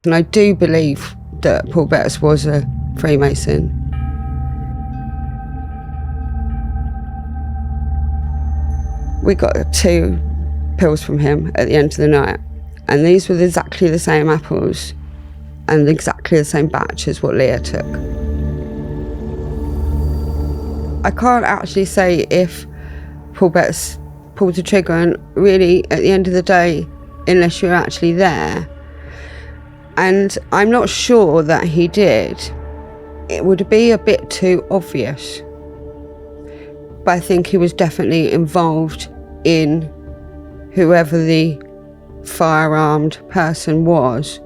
And I do believe that Paul Betts was a Freemason. We got 2 pills from him at the end of the night, and these were exactly the same apples and exactly the same batch as what Leah took. I can't actually say if Paul Betts pulled the trigger, and really at the end of the day, unless you're actually there, and I'm not sure that he did, it would be a bit too obvious. But I think he was definitely involved in whoever the firearmed person was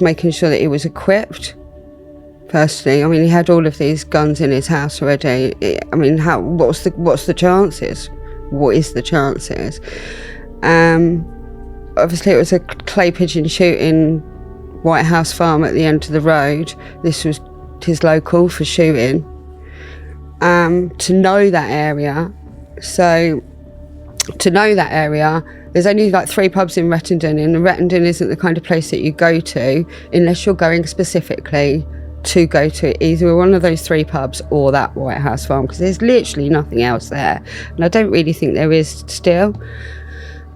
making sure that he was equipped. Firstly, I mean, he had all of these guns in his house already. I mean, what's the chances? What is the chances? Obviously, it was a clay pigeon shooting, White House Farm at the end of the road. This was his local for shooting. To know that area, there's only like 3 pubs in Rettendon, and Rettendon isn't the kind of place that you go to unless you're going specifically to go to either one of those 3 pubs or that White House Farm, because there's literally nothing else there, and I don't really think there is still.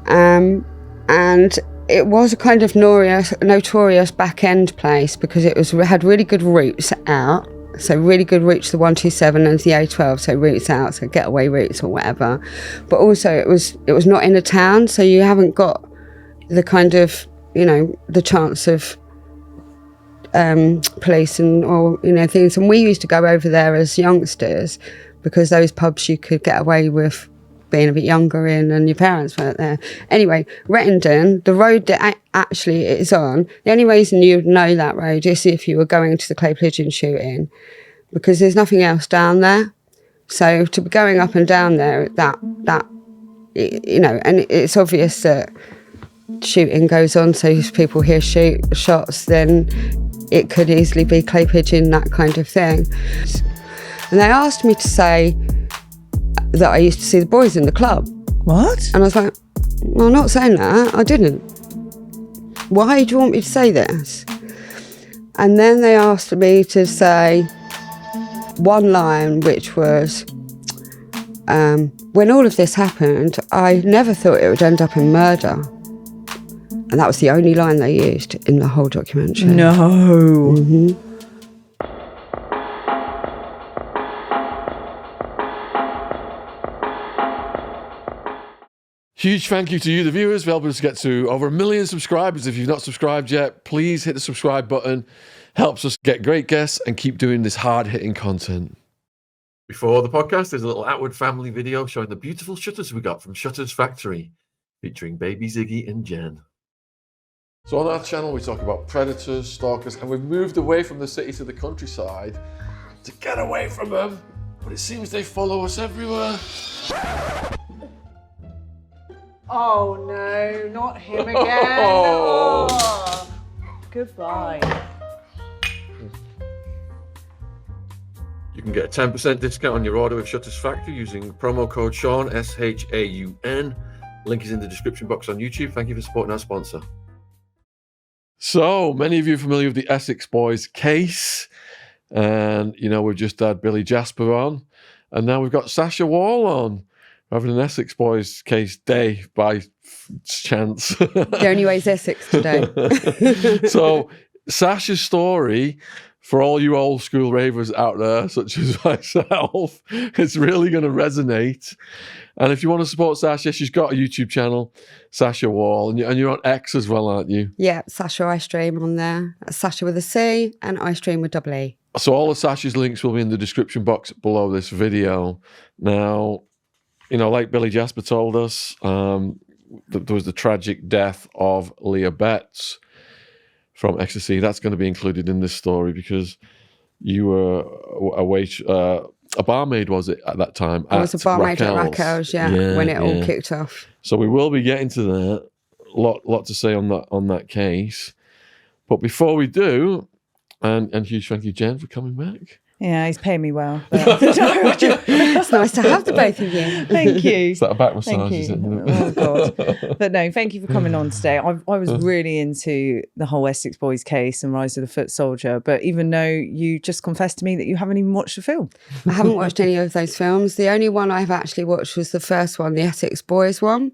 And it was a kind of notorious back-end place because it had really good routes out. So really good routes to the 127 and the A12, so routes out, so getaway routes or whatever. But also it was not in a town, so you haven't got the kind of, the chance of police or things. And we used to go over there as youngsters because those pubs you could get away with being a bit younger in, and your parents weren't there. Anyway, Rettendon, the road that actually it is on, the only reason you'd know that road is if you were going to the clay pigeon shooting, because there's nothing else down there. So to be going up and down there, and it's obvious that shooting goes on, so if people hear shots, then it could easily be clay pigeon, that kind of thing. And they asked me to say that I used to see the boys in the club. What? And I was like, well, I'm not saying that. I didn't. Why do you want me to say this? And then they asked me to say one line, which was, when all of this happened, I never thought it would end up in murder. And that was the only line they used in the whole documentary. No. Mm-hmm. Huge thank you to you, the viewers, for helping us get to over 1 million subscribers. If you've not subscribed yet, please hit the subscribe button. Helps us get great guests and keep doing this hard-hitting content. Before the podcast, there's a little Attwood family video showing the beautiful shutters we got from Shutters Factory, featuring baby Ziggy and Jen. So on our channel, we talk about predators, stalkers, and we've moved away from the city to the countryside to get away from them. But it seems they follow us everywhere. Oh no, not him again. Oh. Goodbye. You can get a 10% discount on your order with Shutters Factory using promo code Shaun, SHAUN. Link is in the description box on YouTube. Thank you for supporting our sponsor. So, many of you are familiar with the Essex boys case. And, we've just had Billy Jasper on. And now we've got Sacha Wall on. Having an Essex boys case day by chance. The only way is Essex today. So, Sacha's story, for all you old school ravers out there, such as myself, it's really going to resonate. And if you want to support Sacha, she's got a YouTube channel, Sacha Wall, and you're on X as well, aren't you? Yeah, Sacha iStream on there. Sacha with a C and iStream with double E. So all of Sacha's links will be in the description box below this video. Now, like Billy Jasper told us, there was the tragic death of Leah Betts from ecstasy. That's going to be included in this story because you were a barmaid, was it, at that time? I was a barmaid at Raquel's, when it all kicked off. So we will be getting to that. Lot to say on that case. But before we do, and huge thank you, Jen, for coming back. Yeah, he's paying me well. But It's nice to have the both of you. thank you. Is that a back Thank massage? Is it? you. Oh God! But no, thank you for coming on today. I was really into the whole Essex Boys case and Rise of the Foot Soldier. But even though you just confessed to me that you haven't even watched the film, I haven't watched any of those films. The only one I've actually watched was the first one, the Essex Boys one,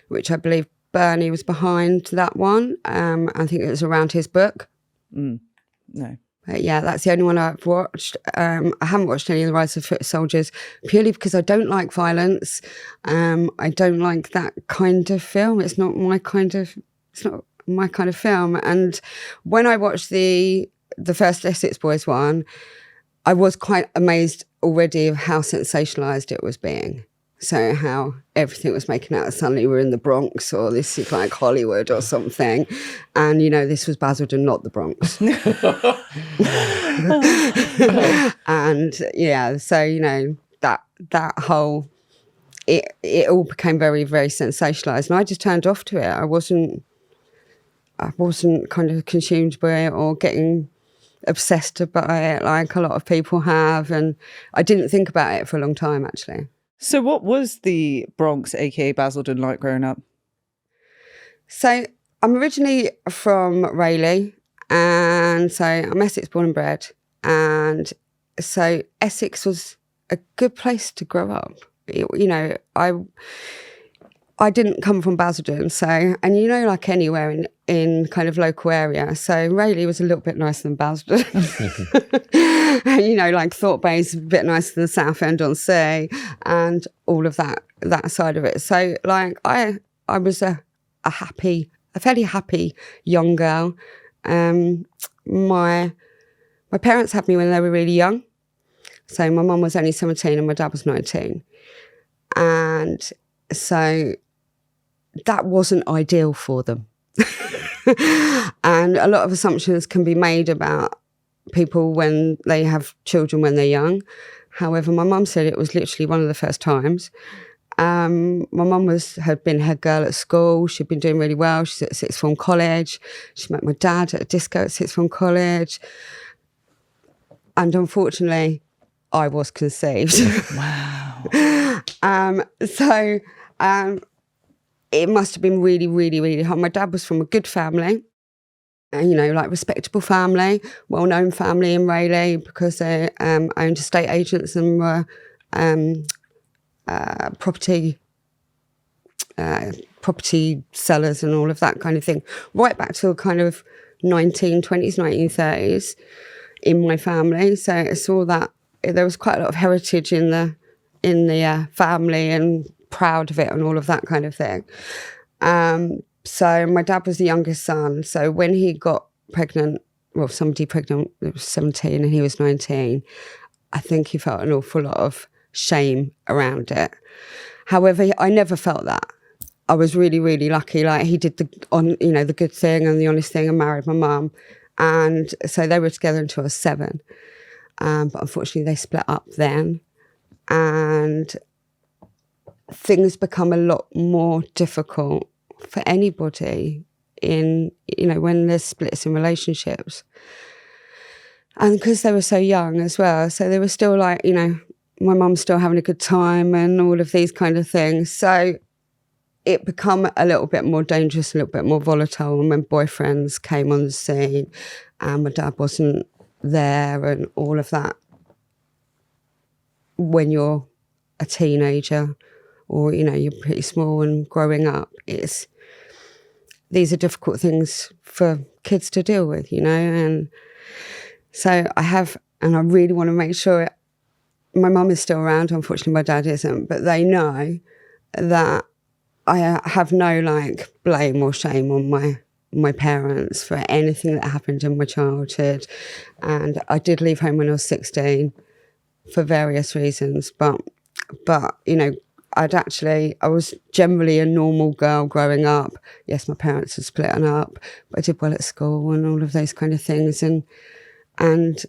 which I believe Bernie was behind that one. I think it was around his book. No. But yeah, that's the only one I've watched. I haven't watched any of the Rise of the Foot Soldiers purely because I don't like violence. I don't like that kind of film. It's not my kind of film. And when I watched the first Essex Boys one, I was quite amazed already of how sensationalised it was being. So how everything was making out suddenly we're in the Bronx or this is like Hollywood or something. And, this was Basildon, not the Bronx. And yeah, so, that whole, it all became very, very sensationalised. And I just turned off to it. I wasn't kind of consumed by it or getting obsessed by it like a lot of people have. And I didn't think about it for a long time, actually. So what was the Bronx, aka Basildon, like growing up? So I'm originally from Rayleigh, and so I'm Essex born and bred. And so Essex was a good place to grow up. I didn't come from Basildon, so, and like anywhere in kind of local area. So Rayleigh was a little bit nicer than Basildon. And, like Thorpe Bay's a bit nicer than Southend-on-Sea and all of that side of it. So like I was a fairly happy young girl. My parents had me when they were really young. So my mum was only 17 and my dad was 19. And so that wasn't ideal for them. And a lot of assumptions can be made about people when they have children when they're young. However, my mum said it was literally one of the first times. My mum had been head girl at school. She'd been doing really well. She's at sixth form college. She met my dad at a disco at sixth form college. And unfortunately, I was conceived. Wow. So it must have been really, really, really hard. My dad was from a good family, and like respectable family, well-known family in Rayleigh because they owned estate agents and were property sellers and all of that kind of thing, right back to kind of 1920s, 1930s in my family. So I saw that there was quite a lot of heritage in the family and proud of it and all of that kind of thing. So my dad was the youngest son. So when he got pregnant, somebody pregnant, it was 17 and he was 19, I think he felt an awful lot of shame around it. However, I never felt that. I was really, really lucky. Like he did the good thing and the honest thing and married my mum. And so they were together until I was 7. But unfortunately they split up then. And things become a lot more difficult for anybody in, when there's splits in relationships. And because they were so young as well, so they were still like, my mum's still having a good time and all of these kind of things. So it become a little bit more dangerous, a little bit more volatile. And when boyfriends came on the scene and my dad wasn't there and all of that, when you're a teenager or, you're pretty small and growing up, these are difficult things for kids to deal with, and so I really want to make sure my mum is still around. Unfortunately, my dad isn't, but they know that I have no blame or shame on my parents for anything that happened in my childhood. And I did leave home when I was 16 for various reasons, but I was generally a normal girl growing up. Yes, my parents had split up, but I did well at school and all of those kind of things. And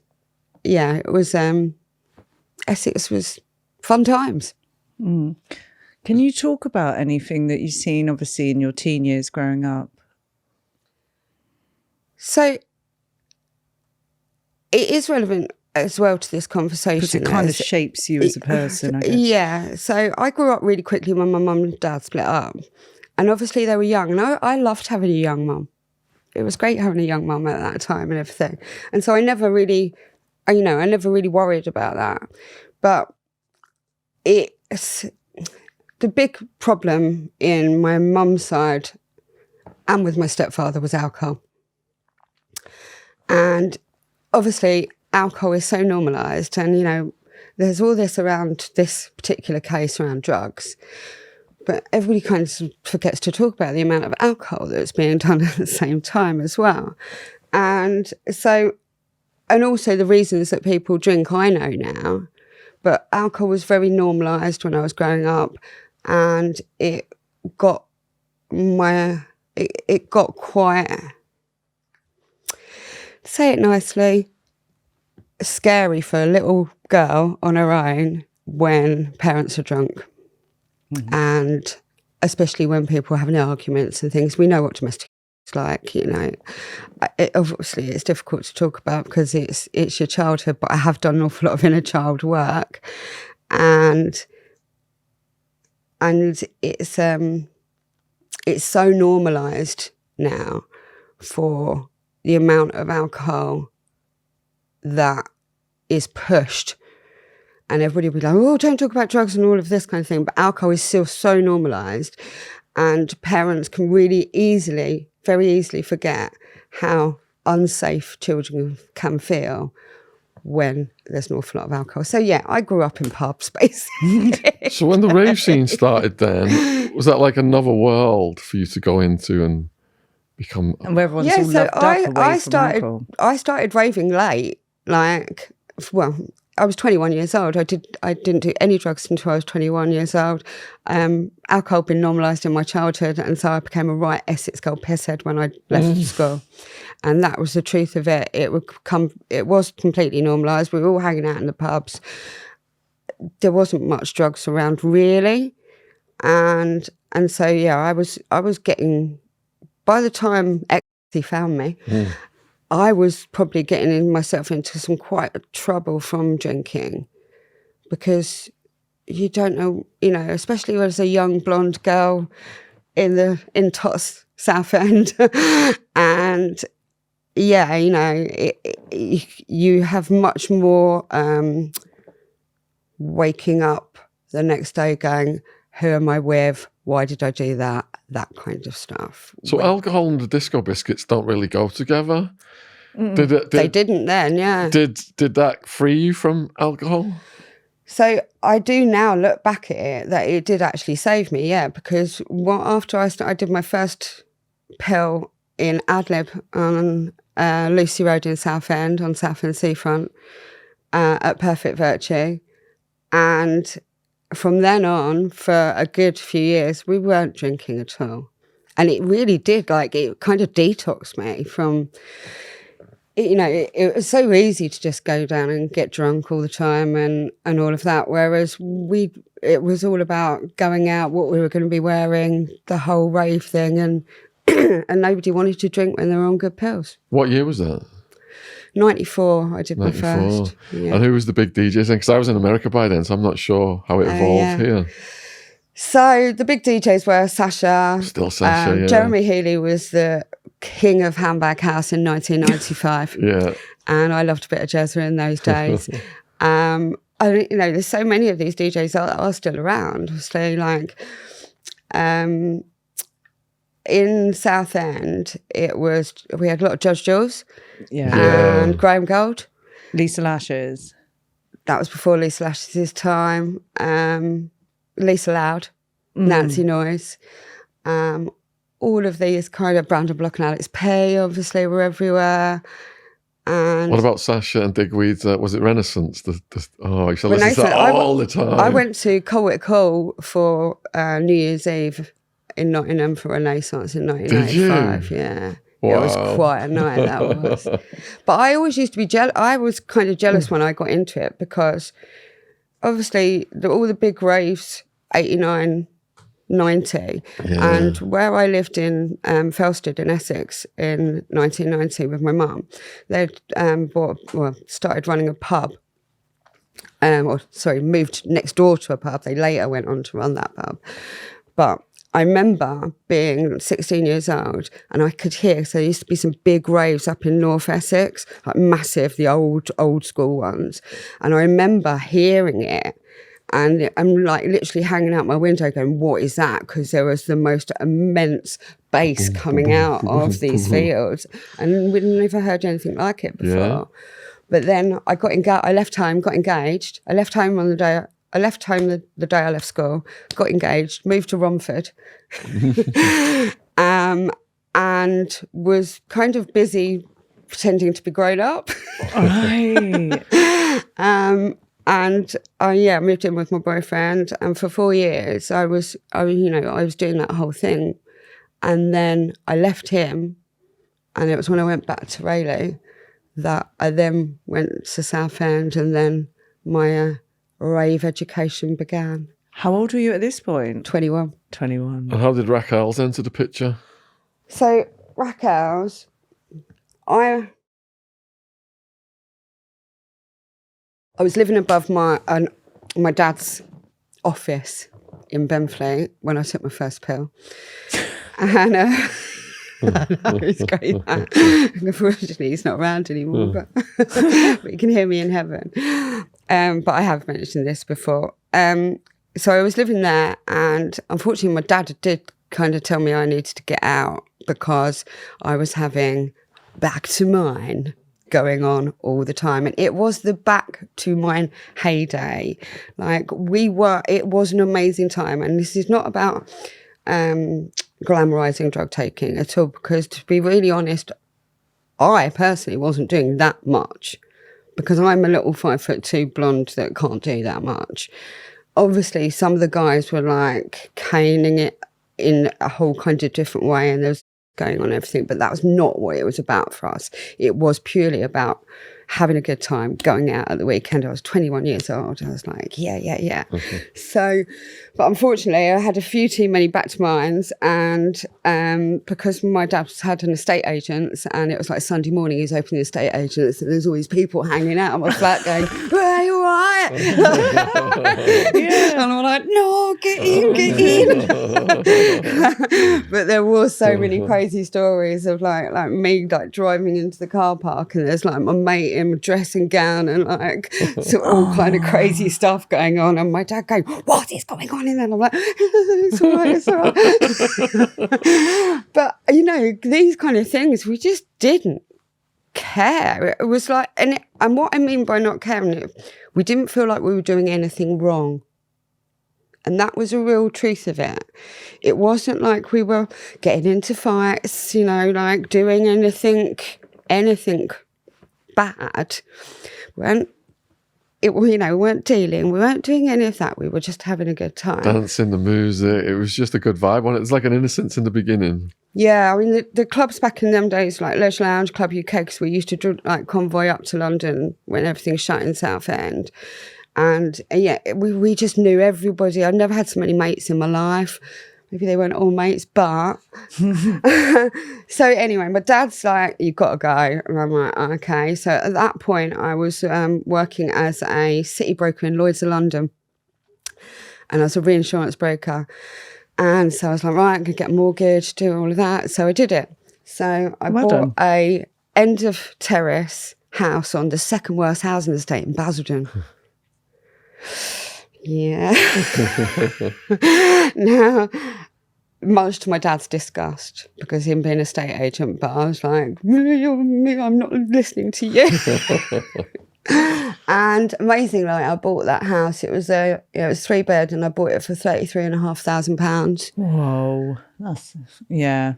yeah, it was, Essex was fun times. Mm. Can you talk about anything that you've seen, obviously, in your teen years growing up? So it is relevant as well to this conversation. Because it kind of shapes you as a person, I guess. Yeah. So I grew up really quickly when my mum and dad split up. And obviously they were young. And I loved having a young mum. It was great having a young mum at that time and everything. And so I never really worried about that. But it's the big problem in my mum's side and with my stepfather was alcohol. And obviously alcohol is so normalised, and, you know, there's all this around this particular case around drugs. But everybody kind of forgets to talk about the amount of alcohol that's being done at the same time as well. And so, and also the reasons that people drink, I know now. But alcohol was very normalised when I was growing up, and it got quite, to say it nicely, scary for a little girl on her own when parents are drunk. Mm-hmm. And especially when people are having arguments and things. We know what domestic is like, you know. Obviously, it's difficult to talk about because it's your childhood, but I have done an awful lot of inner child work. And it's so normalised now for the amount of alcohol that is pushed. And everybody will be like, oh, don't talk about drugs and all of this kind of thing. But alcohol is still so normalised. And parents can really easily, very easily forget how unsafe children can feel when there's an awful lot of alcohol. So, yeah, I grew up in pubs, basically. So when the rave scene started then, was that like another world for you to go into and become... And where everyone's all loved up away from alcohol? I started raving late, like, well... I was 21 years old. I didn't do any drugs until I was 21 years old. Alcohol had been normalised in my childhood, and so I became a right Essex girl pisshead when I left school. And that was the truth of it. It was completely normalised. We were all hanging out in the pubs. There wasn't much drugs around really, and so yeah, I was getting. By the time ecstasy found me. I was probably getting myself into some quite trouble from drinking, because you don't know, you know, especially as a young blonde girl in Tots South End. And yeah, you know, you have much more waking up the next day going, who am I with? Why did I do that? That kind of stuff. So alcohol and the disco biscuits don't really go together? They didn't then, yeah. Did that free you from alcohol? So I do now look back at it that it did actually save me, yeah, because after I did my first pill in Adlib on Lucy Road in Southend, on Southend Seafront, at Perfect Virtue, and from then on, for a good few years, we weren't drinking at all. And it really did, like, it kind of detoxed me from... You know, it was so easy to just go down and get drunk all the time and all of that. Whereas it was all about going out, what we were going to be wearing, the whole rave thing, and and nobody wanted to drink when they were on good pills. What year was that? 94. I did 94. my first. Yeah. And who was the big DJs then? Because I was in America by then, so I'm not sure how it evolved here. So the big DJs were Sacha. Still Sacha, yeah. Jeremy Healy was the king of Handbag House in 1995. Yeah. And I loved a bit of Jezza in those days. You know, there's so many of these DJs that are still around. So, like, in Southend, we had a lot of Judge Jules and Graham Gold. Lisa Lashes. That was before Lisa Lashes' time. Lisa Loud, Nancy Noyes. All of these kind of Brandon Block and Alex Pay, obviously, were everywhere. And what about Sacha and Digweed's? Was it Renaissance? I used to listen to that all the time. I went to Colwick Hall for New Year's Eve in Nottingham for Renaissance in 1995. Yeah. Wow. It was quite a night, that was. But I always used to be jealous. I was kind of jealous when I got into it because obviously all the big raves, 89, 90. Yeah. And where I lived in Felsted in Essex in 1990 with my mum, they'd started running a pub. Moved next door to a pub. They later went on to run that pub. But I remember being 16 years old and I could hear, so there used to be some big raves up in North Essex, like massive, the old school ones. And I remember hearing it. And I'm like literally hanging out my window going, what is that? Because there was the most immense bass coming out of these fields. And we'd never heard anything like it before. Yeah. But then I got engaged. I left home, got engaged. I left home the day I left school, got engaged, moved to Romford. And was kind of busy pretending to be grown up. Right. And I moved in with my boyfriend, and for 4 years I was doing that whole thing, and then I left him, and it was when I went back to Rayleigh that I then went to Southend, and then my rave education began. How old were you at this point? 21. 21. And how did Raquel's enter the picture? So Raquel's, I was living above my dad's office in Benfleet when I took my first pill. And I know, it's great. Unfortunately, he's not around anymore, but you can hear me in heaven. But I have mentioned this before. So I was living there, and unfortunately my dad did kind of tell me I needed to get out because I was having back to mine going on all the time. And it was the back to mine heyday. It was an amazing time. And this is not about glamorizing drug taking at all, because to be really honest, I personally wasn't doing that much because I'm a little 5'2" blonde that can't do that much. Obviously, some of the guys were like caning it in a whole kind of different way, and there was going on everything, but that was not what it was about for us. It was purely about having a good time, going out at the weekend. I was 21 years old. I was like, yeah. Okay. So, but unfortunately, I had a few too many back to mines, and because my dad had an estate agent, and it was like Sunday morning, he's opening the estate agents, and there's all these people hanging out of my flat going, "Are you all right?" And I'm like, "No, get in." But there was so many crazy stories of like me like driving into the car park, and there's like my mate in a dressing gown, and like so all kind of crazy stuff going on, and my dad going, "What is going on in there?" And I'm like, "It's all right, it's all right." But these kind of things, we just didn't care. It was like, and what I mean by not caring, we didn't feel like we were doing anything wrong. And that was a real truth of it. It wasn't like we were getting into fights, like doing anything bad. We weren't dealing. We weren't doing any of that. We were just having a good time. Dancing, the music. It was just a good vibe on it. It's like an innocence in the beginning. Yeah, I mean, the clubs back in them days, like Leisure Lounge, Club UK, because we used to like convoy up to London when everything shut in Southend. And we just knew everybody. I'd never had so many mates in my life. Maybe they weren't all mates, but... So anyway, my dad's like, "You've got to go." And I'm like, okay. So at that point, I was working as a city broker in Lloyd's of London. And I was a reinsurance broker. And so I was like, right, I'm going to get a mortgage, do all of that. So I did it. So I bought a end of terrace house on the second worst housing estate in Basildon. Yeah. Now, much to my dad's disgust, because him being a estate agent, but I was like, I'm not listening to you. And amazingly, I bought that house. It was 3-bed, and I bought it for £33,500. Whoa, that's yeah.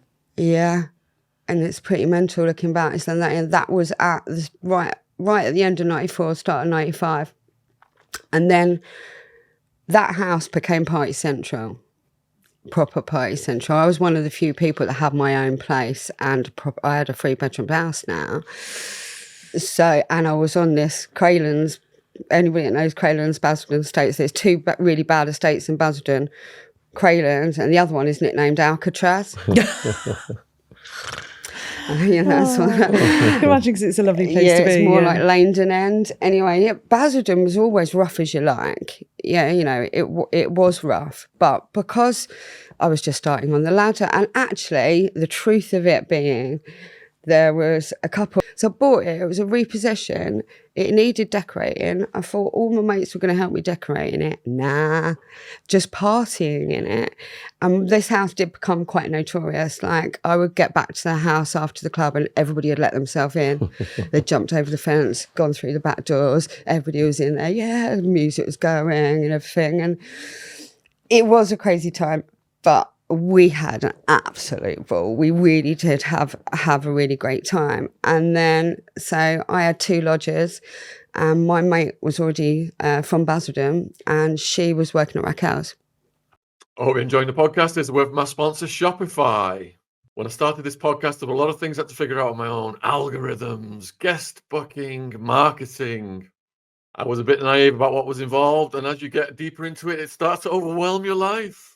And it's pretty mental looking back. So that was at right at the end of '94, start of '95, and then that house became Party Central, proper Party Central. I was one of the few people that had my own place, and I had a 3-bedroom house now. So, and I was on this Craylands. Anybody that knows Craylands, Basildon estates, there's 2 really bad estates in Basildon. Crayland, and the other one is nicknamed Alcatraz. That's what, imagine, because it's a lovely place yeah, to be. it's more like Langdon End. Anyway, yeah, Basildon was always rough as you like. Yeah, it was rough. But because I was just starting on the ladder, and actually the truth of it being, there was a couple. So I bought it. It was a repossession. It needed decorating. I thought all my mates were going to help me decorating it. Nah, just partying in it. This house did become quite notorious. Like, I would get back to the house after the club and everybody had let themselves in. They jumped over the fence, gone through the back doors. Everybody was in there. Yeah, the music was going and everything. And it was a crazy time, but we had an absolute ball. We really did have a really great time. And then, so I had 2 lodgers, and my mate was already from Basildon, and she was working at Raquel's. I hope you're enjoying the podcast. It's a word from my sponsor, Shopify. When I started this podcast, there were a lot of things I had to figure out on my own. Algorithms, guest booking, marketing. I was a bit naive about what was involved, and as you get deeper into it, it starts to overwhelm your life.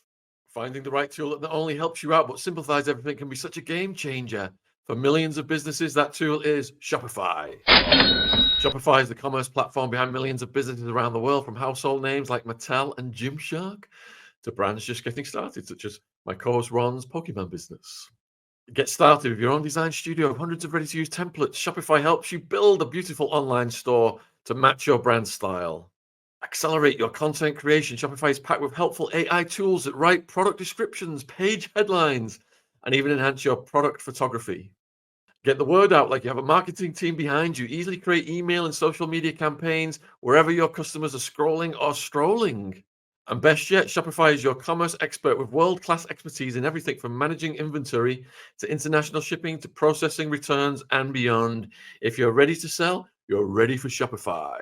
Finding the right tool that not only helps you out, but simplifies everything can be such a game changer. For millions of businesses, that tool is Shopify. Shopify is the commerce platform behind millions of businesses around the world, from household names like Mattel and Gymshark to brands just getting started, such as my co-host Ron's Pokemon business. Get started with your own design studio of hundreds of ready-to-use templates. Shopify helps you build a beautiful online store to match your brand style. Accelerate your content creation. Shopify is packed with helpful AI tools that write product descriptions, page headlines, and even enhance your product photography. Get the word out like you have a marketing team behind you. Easily create email and social media campaigns wherever your customers are scrolling or strolling. And best yet, Shopify is your commerce expert with world-class expertise in everything from managing inventory to international shipping to processing returns and beyond. If you're ready to sell, you're ready for Shopify.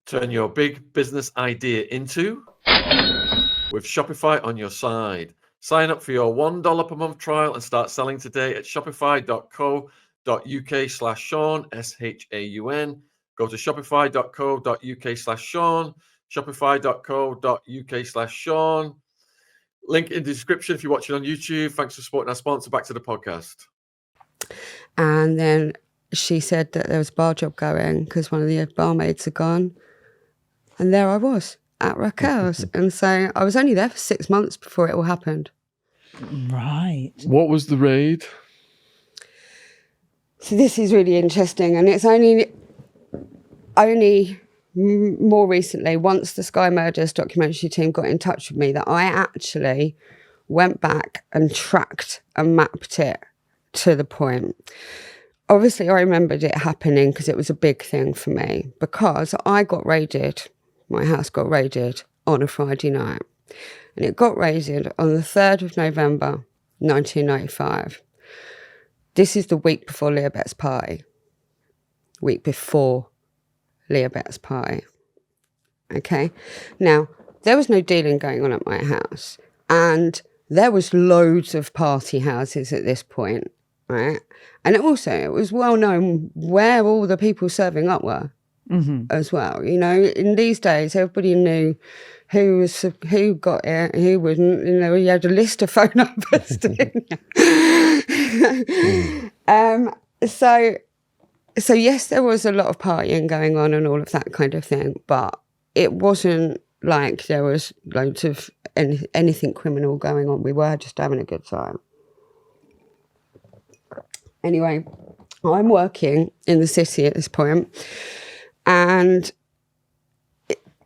Turn your big business idea into with Shopify on your side. Sign up for your $1 per month trial and start selling today at shopify.co.uk/Shaun, SHAUN. Go to shopify.co.uk/Shaun, shopify.co.uk/Shaun. Link in the description if you're watching on YouTube. Thanks for supporting our sponsor. Back to the podcast. And then she said that there was a bar job going because one of the barmaids had gone. And there I was at Raquel's. And so I was only there for 6 months before it all happened. Right. What was the raid? So this is really interesting. And it's only more recently, once the Sky Murders documentary team got in touch with me, that I actually went back and tracked and mapped it to the point. Obviously, I remembered it happening because it was a big thing for me, because I got raided. My house got raided on a Friday night, and it got raided on the 3rd of November, 1995. This is the week before Leah Bett's party. Week before Leah Bett's party. Okay? Now, there was no dealing going on at my house, and there was loads of party houses at this point, right? And also, it was well known where all the people serving up were. Mm-hmm. As well, in these days, everybody knew who got it, who wouldn't. You had a list of phone numbers. Didn't you? So yes, there was a lot of partying going on and all of that kind of thing, but it wasn't like there was loads of anything criminal going on. We were just having a good time. Anyway, I'm working in the city at this point. And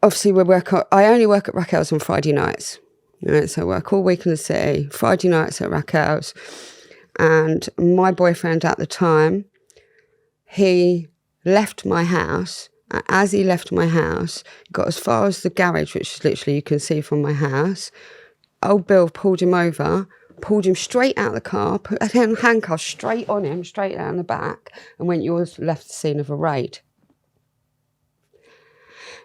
obviously I only work at Raquel's on Friday nights. So I work all week in the city, Friday nights at Raquel's. And my boyfriend at the time, he left my house. As he left my house, he got as far as the garage, which is literally you can see from my house. Old Bill pulled him over, pulled him straight out of the car, put a handcuff straight on him, straight down the back, and went, "Yours left the scene of a raid."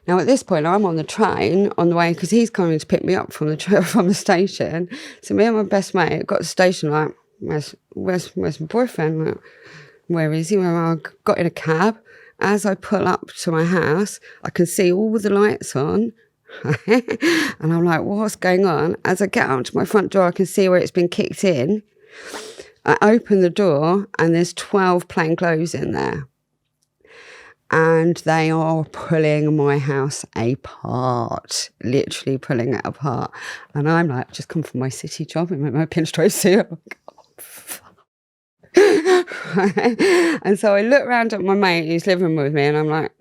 Now, at this point, I'm on the train on the way because he's coming to pick me up from the station. So me and my best mate got to the station like, where's my boyfriend? Like, where is he? Well, I got in a cab. As I pull up to my house, I can see all the lights on. And I'm like, what's going on? As I get up to my front door, I can see where it's been kicked in. I open the door and there's 12 plainclothes in there. And they are pulling my house apart, literally pulling it apart. And I'm like, just come from my city job in my pinstripe suit. I'm like, oh, fuck. And so I look round at my mate who's living with me and I'm like,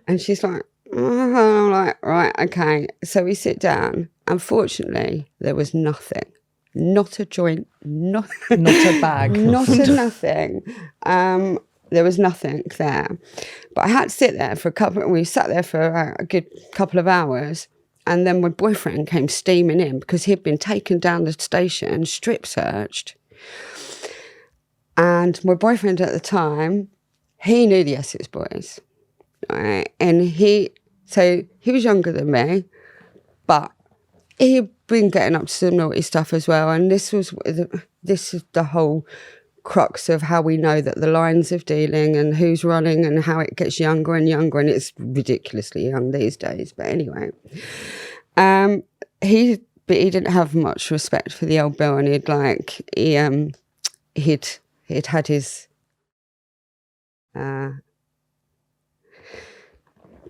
and she's like, oh. And I'm like, right, okay. So we sit down. Unfortunately, there was nothing. Not a joint, not a bag. Not a nothing. There was nothing there. But I had to sit there we sat there for a good couple of hours. And then my boyfriend came steaming in because he'd been taken down the station, strip searched. And my boyfriend at the time, he knew the Essex boys. Right? And he was younger than me, but he'd been getting up to some naughty stuff as well. And this is the whole crux of how we know that the lines of dealing and who's running and how it gets younger and younger, and it's ridiculously young these days. But anyway, he didn't have much respect for the old Bill, and he'd had his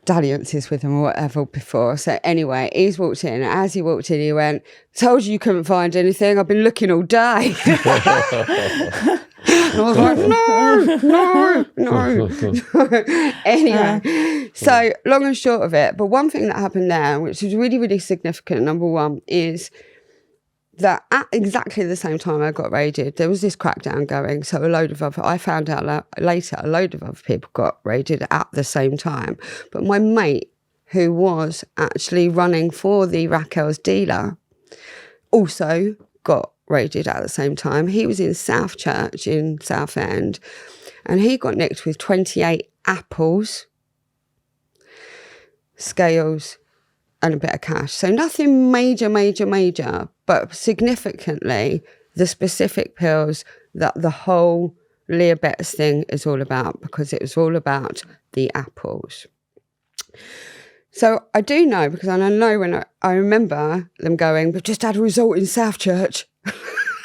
dalliances with him or whatever before. So anyway, he's walked in. As he walked in, he went, "Told you couldn't find anything. I've been looking all day." And I was like, no. Anyway, so long and short of it, but one thing that happened there, which was really, really significant, number one, is that at exactly the same time I got raided, there was this crackdown going. So I found out later, a load of other people got raided at the same time. But my mate, who was actually running for the Raquel's dealer, also got raided at the same time. He was in South Church in Southend, and he got nicked with 28 apples, scales, and a bit of cash. So nothing major, but significantly the specific pills that the whole Leah Betts thing is all about, because it was all about the apples. So I do know, because I know when I remember them going, "We've just had a result in South Church,"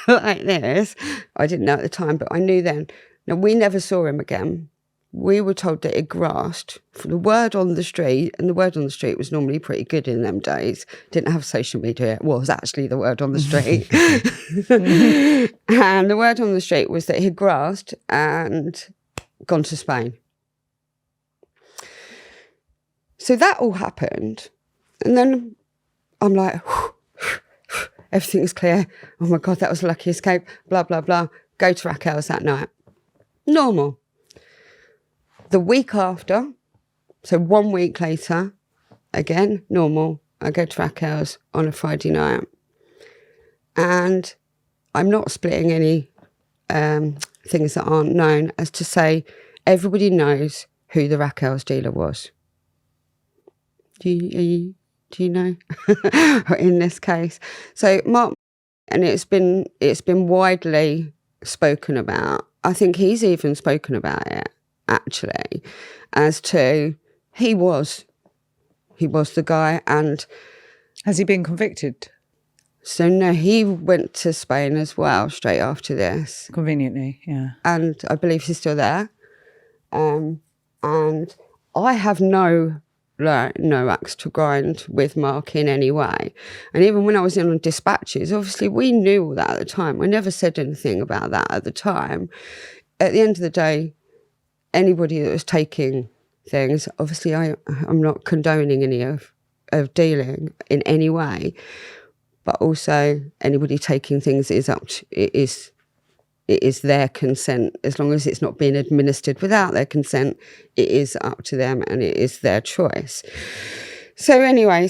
like this. I didn't know at the time, but I knew then. Now, we never saw him again. We were told that it grassed for the word on the street, and the word on the street was normally pretty good in them days. Didn't have social media. It was actually the word on the street. And the word on the street was that he'd grassed and gone to Spain. So that all happened. And then I'm like, everything is clear. Oh my God, that was a lucky escape. Blah, blah, blah. Go to Raquel's that night. Normal. The week after, so 1 week later, again, normal. I go to Raquel's on a Friday night. And I'm not splitting any things that aren't known, as to say everybody knows who the Raquel's dealer was. Do you know? In this case. So Mark, and it's been widely spoken about. I think he's even spoken about it, actually, as to he was the guy. And has he been convicted? So no, he went to Spain as well straight after this. Conveniently, yeah. And I believe he's still there. And I have no axe to grind with Mark in any way. And even when I was in on dispatches, obviously we knew all that at the time. I never said anything about that at the time. At the end of the day, anybody that was taking things, obviously I'm not condoning any of dealing in any way, but also anybody taking things it is their consent. As long as it's not being administered without their consent, it is up to them and it is their choice. So anyway,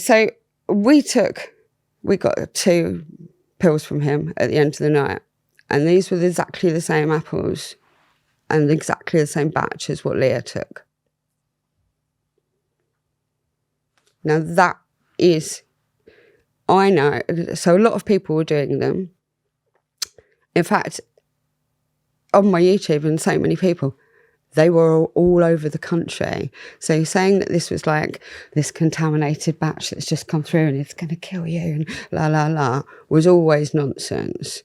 we got 2 pills from him at the end of the night, and these were exactly the same apples and exactly the same batch as what Leah took. Now that is, I know, so a lot of people were doing them. In fact, on my YouTube, and so many people, they were all over the country. So saying that this was like this contaminated batch that's just come through and it's going to kill you and la, la, la, was always nonsense.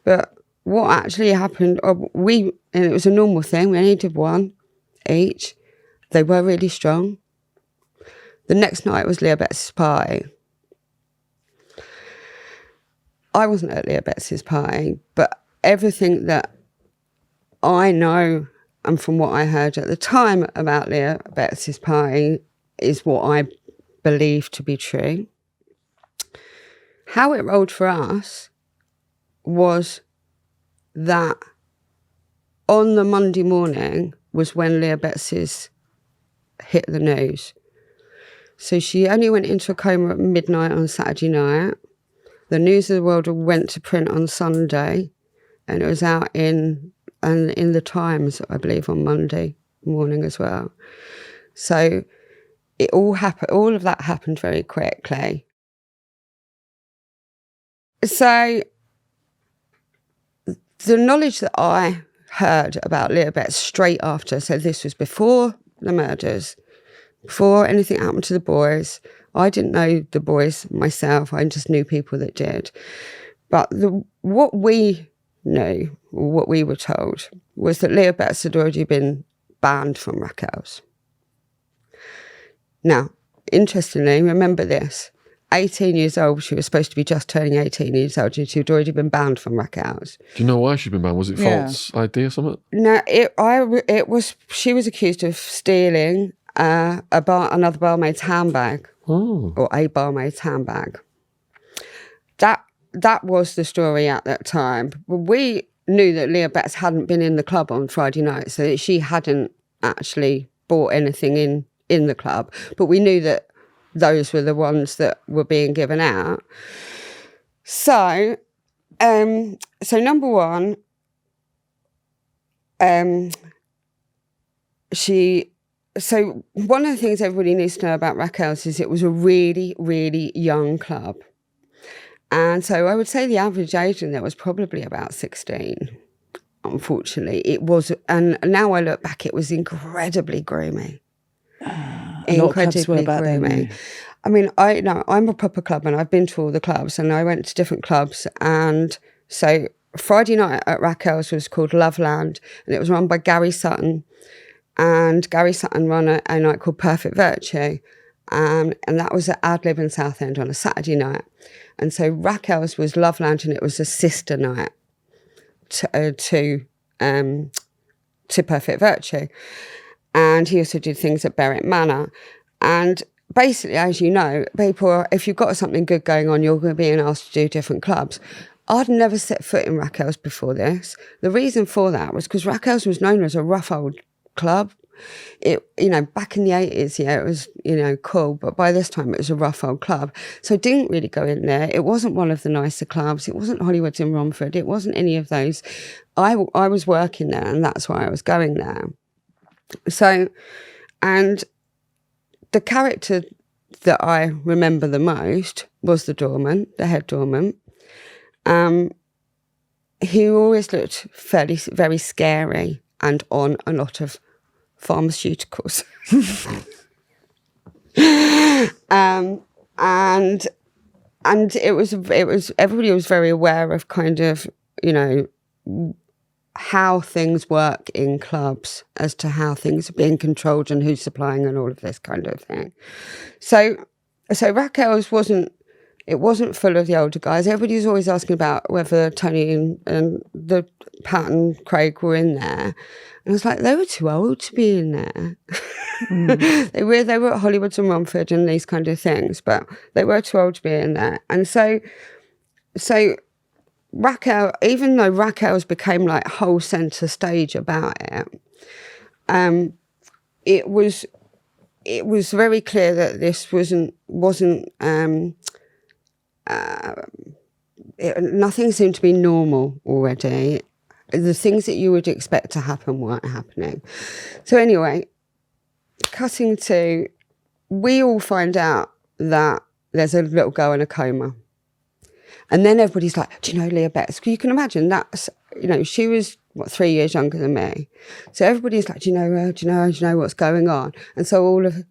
But what actually happened, and it was a normal thing, we only did one each. They were really strong. The next night was Leah Betts' party. I wasn't at Leah Betts' party, but everything that I know and from what I heard at the time about Leah Betts' party is what I believe to be true. How it rolled for us was that on the Monday morning was when Leah Betts' hit the news. So she only went into a coma at midnight on Saturday night. The News of the World went to print on Sunday, and it was out in the Times, I believe, on Monday morning as well. So it all happened. All of that happened very quickly. So the knowledge that I heard about Leah Betts straight after, so this was before the murders, before anything happened to the boys. I didn't know the boys myself. I just knew people that did. But what we knew, or what we were told, was that Leah Betts had already been banned from Raquel's. Now, interestingly, remember this, 18 years old, she was supposed to be just turning 18 years old, and she'd already been banned from Raquel's. Do you know why she'd been banned? Was it false ID or something? No, she was accused of stealing another barmaid's handbag, or a barmaid's handbag. That was the story at that time. We knew that Leah Betts hadn't been in the club on Friday night, so that she hadn't actually bought anything in the club. But we knew that those were the ones that were being given out. So number one, So one of the things everybody needs to know about Raquel's is it was a really, really young club. And so I would say the average age in there was probably about 16, unfortunately. It was, and now I look back, it was incredibly groomy. Incredibly groomy. I mean, I'm a proper club and I've been to all the clubs and I went to different clubs. And so Friday night at Raquel's was called Loveland and it was run by Gary Sutton. And Gary Sutton ran a night called Perfect Virtue. And that was at Adlib in Southend on a Saturday night. And so Raquel's was Loveland and it was a sister night to Perfect Virtue. And he also did things at Berwick Manor. And basically, as you know, people, if you've got something good going on, you're going to be asked to do different clubs. I'd never set foot in Raquel's before this. The reason for that was because Raquel's was known as a rough old club. It, back in the 80s, it was, cool, but by this time it was a rough old club. So I didn't really go in there. It wasn't one of the nicer clubs. It wasn't Hollywood's in Romford. It wasn't any of those. I was working there and that's why I was going there. So, and the character that I remember the most was the doorman, the head doorman. He always looked very scary and on a lot of pharmaceuticals. And it was everybody was very aware of kind of, how things work in clubs as to how things are being controlled and who's supplying and all of this kind of thing. So Raquel's wasn't full of the older guys. Everybody was always asking about whether Tony and the Pat and Craig were in there. And I was like, they were too old to be in there. They were at Hollywood's and Romford and these kind of things, but they were too old to be in there. And so Raquel, even though Raquel's became like whole centre stage about it, it was very clear that this wasn't nothing seemed to be normal already. The things that you would expect to happen weren't happening. So anyway, cutting to, we all find out that there's a little girl in a coma. And then everybody's like, do you know Leah Betts? You can imagine that's, she was 3 years younger than me. So everybody's like, do you know her? Do you know her? Do you know what's going on? And so all of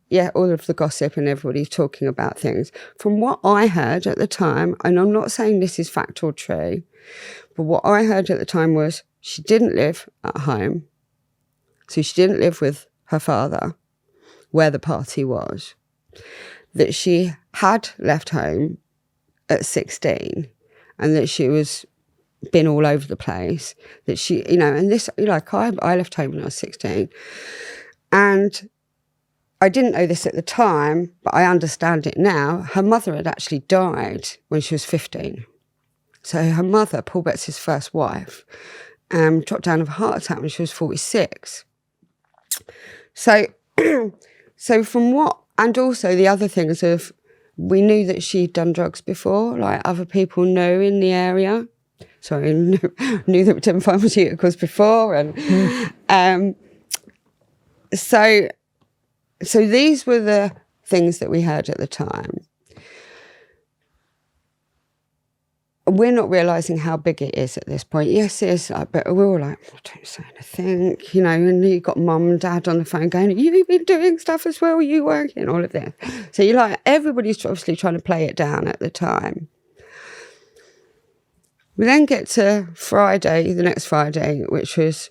the gossip and everybody's talking about things. From what I heard at the time, and I'm not saying this is fact or true, but what I heard at the time was she didn't live at home. So she didn't live with her father, where the party was. That she had left home at 16 and that she was been all over the place, that she, and this, I left home when I was 16 and I didn't know this at the time, but I understand it now. Her mother had actually died when she was 15. So her mother, Paul Betts' first wife, dropped down of a heart attack when she was 46. So, from what, and also the other things of, we knew that she'd done drugs before, like other people knew in the area. Sorry, knew that we'd done pharmaceuticals before. And so these were the things that we heard at the time. We're not realising how big it is at this point. Yes, it is, but we're all like, don't say anything, and you've got mum and dad on the phone going, you've been doing stuff as well, you working, all of this. So you're like, everybody's obviously trying to play it down at the time. We then get to Friday, the next Friday, which was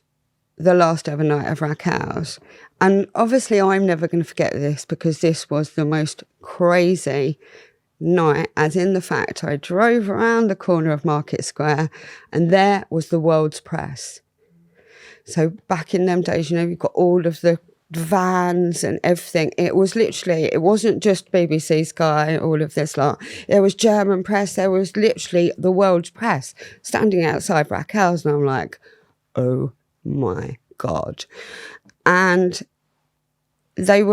the last ever night of Rack House. And obviously I'm never going to forget this because this was the most crazy night, as in the fact I drove around the corner of Market Square and there was the world's press. So back in them days, you've got all of the vans and everything. It was literally, it wasn't just BBC Sky, all of this lot. There was German press, there was literally the world's press standing outside Rack House, and I'm like, oh my God. And they'd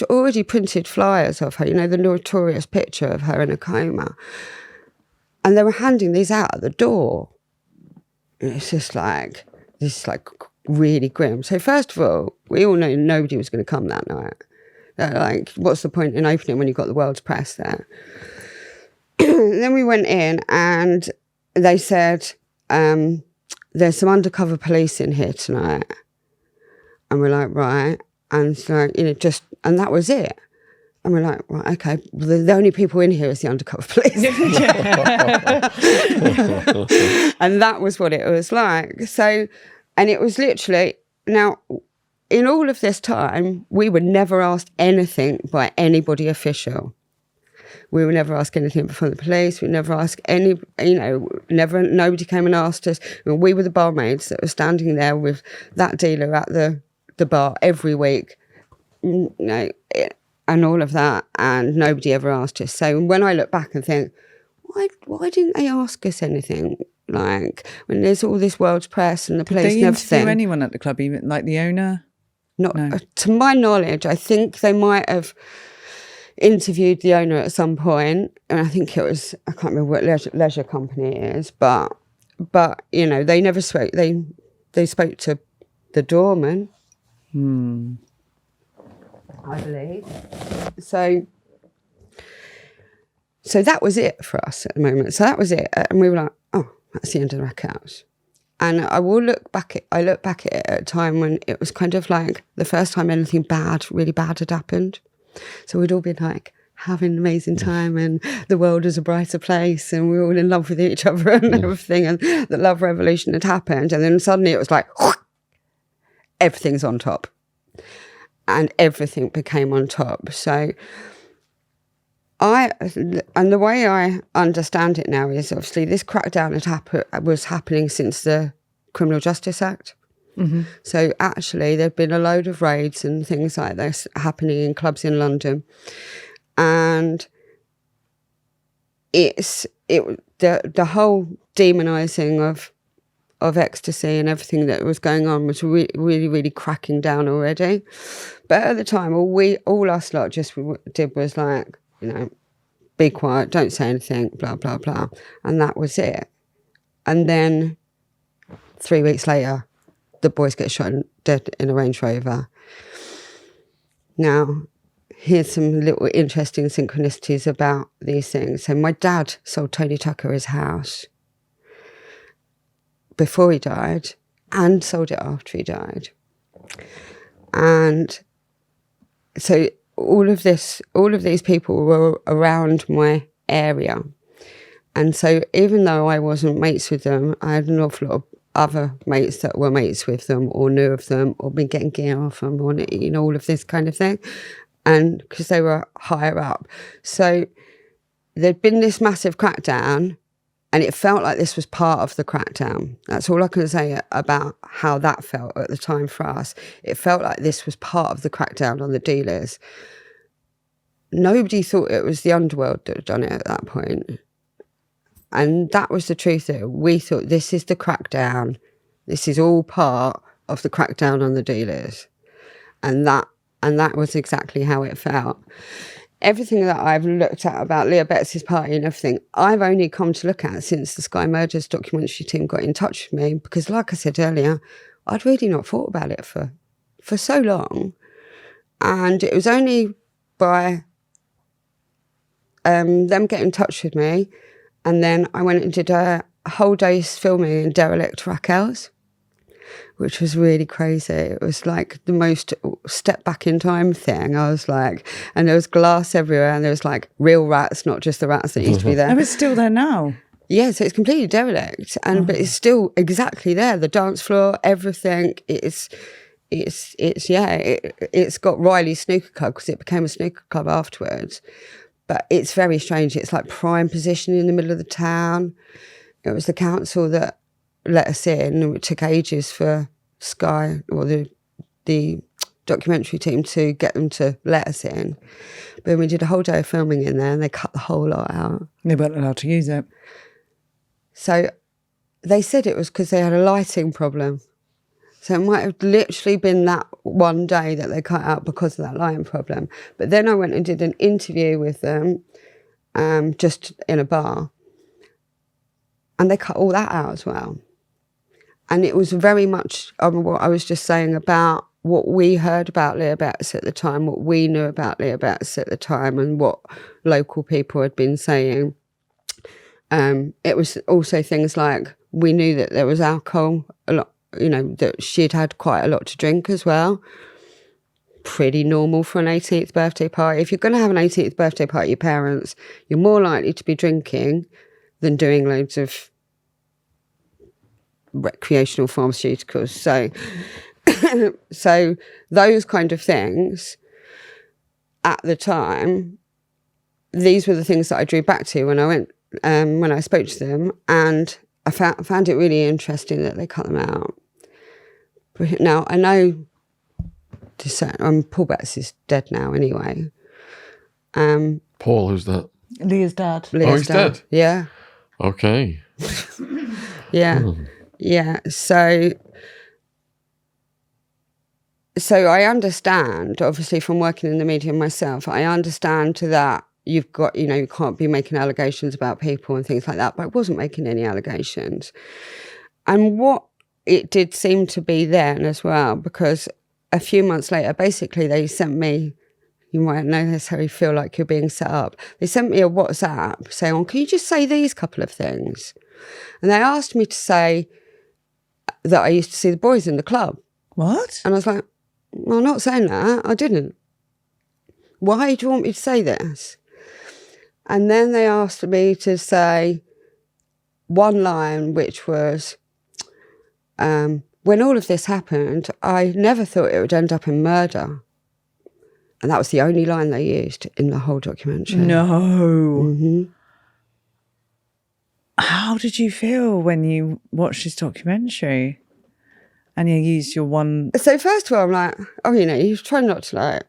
already printed flyers of her, the notorious picture of her in a coma. And they were handing these out at the door. And it's just like, this is like really grim. So first of all, we all know nobody was going to come that night. Like, what's the point in opening when you've got the world's press there? Then we went in and they said, there's some undercover police in here tonight. And we're like, right. And so, and that was it. And we're like, right, okay, well, the only people in here is the undercover police. And that was what it was like. So, and it was literally, now, in all of this time, we were never asked anything by anybody official. We were never asked anything from the police. We never asked any, nobody came and asked us. We were the barmaids that were standing there with that dealer at the bar every week, and all of that, and nobody ever asked us. So when I look back and think, why didn't they ask us anything? Like, when there's all this world's press and the police and everything. Did they interview anyone at the club, even like the owner? Not, no. To my knowledge, I think they might have interviewed the owner at some point, and I think it was, I can't remember what leisure company it is, but they never spoke. They spoke to the doorman. I believe. So that was it for us at the moment. So that was it. And we were like, oh, that's the end of the Rack House. And I look back at it at a time when it was kind of like the first time anything bad, really bad had happened. So we'd all been like having an amazing time and the world was a brighter place and we were all in love with each other and everything, and the love revolution had happened. And then suddenly it was like, everything's on top. And everything became on top. So and the way I understand it now is obviously this crackdown was happening since the Criminal Justice Act. Mm-hmm. So actually there'd been a load of raids and things like this happening in clubs in London. And the whole demonising of ecstasy and everything that was going on was really, really cracking down already. But at the time, all us lot just did was like, be quiet, don't say anything, blah, blah, blah. And that was it. And then 3 weeks later, the boys get shot dead in a Range Rover. Now, here's some little interesting synchronicities about these things. So my dad sold Tony Tucker his house before he died, and sold it after he died. And so all of these people were around my area. And so even though I wasn't mates with them, I had an awful lot of other mates that were mates with them or knew of them or been getting gear off them or, you know, all of this kind of thing. And because they were higher up. So there'd been this massive crackdown, and it felt like this was part of the crackdown. That's all I can say about how that felt at the time for us. It felt like this was part of the crackdown on the dealers. Nobody thought it was the underworld that had done it at that point. And that was the truth. That we thought, this is the crackdown. This is all part of the crackdown on the dealers. And that was exactly how it felt. Everything that I've looked at about Leah Betts' party and everything, I've only come to look at since the Sky Murders documentary team got in touch with me, because like I said earlier, I'd really not thought about it for so long. And it was only by them getting in touch with me, and then I went and did a whole day's filming in derelict Raquel's, which was really crazy. It was like the most step back in time thing. I was like, and there was glass everywhere, and there was like real rats, not just the rats that used to be there. Oh, it's still there now. Yeah, so it's completely derelict, and but it's still exactly there. The dance floor, everything. It's got Riley's snooker club because it became a snooker club afterwards. But it's very strange. It's like prime position in the middle of the town. It was the council that let us in. It took ages for Sky or the documentary team to get them to let us in. But we did a whole day of filming in there, and they cut the whole lot out. They weren't allowed to use it. So they said it was because they had a lighting problem. So it might have literally been that one day that they cut out because of that lighting problem. But then I went and did an interview with them, just in a bar, and they cut all that out as well. And it was very much what I was just saying about what we heard about Leah Betts at the time, what we knew about Leah Betts at the time, and what local people had been saying. It was also things like, we knew that there was alcohol a lot, you know, that she'd had quite a lot to drink as well. Pretty normal for an 18th birthday party. If you're going to have an 18th birthday party at your parents', you're more likely to be drinking than doing loads of recreational pharmaceuticals. So those kind of things at the time, these were the things that I drew back to when I went, when I spoke to them, and I found it really interesting that they cut them out. Now, I know Paul Betts is dead now anyway. Paul, who's that? Leah's dad. He's dead? Yeah. Okay. Yeah. Yeah. So I understand, obviously, from working in the media myself, I understand that you've got, you know, you can't be making allegations about people and things like that, but I wasn't making any allegations. And what it did seem to be then as well, because a few months later, basically they sent me, you might not necessarily feel like you're being set up, they sent me a WhatsApp saying, oh, can you just say these couple of things? And they asked me to say that I used to see the boys in the club. What? And I was like, well, I'm not saying that. I didn't. Why do you want me to say this? And then they asked me to say one line, which was, when all of this happened, I never thought it would end up in murder. And that was the only line they used in the whole documentary. No. Mm-hmm. How did you feel when you watched this documentary and you used your one? So first of all, I'm like, oh, you know, you try not to like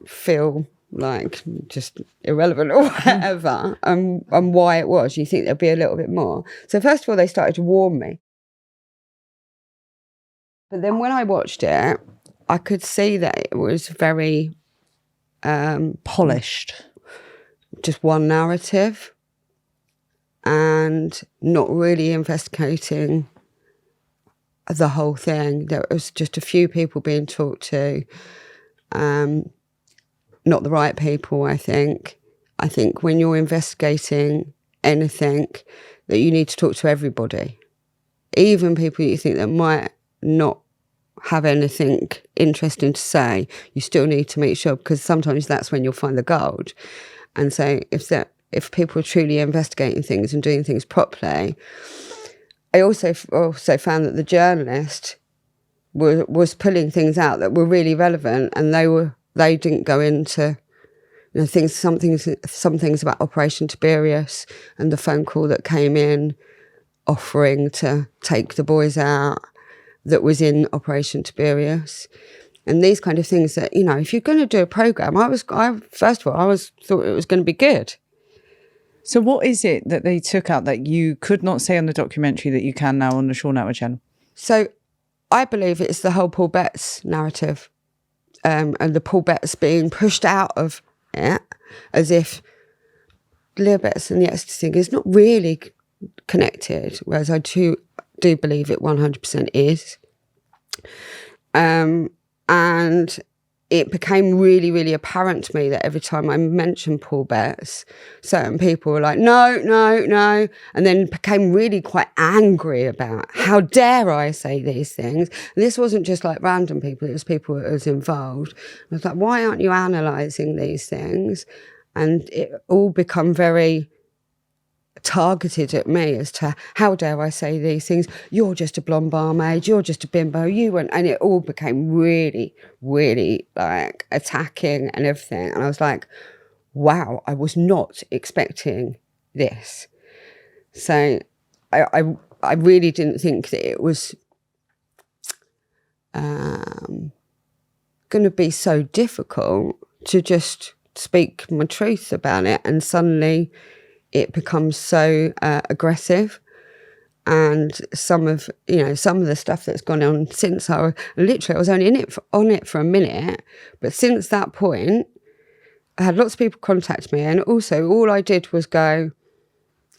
feel like just irrelevant or whatever, and why it was. You think there'll be a little bit more. So first of all, they started to warn me. But then when I watched it, I could see that it was very Polished. Just one narrative and not really investigating the whole thing. There was just a few people being talked to, not the right people, I think. I think when you're investigating anything, that you need to talk to everybody. even people you think that might not have anything interesting to say, you still need to make sure, because sometimes that's when you'll find the gold. And so if people are truly investigating things and doing things properly, I also found that the journalist was pulling things out that were really relevant, and they didn't go into some things about Operation Tiberius and the phone call that came in offering to take the boys out that was in Operation Tiberius, and these kind of things that, if you're going to do a programme, I thought it was going to be good. So what is it that they took out that you could not say on the documentary that you can now on the Shaun Attwood channel? So I believe it's the whole Paul Betts narrative, and the Paul Betts being pushed out of it, as if Leo Betts and the ecstasy thing is not really connected, whereas I do believe it 100% is. And it became really, really apparent to me that every time I mentioned Paul Betts, certain people were like, no, and then became really quite angry about, how dare I say these things? And this wasn't just like random people, it was people that was involved. I was like, why aren't you analysing these things? And it all become very targeted at me as to, how dare I say these things? You're just a blonde barmaid, you're just a bimbo, and it all became really, really like attacking and everything. And I was like, wow, I was not expecting this. So I really didn't think that it was going to be so difficult to just speak my truth about it, and suddenly it becomes so aggressive. And some of the stuff that's gone on since I was only on it for a minute, but since that point, I had lots of people contact me, and also all I did was go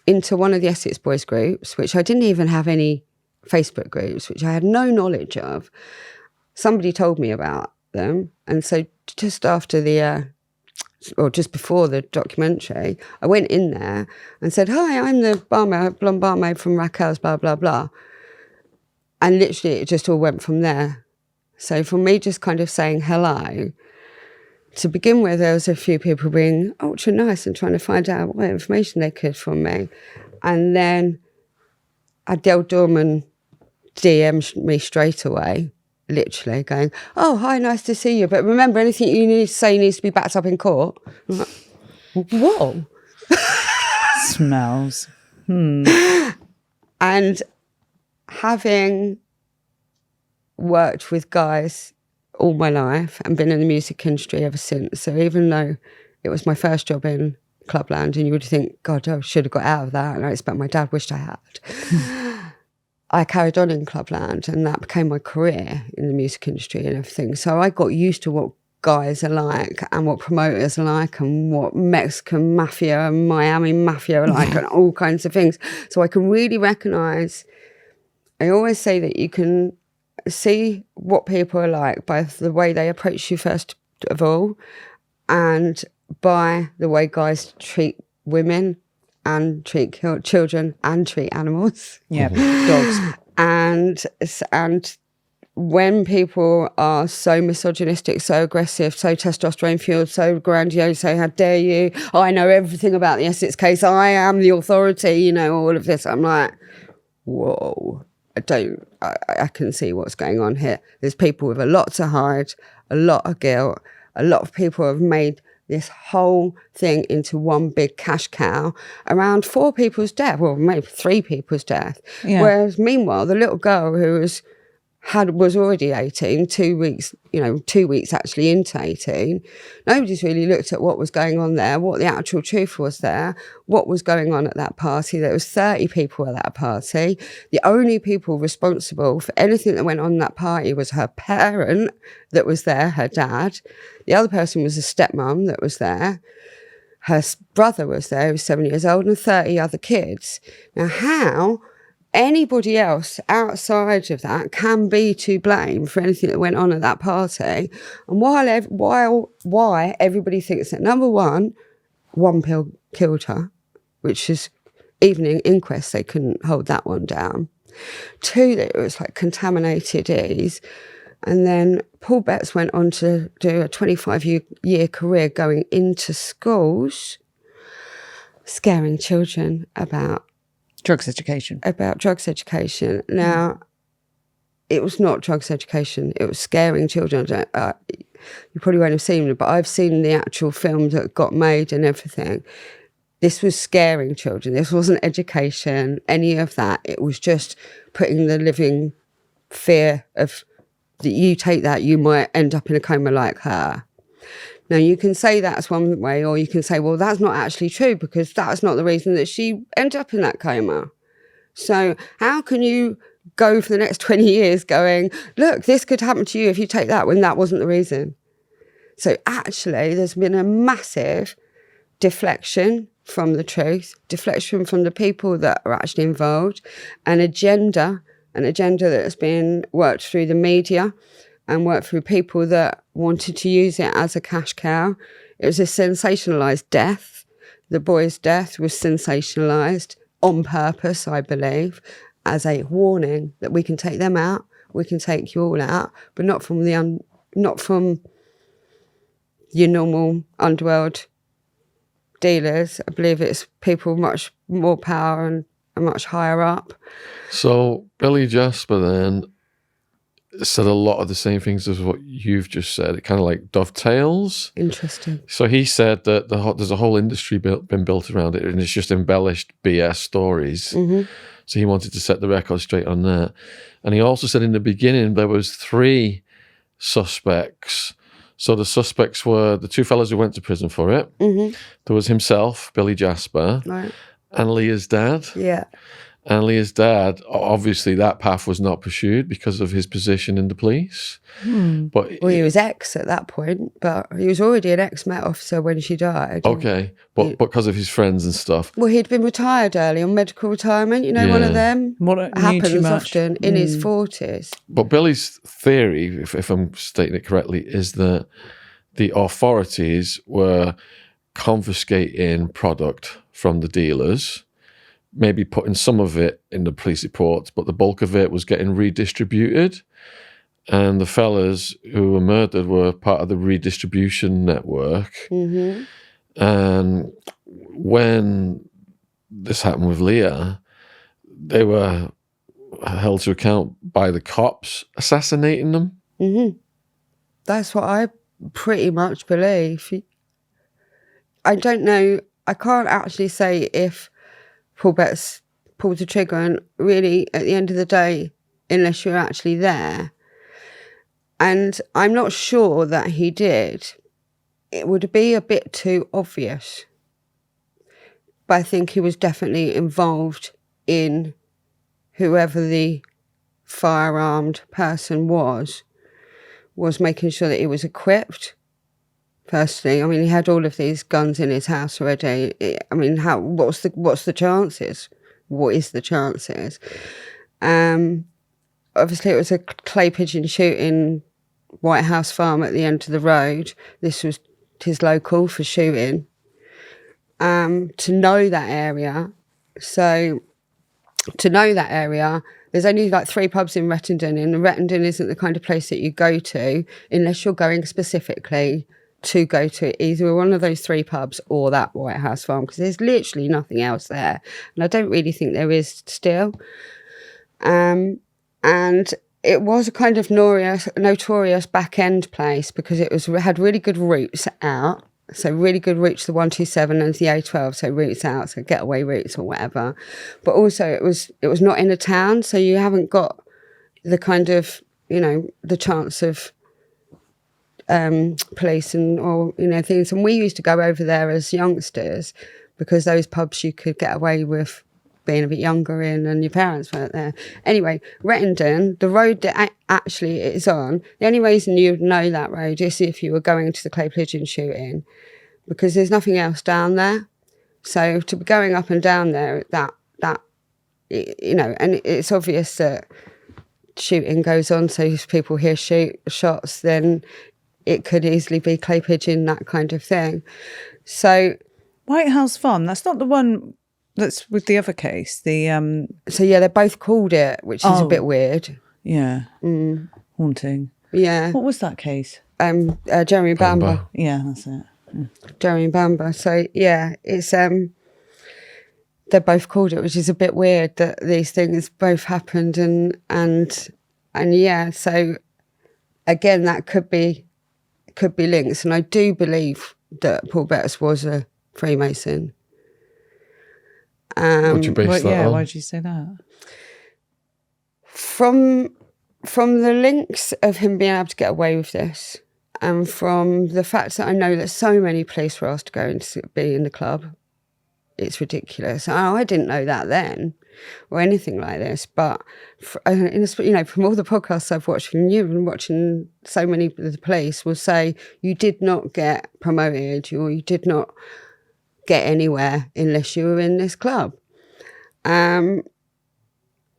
into one of the Essex boys groups, which I didn't even have any Facebook groups, which I had no knowledge of. Somebody told me about them, and so just after just before the documentary, I went in there and said, hi, I'm the blonde barmaid from Raquel's, blah, blah, blah. And literally it just all went from there. So from me just kind of saying hello, to begin with, there was a few people being ultra nice and trying to find out what information they could from me. And then Adele Dorman DM'd me straight away, literally going, oh, hi, nice to see you, but remember, anything you need to say needs to be backed up in court. I'm like, whoa. Smells. And having worked with guys all my life and been in the music industry ever since, so even though it was my first job in Clubland, and you would think, God, I should have got out of that, and I expect my dad wished I had. I carried on in Clubland, and that became my career in the music industry and everything. So I got used to what guys are like, and what promoters are like, and what Mexican mafia and Miami mafia are like, and all kinds of things. So I can really recognise, I always say that you can see what people are like by the way they approach you first of all, and by the way guys treat women and treat children and treat animals. Yeah, dogs. And when people are so misogynistic, so aggressive, so testosterone fueled, so grandiose, so how dare you, I know everything about the Essex case, I am the authority, all of this, I'm like, whoa, I can see what's going on here. There's people with a lot to hide, a lot of guilt, a lot of people have made this whole thing into one big cash cow around 4 people's death, well, maybe 3 people's death. Yeah. Whereas meanwhile, the little girl who was already 18, 2 weeks, 2 weeks actually into 18, nobody's really looked at what was going on there, what the actual truth was there, what was going on at that party. There was 30 people at that party. The only people responsible for anything that went on in that party was her parent that was there, her dad. The other person was a stepmom that was there. Her brother was there, who was 7 years old, and 30 other kids. Now, how anybody else outside of that can be to blame for anything that went on at that party, and why everybody thinks that, number one pill killed her, which is, even in inquest, they couldn't hold that one down. 2, that it was like contaminated ease. And then Paul Betts went on to do a 25-year career going into schools, scaring children about Drugs education. Now, it was not drugs education. It was scaring children. You probably won't have seen it, but I've seen the actual film that got made and everything. This was scaring children. This wasn't education, any of that. It was just putting the living fear of that you take that, you might end up in a coma like her. Now, you can say that's one way, or you can say, well, that's not actually true because that's not the reason that she ended up in that coma. So how can you go for the next 20 years going, look, this could happen to you if you take that, when that wasn't the reason? So actually, there's been a massive deflection from the truth, deflection from the people that are actually involved, an agenda that has been worked through the media and worked through people that wanted to use it as a cash cow. It was a sensationalised death. The boy's death was sensationalised on purpose, I believe, as a warning that we can take them out, we can take you all out, but not from your normal underworld dealers. I believe it's people much more power and much higher up. So Billy Jasper then said a lot of the same things as what you've just said. It kind of like dovetails. Interesting. So he said that there's a whole industry been built around it, and it's just embellished BS stories. Mm-hmm. So he wanted to set the record straight on that. And he also said in the beginning there was 3 suspects. So the suspects were the 2 fellas who went to prison for it. Mm-hmm. There was himself, Billy Jasper, Right. and Leah's dad. Yeah. And Leah's dad, obviously that path was not pursued because of his position in the police. But Well, he was ex at that point, but he was already an ex-Met officer when she died. okay, but because of his friends and stuff. Well, he'd been retired early on medical retirement. You know, one of them Knew too happens much. often in his 40s. But Billy's theory, if I'm stating it correctly, is that the authorities were confiscating product from the dealers, maybe putting some of it in the police reports, but the bulk of it was getting redistributed. And the fellas who were murdered were part of the redistribution network. Mm-hmm. And when this happened with Leah, they were held to account by the cops assassinating them. Mm-hmm. That's what I pretty much believe. I don't know. I can't actually say if Paul Betts pulled the trigger, and really, at the end of the day, unless you're actually there. And I'm not sure that he did. It would be a bit too obvious. But I think he was definitely involved in whoever the firearmed person was making sure that he was equipped. Firstly, I mean, he had all of these guns in his house already. I mean, what's the chances? What is the chances? Obviously, it was a clay pigeon shooting, White House Farm at the end of the road. This was his local for shooting. To know that area, there's only like 3 pubs in Rettendon, and Rettendon isn't the kind of place that you go to unless you're going specifically to go to either one of those 3 pubs or that White House Farm, because there's literally nothing else there. And I don't really think there is still. And it was a kind of notorious back-end place because it had really good routes out. So really good routes to the 127 and the A12, so routes out, so getaway routes or whatever. But also it was not in a town, so you haven't got the kind of, the chance of police or things. And we used to go over there as youngsters because those pubs you could get away with being a bit younger in, and your parents weren't there. Anyway, Rettendon, the road that actually it is on, the only reason you'd know that road is if you were going to the clay pigeon shooting, because there's nothing else down there. So to be going up and down there, and it's obvious that shooting goes on, so if people hear shots, then it could easily be clay pigeon, that kind of thing. So White House Farm, that's not the one That's with the other case. The So yeah, they both called it, which is a bit weird. yeah, haunting. Yeah. What was that case? Jeremy Bamber. Yeah, that's it. Jeremy Bamber. So yeah, it's they both called it, which is a bit weird that these things both happened, and yeah. So again, that could be links, and I do believe that Paul Betts was a Freemason. What'd you base that on? Why did you say that? From the links of him being able to get away with this, and from the fact that I know that so many police were asked to go and be in the club, it's ridiculous. I didn't know that then, or anything like this. But you know, from all the podcasts I've watched from you and watching so many of the police will say you did not get promoted or you did not get anywhere unless you were in this club.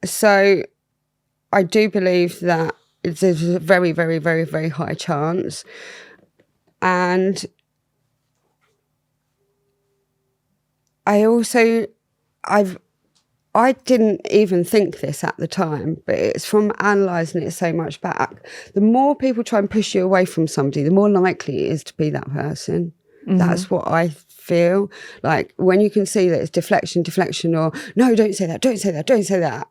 So I do believe that there's a very, very, very, very high chance. And I didn't even think this at the time, but it's from analysing it so much back. The more people try and push you away from somebody, the more likely it is to be that person. Mm-hmm. That's what I feel. Like when you can see that it's deflection, or no, don't say that, don't say that, don't say that.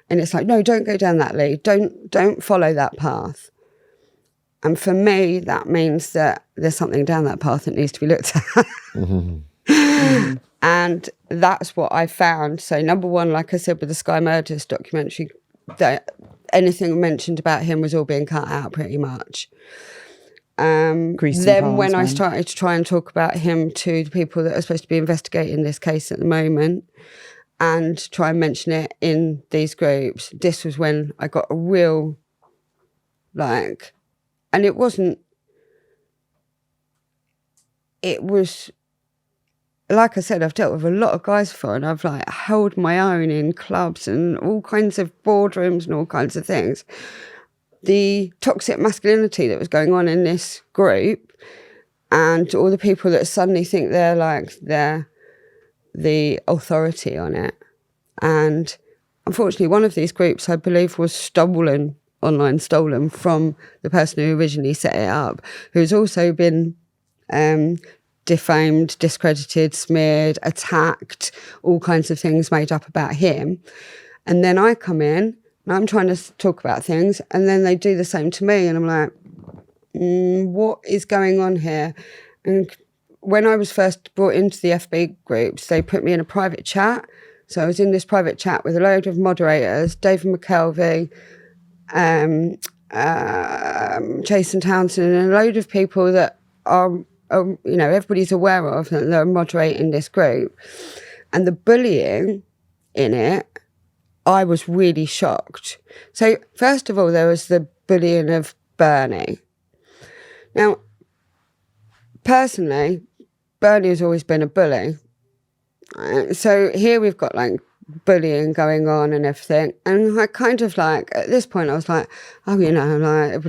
And it's like, no, don't go down that lead. Don't follow that path. And for me, that means that there's something down that path that needs to be looked at. Mm-hmm. And that's what I found. So number one, like I said, with the Sky Murders documentary, that anything mentioned about him was all being cut out pretty much. Then when I started to try and talk about him to the people that are supposed to be investigating this case at the moment and try and mention it in these groups, this was when I got a real, like, and it was, like I said, I've dealt with a lot of guys before and I've like held my own in clubs and all kinds of boardrooms and all kinds of things. The toxic masculinity that was going on in this group and all the people that suddenly think they're the authority on it. And unfortunately, one of these groups, I believe, was stolen from the person who originally set it up, who's also been defamed, discredited, smeared, attacked, all kinds of things made up about him. And then I come in and I'm trying to talk about things and then they do the same to me and I'm like, what is going on here? And when I was first brought into the FB groups, they put me in a private chat. So I was in this private chat with a load of moderators, David McKelvey, Jason Townsend, and a load of people that are, you know, everybody's aware of, that they're moderating this group. And the bullying in it, I was really shocked. So first of all, there was the bullying of Bernie. Now, personally, Bernie has always been a bully. So here we've got like bullying going on and everything. And I kind of like, at this point, I was like, oh, you know, like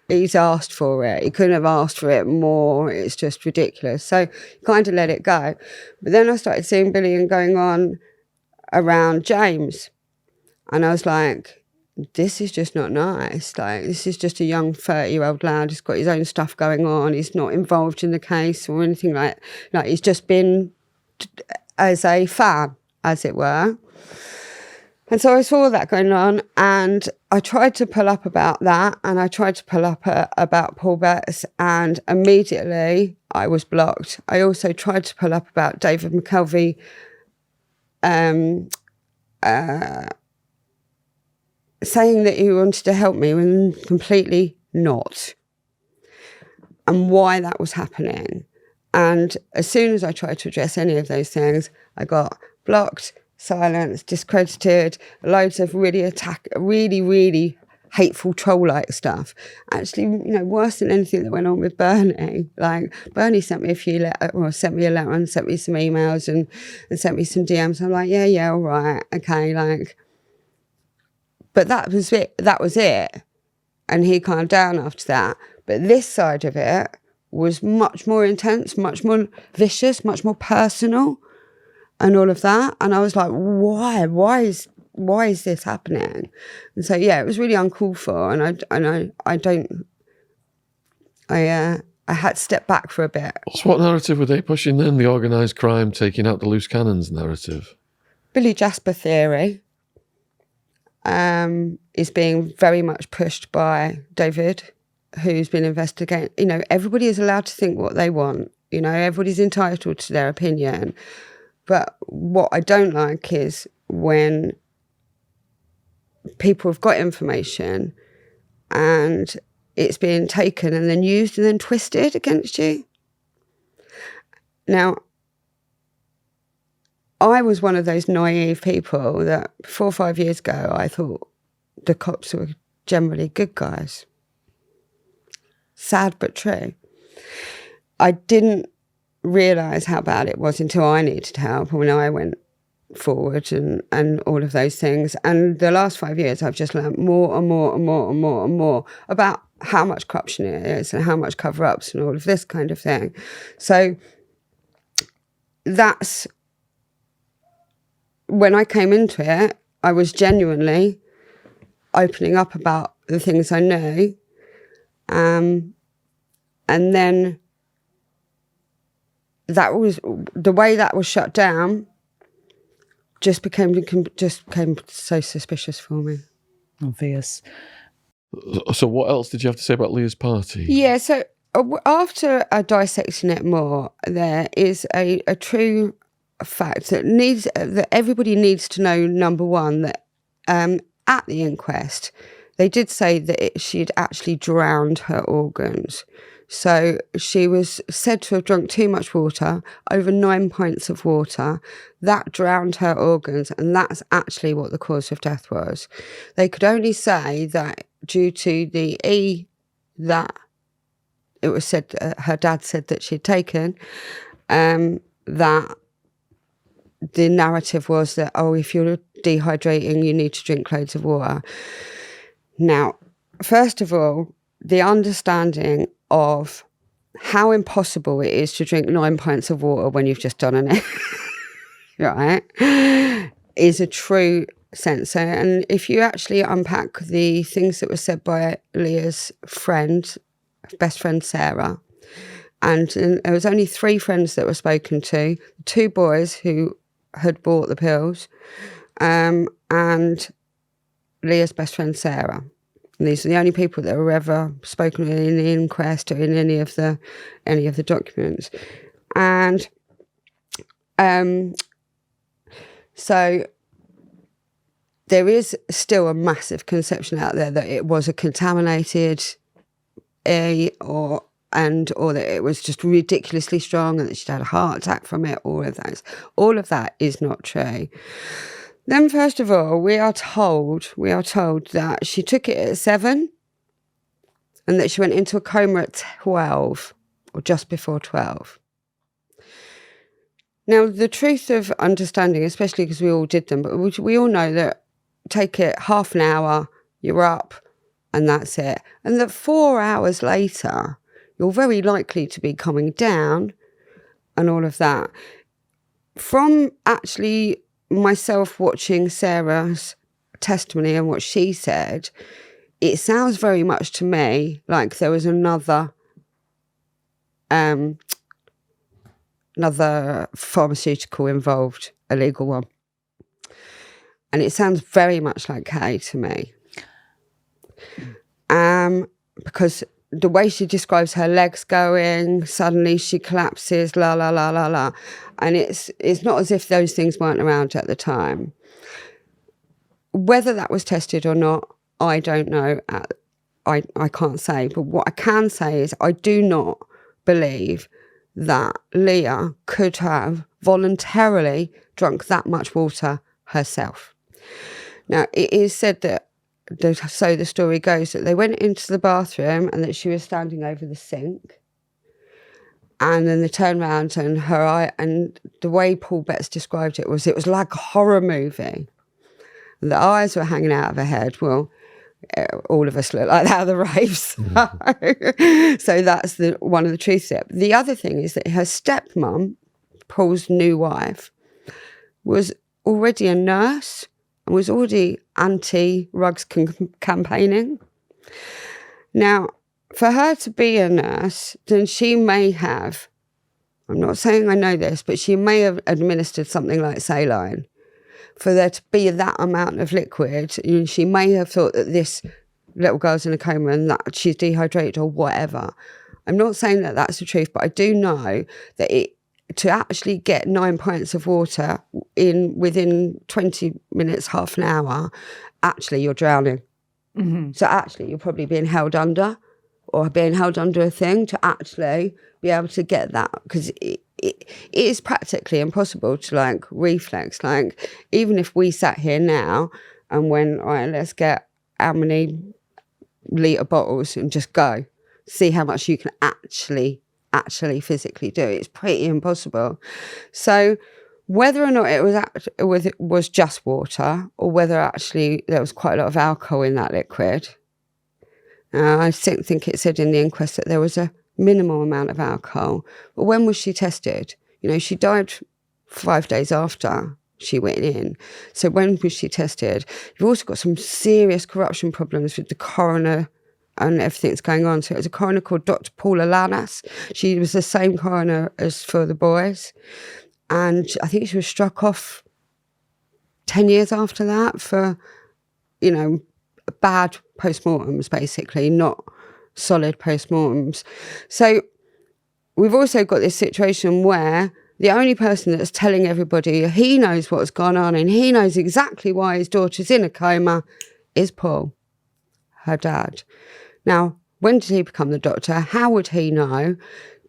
he's asked for it. He couldn't have asked for it more. It's just ridiculous. So kind of let it go. But then I started seeing bullying going on around James. And I was like, this is just not nice. Like, this is just a young 30-year-old lad who's got his own stuff going on. He's not involved in the case or anything like he's just been as a fan, as it were. And so I saw that going on and I tried to pull up about that and I tried to pull up about Paul Betts and immediately I was blocked. I also tried to pull up about David McKelvey saying that he wanted to help me when completely not, and why that was happening. And as soon as I tried to address any of those things, I got blocked, silenced, discredited, loads of really hateful troll-like stuff. Actually, you know, worse than anything that went on with Bernie. Like, Bernie sent me sent me a letter and sent me some emails and sent me some DMs. I'm like, yeah, all right, okay, like. But that was it. And he calmed down after that. But this side of it was much more intense, much more vicious, much more personal. and all of that. And I was like, why? Why is this happening? And so, yeah, it was really uncalled for. And I had to step back for a bit. So what narrative were they pushing then? The organised crime taking out the loose cannons narrative? Billy Jasper theory is being very much pushed by David, who's been investigating. You know, everybody is allowed to think what they want. You know, everybody's entitled to their opinion. But what I don't like is when people have got information and it's being taken and then used and then twisted against you. Now, I was one of those naive people that 4 or 5 years ago, I thought the cops were generally good guys. Sad but true. I didn't realise how bad it was until I needed help when I went forward and all of those things. And the last 5 years, I've just learned more and more and more and more and more about how much corruption it is and how much cover-ups and all of this kind of thing. So that's, when I came into it, I was genuinely opening up about the things I knew. And then that was, the way that was shut down just became so suspicious for me. Obvious. So what else did you have to say about Leah's party? Yeah, so after dissecting it more, there is a true fact that everybody needs to know. Number one, that at the inquest, they did say that she'd actually drowned her organs. So she was said to have drunk too much water, over 9 pints of water. That drowned her organs, and that's actually what the cause of death was. They could only say that due to the that it was said, her dad said that she'd taken, that the narrative was that, oh, if you're dehydrating, you need to drink loads of water. Now, first of all, the understanding of how impossible it is to drink 9 pints of water when you've just done it, right, is a true sensor. And if you actually unpack the things that were said by Leah's friend, best friend Sarah, and there was only 3 friends that were spoken to, 2 boys who had bought the pills, and Leah's best friend Sarah. And these are the only people that were ever spoken in the inquest or in any of the documents. And so there is still a massive conception out there that it was a contaminated or that it was just ridiculously strong and that she'd had a heart attack from it. All of that is not true. Then, first of all, we are told that she took it at 7 and that she went into a coma at 12 or just before 12. Now, the truth of understanding, especially because we all did them, but we all know that take it half an hour, you're up, and that's it. And that 4 hours later, you're very likely to be coming down and all of that. From actually myself watching Sarah's testimony and what she said, it sounds very much to me like there was another pharmaceutical involved, a legal one. And it sounds very much like Kay to me. Because the way she describes her legs going, suddenly she collapses, la, la, la, la, la. And it's not as if those things weren't around at the time. Whether that was tested or not, I don't know. I can't say. But what I can say is I do not believe that Leah could have voluntarily drunk that much water herself. Now, it is said that, so the story goes, that they went into the bathroom and that she was standing over the sink. And then they turned around and her eye, and the way Paul Betts described it was like a horror movie. The eyes were hanging out of her head. Well, all of us look like that at the raves. So that's one of the truths there. The other thing is that her stepmom, Paul's new wife, was already a nurse and was already anti-rugs campaigning. Now, for her to be a nurse, then she may have, I'm not saying I know this, but she may have administered something like saline. For there to be that amount of liquid, she may have thought that this little girl's in a coma and that she's dehydrated or whatever. I'm not saying that that's the truth, but I do know that to actually get 9 pints of water within 20 minutes, half an hour, actually you're drowning. Mm-hmm. So actually you're probably being held under or being held under a thing to actually be able to get that, because it is practically impossible to like reflex. Like even if we sat here now and went, all right, let's get how many litre bottles and just go, see how much you can actually physically do. It's pretty impossible. So whether or not it was just water or whether actually there was quite a lot of alcohol in that liquid, I think it said in the inquest that there was a minimal amount of alcohol. But when was she tested? You know, she died 5 days after she went in. So when was she tested? You've also got some serious corruption problems with the coroner and everything that's going on. So it was a coroner called Dr. Paula Lanas. She was the same coroner as for the boys. And I think she was struck off 10 years after that for, you know, bad postmortems, basically, not solid postmortems. So we've also got this situation where the only person that's telling everybody he knows what's gone on and he knows exactly why his daughter's in a coma is Paul, her dad. Now, when did he become the doctor? How would he know?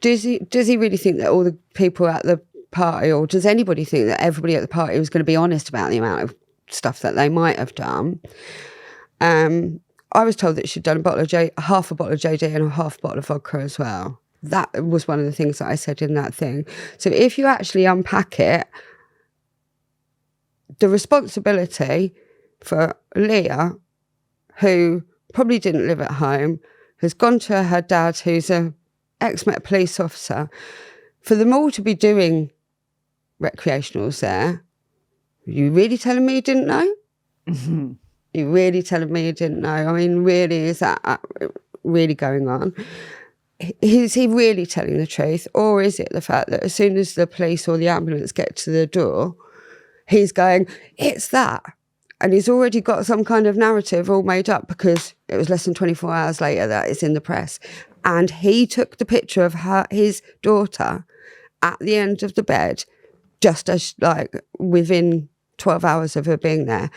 Does he really think that all the people at the party, or does anybody think that everybody at the party was going to be honest about the amount of stuff that they might have done? I was told that she'd done half a bottle of JD and a half bottle of vodka as well. That was one of the things that I said in that thing. So if you actually unpack it, the responsibility for Leah, who probably didn't live at home, has gone to her dad, who's an ex-Met police officer, for them all to be doing recreationals there. You really telling me you didn't know? Mm-hmm. You really telling me you didn't know? I mean, really, is that really going on? Is he really telling the truth? Or is it the fact that as soon as the police or the ambulance get to the door, he's going, it's that. And he's already got some kind of narrative all made up because it was less than 24 hours later that it's in the press. And he took the picture of his daughter at the end of the bed, just as like within 12 hours of her being there.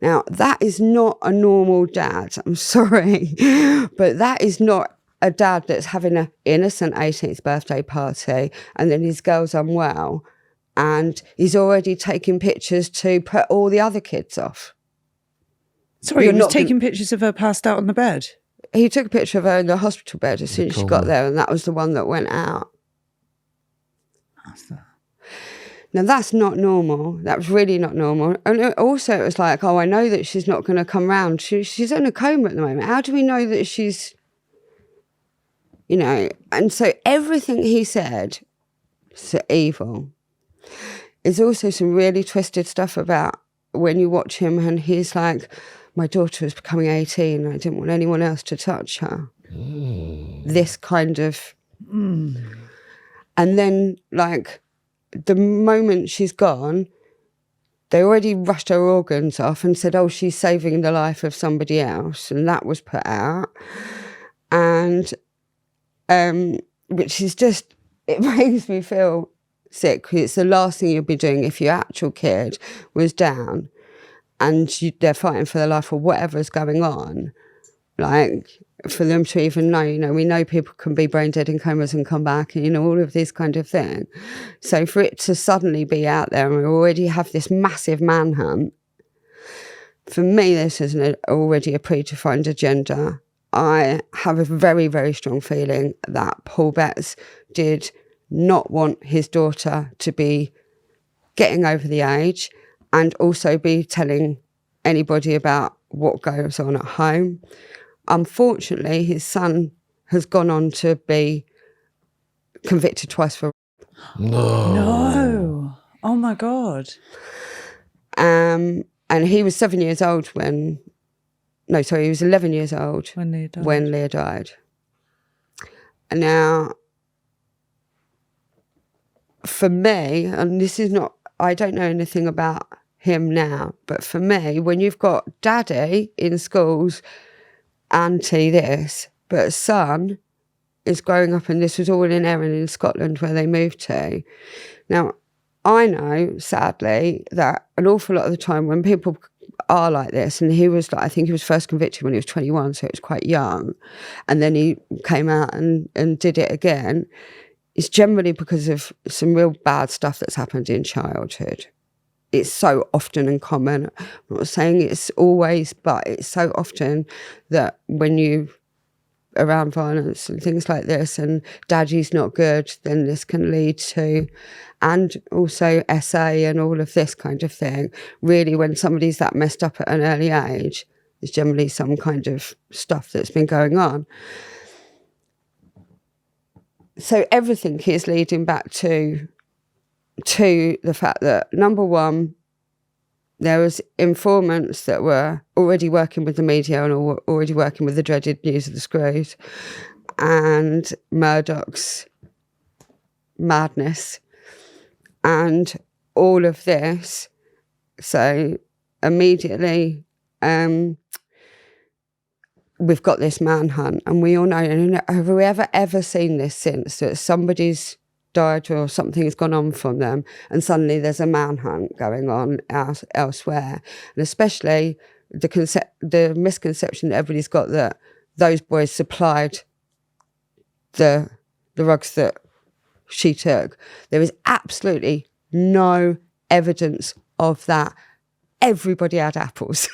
Now, that is not a normal dad. I'm sorry, but that is not a dad that's having an innocent 18th birthday party and then his girl's unwell and he's already taking pictures to put all the other kids off. Sorry, he was taking pictures of her passed out on the bed? He took a picture of her in the hospital bed as soon as she got there, and that was the one that went out. Now, that's not normal. That was really not normal. And also, it was like, oh, I know that she's not going to come round. She's in a coma at the moment. How do we know that she's, you know? And so everything he said is evil. There's also some really twisted stuff about when you watch him and he's like, my daughter was becoming 18. I didn't want anyone else to touch her. This kind of... And then, like... the moment she's gone, they already rushed her organs off and said, oh, she's saving the life of somebody else. And that was put out. And which is just, it makes me feel sick. It's the last thing you'd be doing if your actual kid was down and they're fighting for their life or whatever's going on. Like, for them to even know, you know, we know people can be brain dead in comas and come back and, you know, all of this kind of thing. So for it to suddenly be out there and we already have this massive manhunt, for me, this is already a predefined agenda. I have a very, very strong feeling that Paul Betts did not want his daughter to be getting over the age and also be telling anybody about what goes on at home. Unfortunately, his son has gone on to be convicted twice for... No. Oh, my God. And he was 7 years old when, no, sorry, he was 11 years old when Leah died. And now, for me, and this is not, I don't know anything about him now, but for me, when you've got daddy in schools, auntie this, but son is growing up, and this was all in Erin in Scotland where they moved to. Now, I know, sadly, that an awful lot of the time when people are like this, and he was like, I think he was first convicted when he was 21, so it was quite young, and then he came out and did it again, it's generally because of some real bad stuff that's happened in childhood. It's so often and common. I'm not saying it's always, but it's so often that when you around violence and things like this and daddy's not good, then this can lead to, and also SA and all of this kind of thing. Really, when somebody's that messed up at an early age, there's generally some kind of stuff that's been going on. So everything is leading back to the fact that, number one, there was informants that were already working with the media and already working with the dreaded news of the screws, and Murdoch's madness and all of this. So immediately we've got this manhunt, and we all know, and have we ever seen this since, that somebody's died or something has gone on from them and suddenly there's a manhunt going on elsewhere? And especially the misconception that everybody's got that those boys supplied the rugs that she took. There is absolutely no evidence of that. Everybody had apples.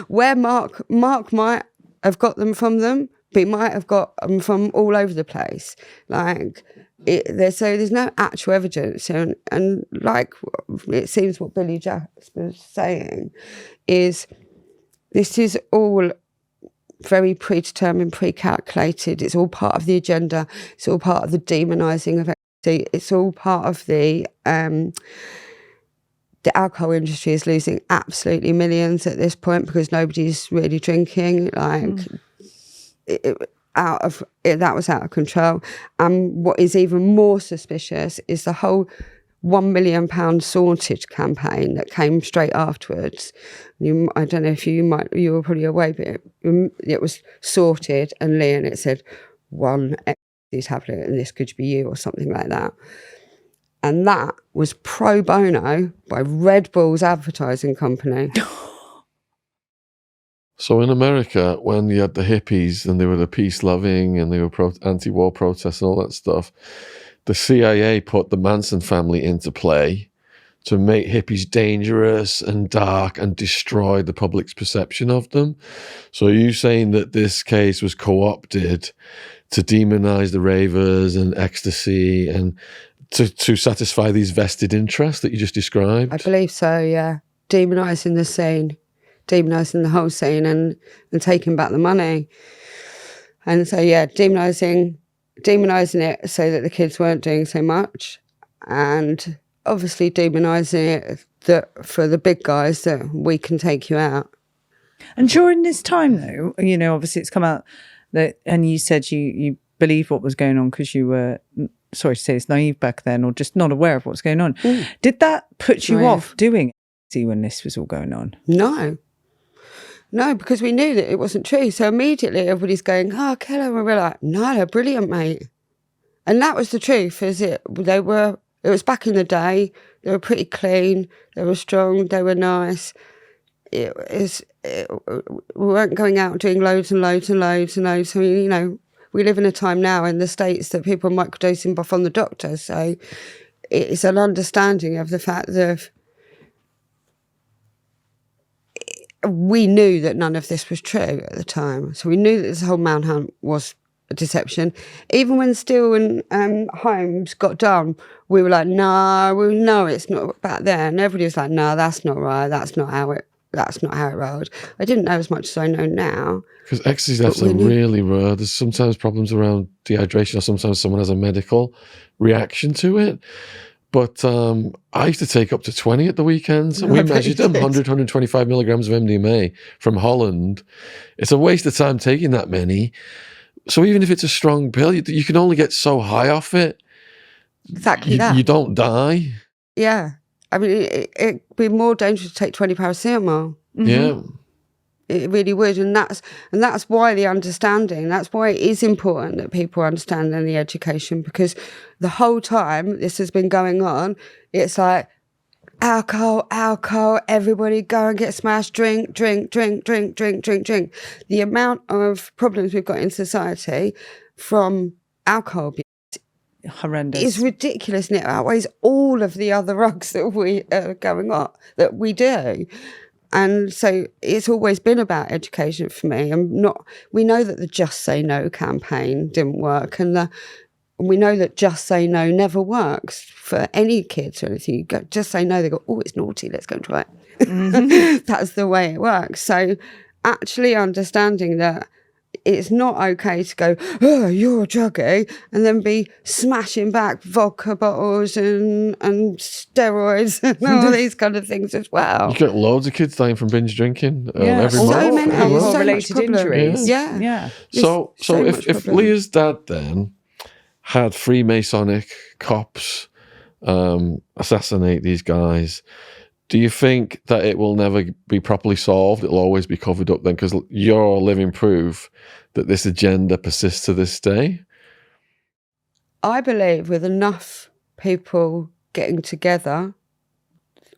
Where Mark might have got them from them, but he might have got them from all over the place. Like, there's no actual evidence, and like it seems what Billy Jasper's saying is this is all very predetermined, pre-calculated. It's all part of the agenda. It's all part of the demonising of it. It's all part of the alcohol industry is losing absolutely millions at this point because nobody's really drinking. Like, that was out of control. And what is even more suspicious is the whole £1 million sorted campaign that came straight afterwards. I don't know if you were probably aware, but it was sorted and Lee, and it said one ecstasy tablet and this could be you or something like that. And that was pro bono by Red Bull's advertising company. So in America, when you had the hippies and they were the peace-loving and they were anti-war protests and all that stuff, the CIA put the Manson family into play to make hippies dangerous and dark and destroy the public's perception of them. So are you saying that this case was co-opted to demonize the ravers and ecstasy and to satisfy these vested interests that you just described? I believe so, yeah. Demonising the scene, demonising the whole scene and taking back the money. And so, yeah, demonising it so that the kids weren't doing so much, and obviously demonising it for the big guys that we can take you out. And during this time, though, you know, obviously it's come out that, and you said you believed what was going on because you were, sorry to say, it's naive back then, or just not aware of what's going on. Did that put you off doing it when this was all going on? No, because we knew that it wasn't true. So immediately everybody's going, "Oh, kill her," and we're like, "No, they're brilliant, mate." And that was the truth. It was back in the day. They were pretty clean. They were strong. They were nice. We weren't going out doing loads and loads and loads and loads. I mean, you know, we live in a time now in the States that people are microdosing off on the doctor. So it's an understanding of the fact that we knew that none of this was true at the time. So we knew that this whole manhunt was a deception. Even when Steele and Holmes got done, we were like, no, it's not back there. And everybody was like, no, that's not right. That's not how it rolled. I didn't know as much as I know now. Because ecstasy deaths are really rare. There's sometimes problems around dehydration, or sometimes someone has a medical reaction to it. But I used to take up to 20 at the weekends. And we measured them, 100, 125 milligrams of MDMA from Holland. It's a waste of time taking that many. So even if it's a strong pill, you can only get so high off it. Exactly that. You don't die. Yeah. I mean, it'd be more dangerous to take 20 paracetamol. Yeah. It really would. And that's why that's why it is important that people understand in the education, because the whole time this has been going on, it's like alcohol, everybody go and get smashed, drink. The amount of problems we've got in society from alcohol Horrendous. is ridiculous, and it outweighs all of the other drugs that we that we do. And so it's always been about education for me. We know that the Just Say No campaign didn't work, and we know that Just Say No never works for any kids or anything. You go, just say no, they go, oh, it's naughty, let's go and try it. That's the way it works. So actually understanding that it's not okay to go, oh, you're a druggie, and then be smashing back vodka bottles and steroids and all these kind of things as well. You get loads of kids dying from binge drinking every so month. many alcohol-related injuries. Yeah. So if Leah's dad then had Freemasonic cops assassinate these guys, do you think that it will never be properly solved? It'll always be covered up then, because you're living proof that this agenda persists to this day? I believe with enough people getting together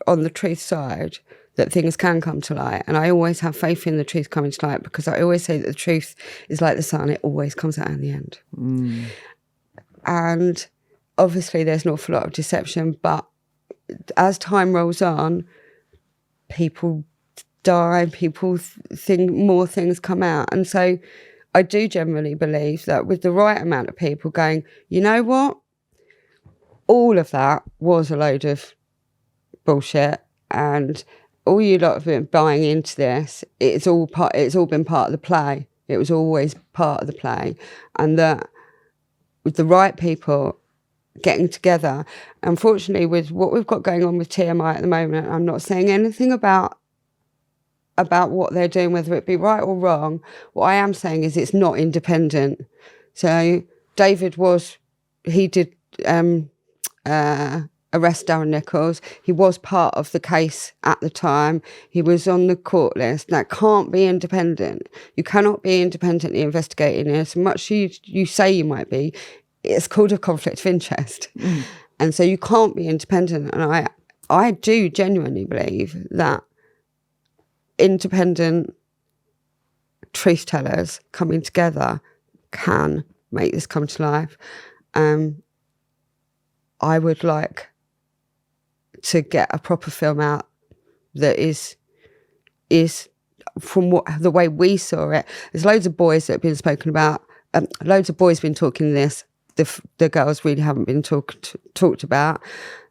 on the truth side, that things can come to light. And I always have faith in the truth coming to light, because I always say that the truth is like the sun, it always comes out in the end. And obviously there's an awful lot of deception, but as time rolls on, people die, people think more things come out. And so I do generally believe that with the right amount of people going, you know what? All of that was a load of bullshit, and all you lot have been buying into this, it's all been part of the play. It was always part of the play. And that with the right people getting together, unfortunately with what we've got going on with TMI at the moment, I'm not saying anything about what they're doing, whether it be right or wrong. What I am saying is it's not independent. So David did arrest Darren Nichols. He was part of the case at the time. He was on the court list. That can't be independent. You cannot be independently investigating this. Much you say you might be, it's called a conflict of interest. And so you can't be independent. And I do genuinely believe that independent truth tellers coming together can make this come to life. I would like to get a proper film out that is from the way we saw it. There's loads of boys that have been spoken about. Loads of boys been talking this. The girls really haven't been talked about.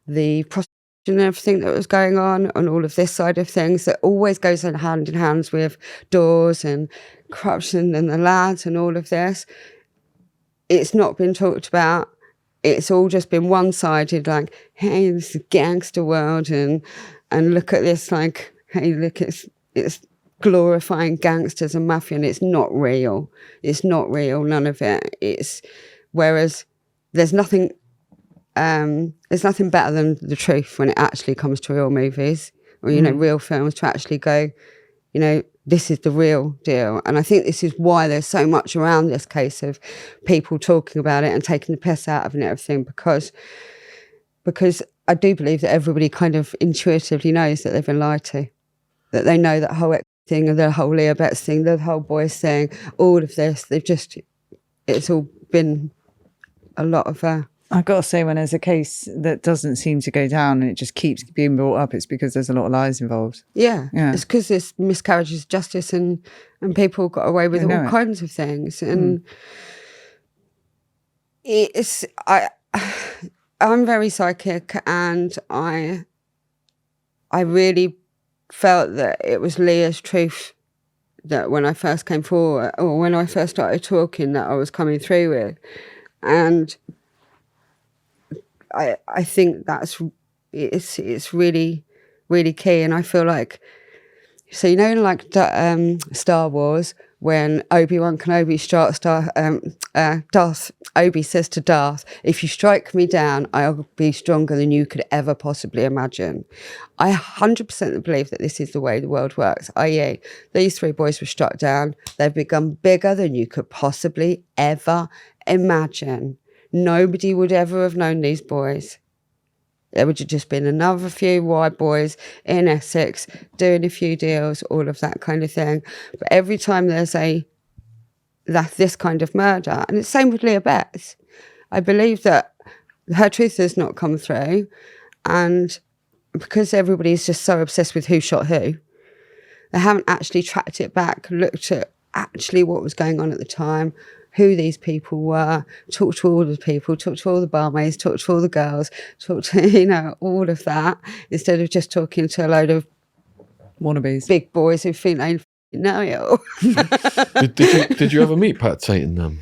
The prostitution and everything that was going on all of this side of things, that always goes hand in hand with doors and corruption and the lads and all of this. It's not been talked about. It's all just been one-sided, like, hey, this is a gangster world, and look at this, like, hey, look, it's glorifying gangsters and mafia, and it's not real. It's not real, none of it. Whereas there's nothing better than the truth when it actually comes to real movies or, real films, to actually go, this is the real deal. And I think this is why there's so much around this case of people talking about it and taking the piss out of it and everything, because I do believe that everybody kind of intuitively knows that they've been lied to, that they know that whole thing, the whole Leah Betts thing, the whole boys thing, all of this, it's all been a lot of... I've got to say, when there's a case that doesn't seem to go down and it just keeps being brought up, it's because there's a lot of lies involved. Yeah. It's because there's miscarriages of justice and people got away with all kinds of things. And I'm very psychic, and I really felt that it was Leah's truth that when I first came forward, or when I first started talking, that I was coming through with. And I think it's really, really key. And I feel like, so, you know, like Star Wars, when Obi-Wan Kenobi Obi says to Darth, if you strike me down, I'll be stronger than you could ever possibly imagine. I 100% believe that this is the way the world works, i.e. these 3 boys were struck down. They've become bigger than you could possibly ever imagine. Nobody would ever have known these boys. There would have just been another few white boys in Essex doing a few deals, all of that kind of thing. But every time there's this kind of murder, and it's the same with Leah Betts, I believe that her truth has not come through, and because everybody's just so obsessed with who shot who, they haven't actually tracked it back, looked at actually what was going on at the time, who these people were, talked to all the people, talked to all the barmaids, talked to all the girls, talked to, you know, all of that, instead of just talking to a load of wannabes, big boys who think they know it all. did you ever meet Pat Tate and them?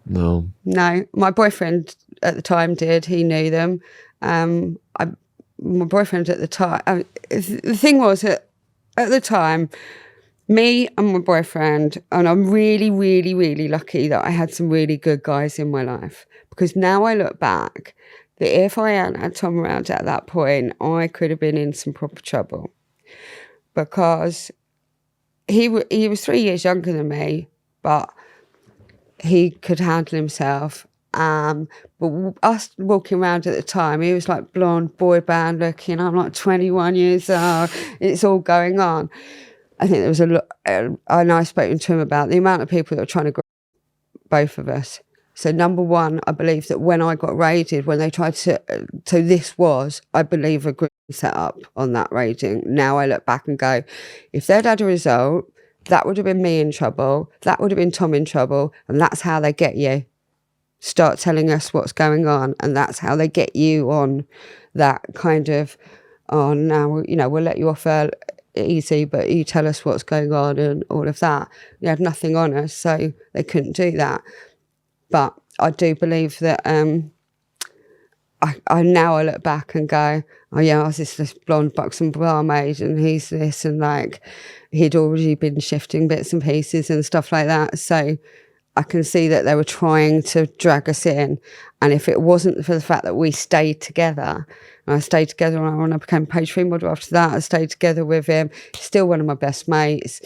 No. My boyfriend at the time did. He knew them. My boyfriend at the time, the thing was that at the time, me and my boyfriend, and I'm really, really, really lucky that I had some really good guys in my life, because now I look back, that if I hadn't had Tom around at that point, I could have been in some proper trouble, because he was 3 years younger than me, but he could handle himself. But us walking around at the time, he was like blonde boy band looking. I'm like 21 years old. It's all going on. I think there was a lot, and I spoke to him about the amount of people that were trying to grab both of us. So number one, I believe that when I got raided, when they tried to, so this was, I believe, a group set up on that raiding. Now I look back and go, if they'd had a result, that would have been me in trouble, that would have been Tom in trouble, and that's how they get you. Start telling us what's going on, and that's how they get you on that kind of, oh, now, you know, we'll let you off easy, but you tell us what's going on and all of that. They had nothing on us, so they couldn't do that. But I do believe that I now I look back and go, oh yeah, I was this blonde buxom barmaid, and he's this, and like he'd already been shifting bits and pieces and stuff like that. So I can see that they were trying to drag us in. And if it wasn't for the fact that we stayed together, and I stayed together when I became page 3 model after that, I stayed together with him, still one of my best mates.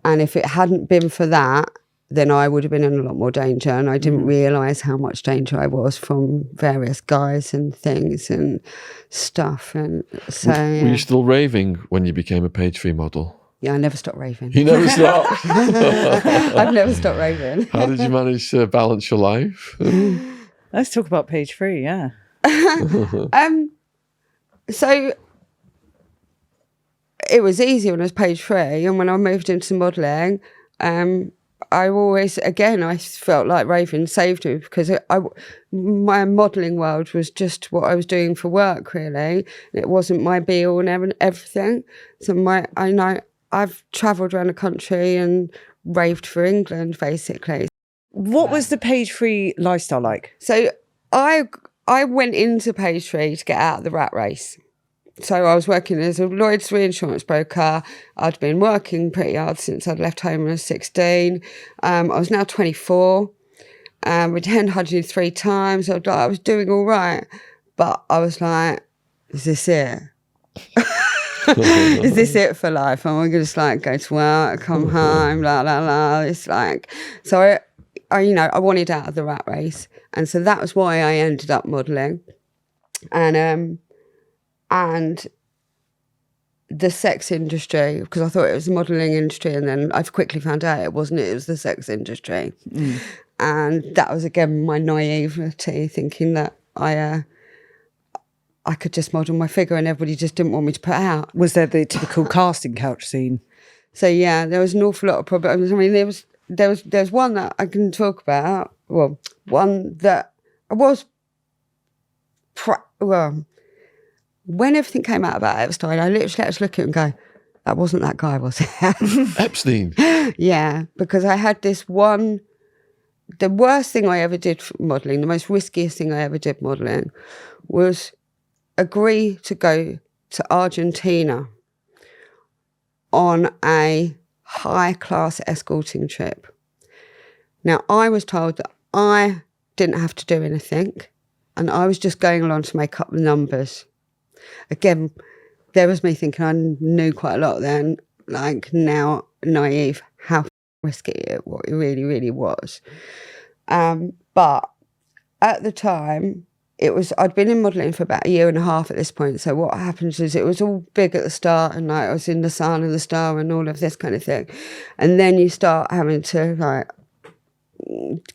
And if it hadn't been for that, then I would have been in a lot more danger. And I didn't realise how much danger I was from various guys and things and stuff. And so, Were you still raving when you became a page 3 model? Yeah, I never stopped raving. You never stopped? I've never stopped raving. How did you manage to balance your life? Let's talk about page 3, yeah. So it was easy when I was page 3, and when I moved into modelling, I always, again, I felt like raving saved me, because my modelling world was just what I was doing for work, really. It wasn't my be-all and everything. So I've travelled around the country and raved for England, basically. What was the page 3 lifestyle like? So I went into page 3 to get out of the rat race. So I was working as a Lloyd's reinsurance broker. I'd been working pretty hard since I'd left home when I was 16. I was now 24. We'd headhunted 3 times. I was doing all right. But I was like, is this it? Is this it for life? Am I going to just like go to work, come home, la la la? It's like, so I wanted out of the rat race, and so that was why I ended up modelling, and the sex industry, because I thought it was the modelling industry, and then I've quickly found out it wasn't. It was the sex industry, and that was again my naivety, thinking that I could just model my figure and everybody just didn't want me to put out. Was there the typical casting couch scene? So yeah, there was an awful lot of problems. I mean, there was one that I can talk about. Well, one that I was, when everything came out about Epstein, I literally had to look at it and go, that wasn't that guy, was it? Epstein? Yeah, because I had this one the worst thing I ever did for modelling, the most riskiest thing I ever did modelling, was agree to go to Argentina on a high-class escorting trip. Now, I was told that I didn't have to do anything, and I was just going along to make up the numbers. Again, there was me thinking I knew quite a lot then, like now naive, how risky it really, really was. But at the time, I'd been in modelling for about 1.5 years at this point. So what happens is it was all big at the start, and like I was in the Sun and the Star and all of this kind of thing. And then you start having to like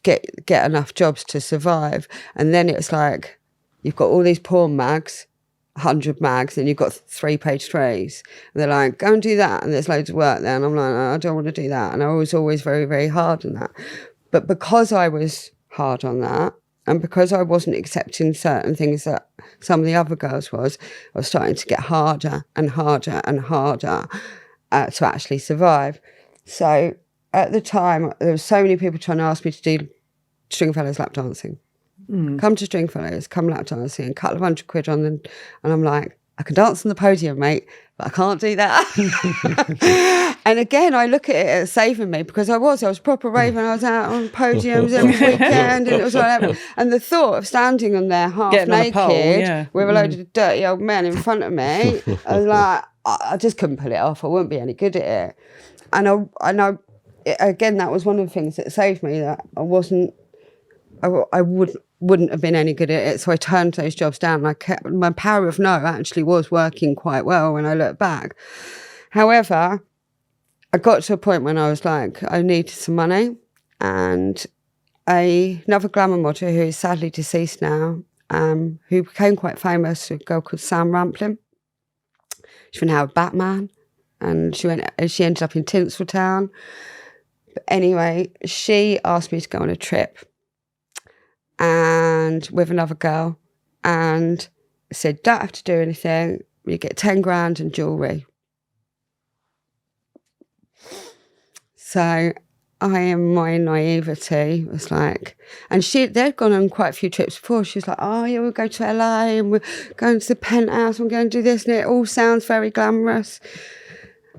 get enough jobs to survive. And then it's like you've got all these porn mags, 100 mags, and you've got 3-page trays. And they're like, go and do that. And there's loads of work there. And I'm like, I don't want to do that. And I was always very, very hard on that. But because I was hard on that, and because I wasn't accepting certain things that some of the other girls I was starting to get harder and harder and harder to actually survive. So at the time, there were so many people trying to ask me to do Stringfellows lap dancing. Come to Stringfellows, come lap dancing, a couple of £100 on them. And I'm like, I can dance on the podium, mate, but I can't do that. And again, I look at it as saving me, because I was proper raving. I was out on podiums every weekend, and it was whatever. And the thought of standing on there half Getting naked on a pole, with a load of dirty old men in front of me, I was like, I just couldn't pull it off. I wouldn't be any good at it. And again, that was one of the things that saved me, that I wouldn't have been any good at it. So I turned those jobs down. My power of no actually was working quite well when I look back. However, I got to a point when I was like, I needed some money, and another glamour model who is sadly deceased now, who became quite famous, a girl called Sam Ramplin. She went out with Batman, and she ended up in Tinseltown. But anyway, she asked me to go on a trip, and with another girl, and said, don't have to do anything, you get 10 grand and jewellery. So I, in my naivety, was like, and they'd gone on quite a few trips before. She was like, oh yeah, we'll go to LA and we're going to the penthouse, we're going to do this, and it all sounds very glamorous.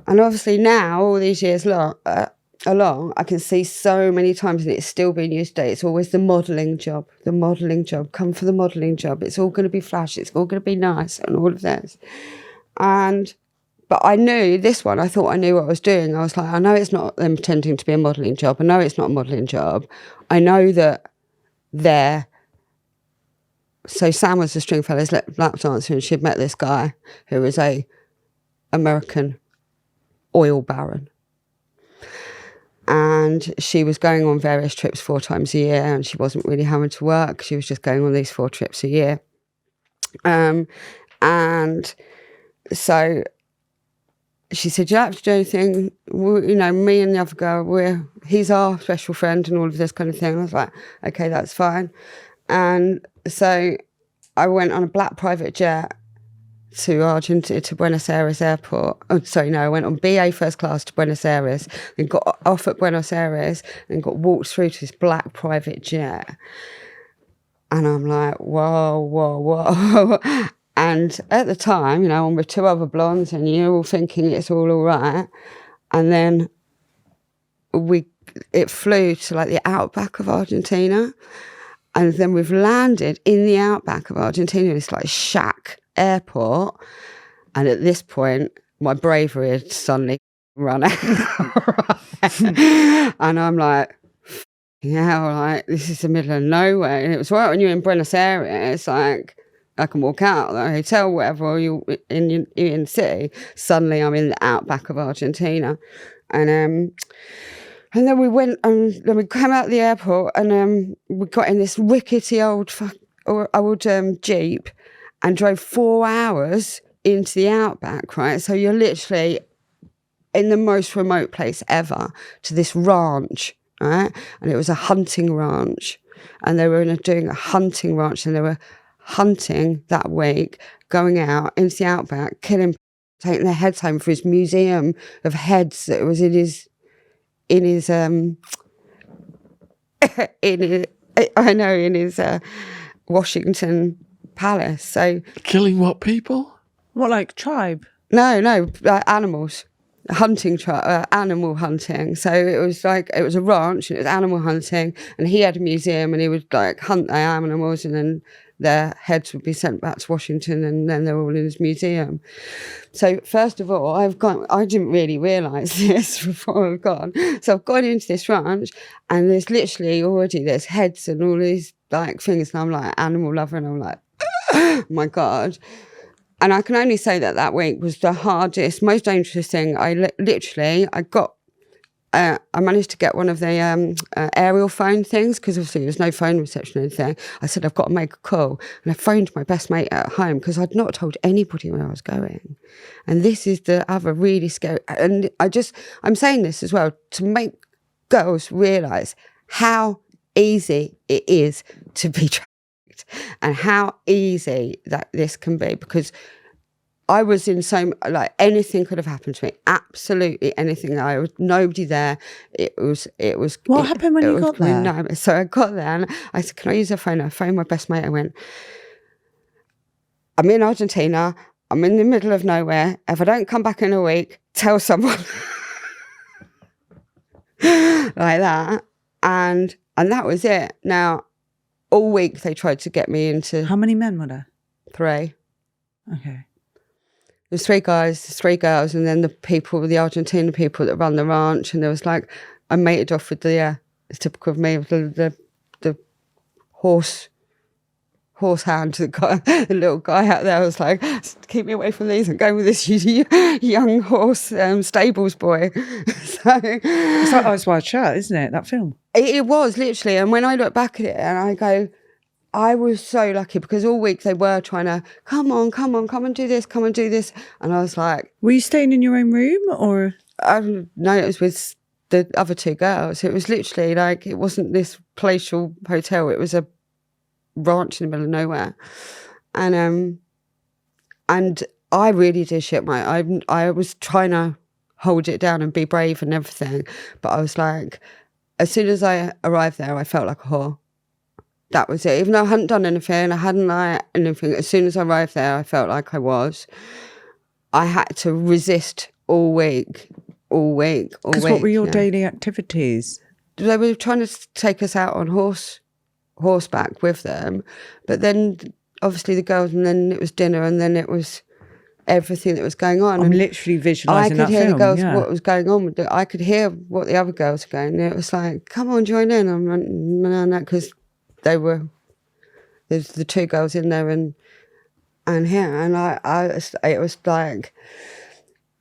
And obviously now, all these years along, I can see so many times, and it's still being used today, it's always the modelling job, come for the modelling job. It's all going to be flash, it's all going to be nice, and all of this. But I knew this one, I thought I knew what I was doing. I was like, I know it's not them pretending to be a modelling job. I know it's not a modelling job. I know that so Sam was a Stringfellows lap dancer, and she'd met this guy who was a American oil baron. And she was going on various trips 4 times a year, and she wasn't really having to work. She was just going on these 4 trips a year. And so she said, you don't have to do anything. Me and the other girl, he's our special friend and all of this kind of thing. I was like, okay, that's fine. And so I went on a black private jet to Argentina, to Buenos Aires airport. I went on BA first class to Buenos Aires, then got off at Buenos Aires and got walked through to this black private jet. And I'm like, whoa. And at the time, I'm with 2 other blondes, and you're all thinking it's all right. And then it flew to like the outback of Argentina. And then we've landed in the outback of Argentina, it's like shack airport. And at this point, my bravery had suddenly run out. And I'm like, this is the middle of nowhere. And it was right when you're in Buenos Aires, like, I can walk out of the hotel, whatever, or you're in the city. Suddenly I'm in the outback of Argentina. And then we went, and then we came out of the airport, and we got in this rickety old Jeep and drove 4 hours into the outback, right? So you're literally in the most remote place ever, to this ranch, right? And it was a hunting ranch. And they were doing a hunting ranch, and they were hunting that week, going out into the outback, killing, taking their heads home for his museum of heads that was in his in his Washington palace. So Killing what people? What, like tribe? no, animals. Animal hunting. So it was a ranch and it was animal hunting, and he had a museum and he would like hunt the animals, and then their heads would be sent back to Washington, and then they were all in his museum. So first of all, I didn't really realise this before I've gone. So I've gone into this ranch and there's literally already there's heads and all these like things, and I'm like animal lover, and I'm like, oh my God. And I can only say that week was the hardest, most dangerous thing. I managed to get one of the aerial phone things, because obviously there was no phone reception or anything. I said, I've got to make a call. And I phoned my best mate at home because I'd not told anybody where I was going. And this is the other really scary. And I'm saying this as well to make girls realise how easy it is to be tracked and how easy that this can be, because I was in anything could have happened to me. Absolutely anything. Nobody there. It was. What happened when you got there? No, so I got there and I said, "Can I use a phone?" I phoned my best mate. I went, "I'm in Argentina. I'm in the middle of nowhere. If I don't come back in a week, tell someone." Like that, and that was it. Now, all week they tried to get me into. How many men were there? 3. Okay. There's 3 guys, there's 3 girls, and then the Argentina people that run the ranch. And there was like, I mated off with it's typical of me, the horse hand, the little guy out there. I was like, keep me away from these and go with this young horse stables boy. So it's like Eyes Wide Shut, isn't it? That film. It was literally. And when I look back at it and I go, I was so lucky, because all week they were trying to, come on, come and do this, come and do this. And I was like... Were you staying in your own room or...? No, it was with the other 2 girls. It was literally like, it wasn't this palatial hotel. It was a ranch in the middle of nowhere. And I really did shit I was trying to hold it down and be brave and everything. But I was like, as soon as I arrived there, I felt like a whore. That was it. Even though I hadn't done anything, anything. As soon as I arrived there, I felt like I was. I had to resist all week. Because what were your daily activities? They were trying to take us out on horseback with them, but then obviously the girls, and then it was dinner, and then it was everything that was going on. I'm literally visualising that film. I could hear the girls, what was going on with I could hear what the other girls were going. And it was like, come on, join in. I'm like, no, because there's the 2 girls in there and here, and it was like,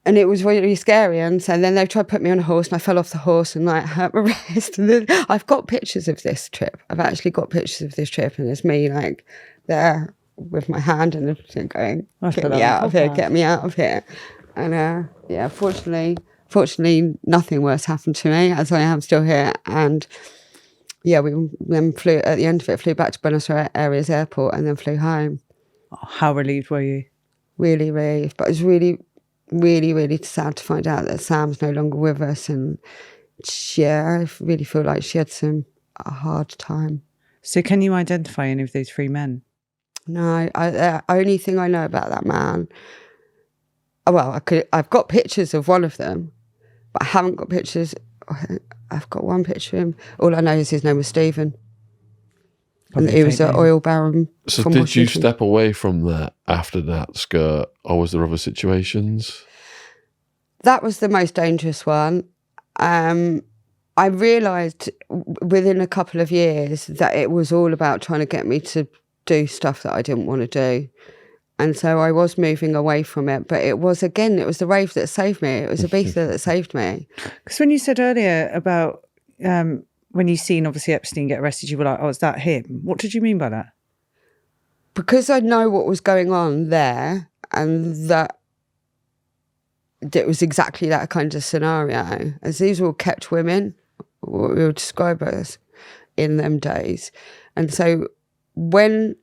and it was really scary. And so then they tried to put me on a horse, and I fell off the horse and like hurt my wrist. And then I've got pictures of this trip. I've actually got pictures of this trip, and it's me like there with my hand and everything going, get me out of here. And fortunately nothing worse happened to me, as I am still here. And yeah, we then flew, at the end of it, flew back to Buenos Aires airport and then flew home. Oh, how relieved were you? Really relieved. But it was really, really, really sad to find out that Sam's no longer with us. And I really feel like she had a hard time. So can you identify any of those 3 men? No, the only thing I know about that man, I've got pictures of one of them, but I haven't got pictures. I've got one picture of him. All I know is his name was Stephen. And he was an oil baron. So did Washington. You step away from that after that skirt, or was there other situations? That was the most dangerous one. I realised within a couple of years that it was all about trying to get me to do stuff that I didn't want to do. And so I was moving away from it. But it was the rave that saved me. It was Ibiza that saved me. Because when you said earlier about when you seen, obviously, Epstein get arrested, you were like, oh, is that him? What did you mean by that? Because I know what was going on there, and that it was exactly that kind of scenario. As these were all kept women, what we would describe as in them days. And so when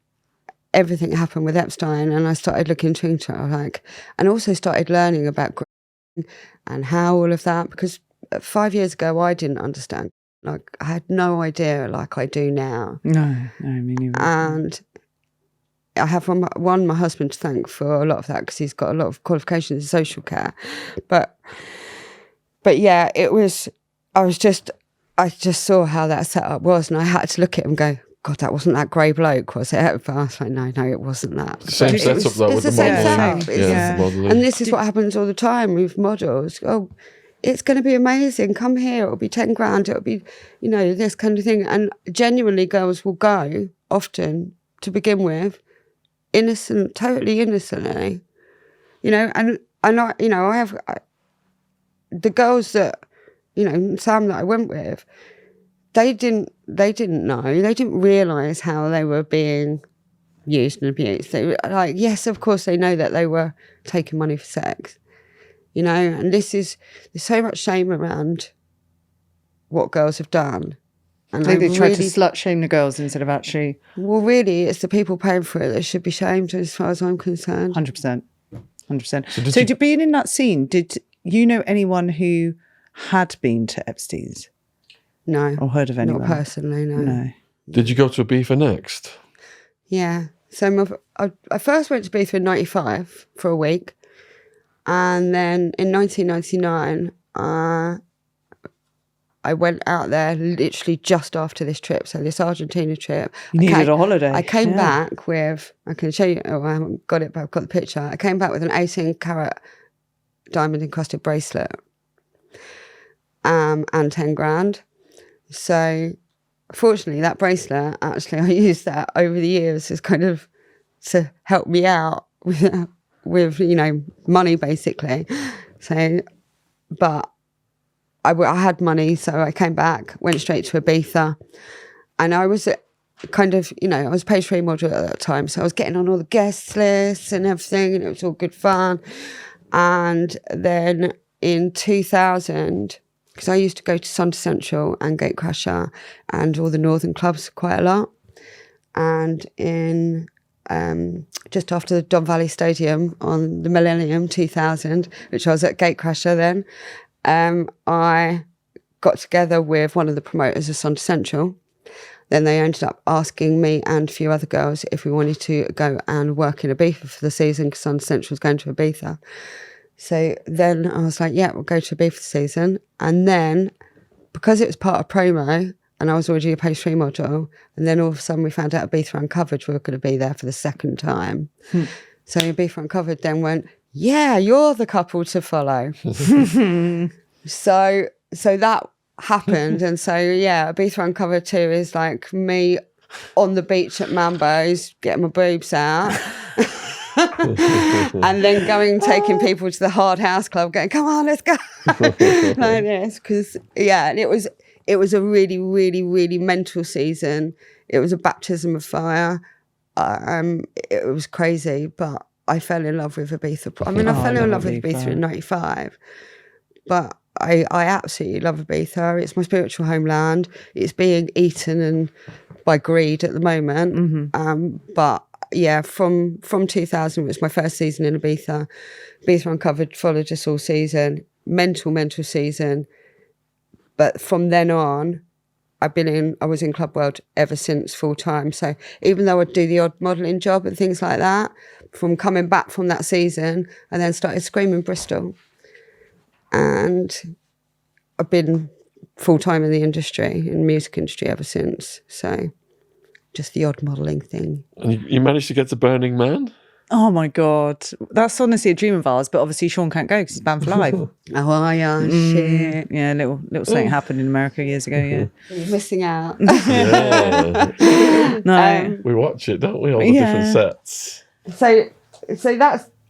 everything happened with Epstein and I started looking into it, and also started learning about and how all of that, because 5 years ago I didn't understand. Like, I had no idea like I do now. No, me neither. And I have my husband to thank for a lot of that, because he's got a lot of qualifications in social care. But yeah, I just saw how that setup was, and I had to look at him and go, God, that wasn't that grey bloke, was it? But I was like, no, it wasn't that. The same setup though with the modelling. Yeah. The modelling. And this is what happens all the time with models. Oh, it's going to be amazing. Come here. It'll be 10 grand. It'll be, this kind of thing. And genuinely, girls will go often to begin with, totally innocently, and I have the girls that, Sam that I went with, they didn't know, they didn't realise how they were being used and abused. They were like, yes, of course they know that they were taking money for sex, and there's so much shame around what girls have done. And I think they tried to slut shame the girls instead of actually... Well, really, it's the people paying for it that should be shamed, as far as I'm concerned. 100%. So being in that scene, did you know anyone who had been to Epstein's? No. Or heard of anyone? Not personally, no. Did you go to Ibiza next? Yeah. So I first went to Ibiza in 95 for a week. And then in 1999... I went out there literally just after this trip, so this Argentina trip. You needed a holiday. I came back with, I can show you, I haven't got it, but I've got the picture. I came back with an 18-carat diamond encrusted bracelet and 10 grand. So fortunately, that bracelet, actually, I used that over the years as kind of to help me out with money, basically. So, but I had money, so I came back, went straight to Ibiza, and I was kind of, I was a page 3 model at that time, so I was getting on all the guest lists and everything, and it was all good fun. And then in 2000, because I used to go to Sunday Central and Gatecrasher and all the northern clubs quite a lot, and in just after the Don Valley Stadium on the Millennium 2000, which I was at Gatecrasher then, I got together with one of the promoters of Sunday Central. Then they ended up asking me and a few other girls if we wanted to go and work in Ibiza for the season, because Sunday Central was going to Ibiza. So then I was like, yeah, we'll go to Ibiza for the season. And then, because it was part of promo, and I was already a page 3 model, and then all of a sudden we found out Ibiza Uncovered we were going to be there for the second time. So Ibiza Uncovered then went, yeah, you're the couple to follow. So that happened. And so, yeah, Ibiza Uncovered 2 is like me on the beach at Mambo's, getting my boobs out. And then taking people to the Hard House Club, going, come on, let's go. Like this. Because, yeah, and it was a really, really, really mental season. It was a baptism of fire. It was crazy, but I fell in love with Ibiza. I mean, I fell in love with Ibiza in 95, but I absolutely love Ibiza. It's my spiritual homeland. It's being eaten by greed at the moment. But yeah, from 2000, it was my first season in Ibiza. Ibiza Uncovered followed us all season. Mental season. But from then on, I was in Club World ever since full time. So even though I'd do the odd modelling job and things like that, from coming back from that season, I then started Screaming Bristol. And I've been full time in the industry, in the music industry ever since. So just the odd modelling thing. And you managed to get to Burning Man? Oh my God. That's honestly a dream of ours, but obviously Shaun can't go because he's banned for life. Oh, yeah, shit. Yeah, little something happened in America years ago, yeah. You're missing out. Yeah. No. We watch it, don't we? All the different sets. So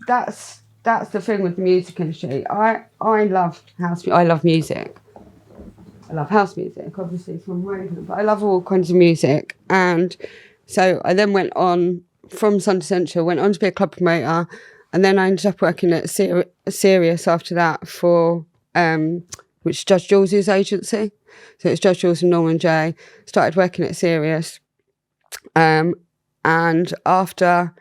that's the thing with the music industry. I love house. I love music. I love house music, obviously from Raven, but I love all kinds of music. And so I then went on from Sunday Central, went on to be a club promoter, and then I ended up working at Sirius after that for which is Judge Jules' agency. So it's Judge Jules and Norman J. Started working at Sirius, and after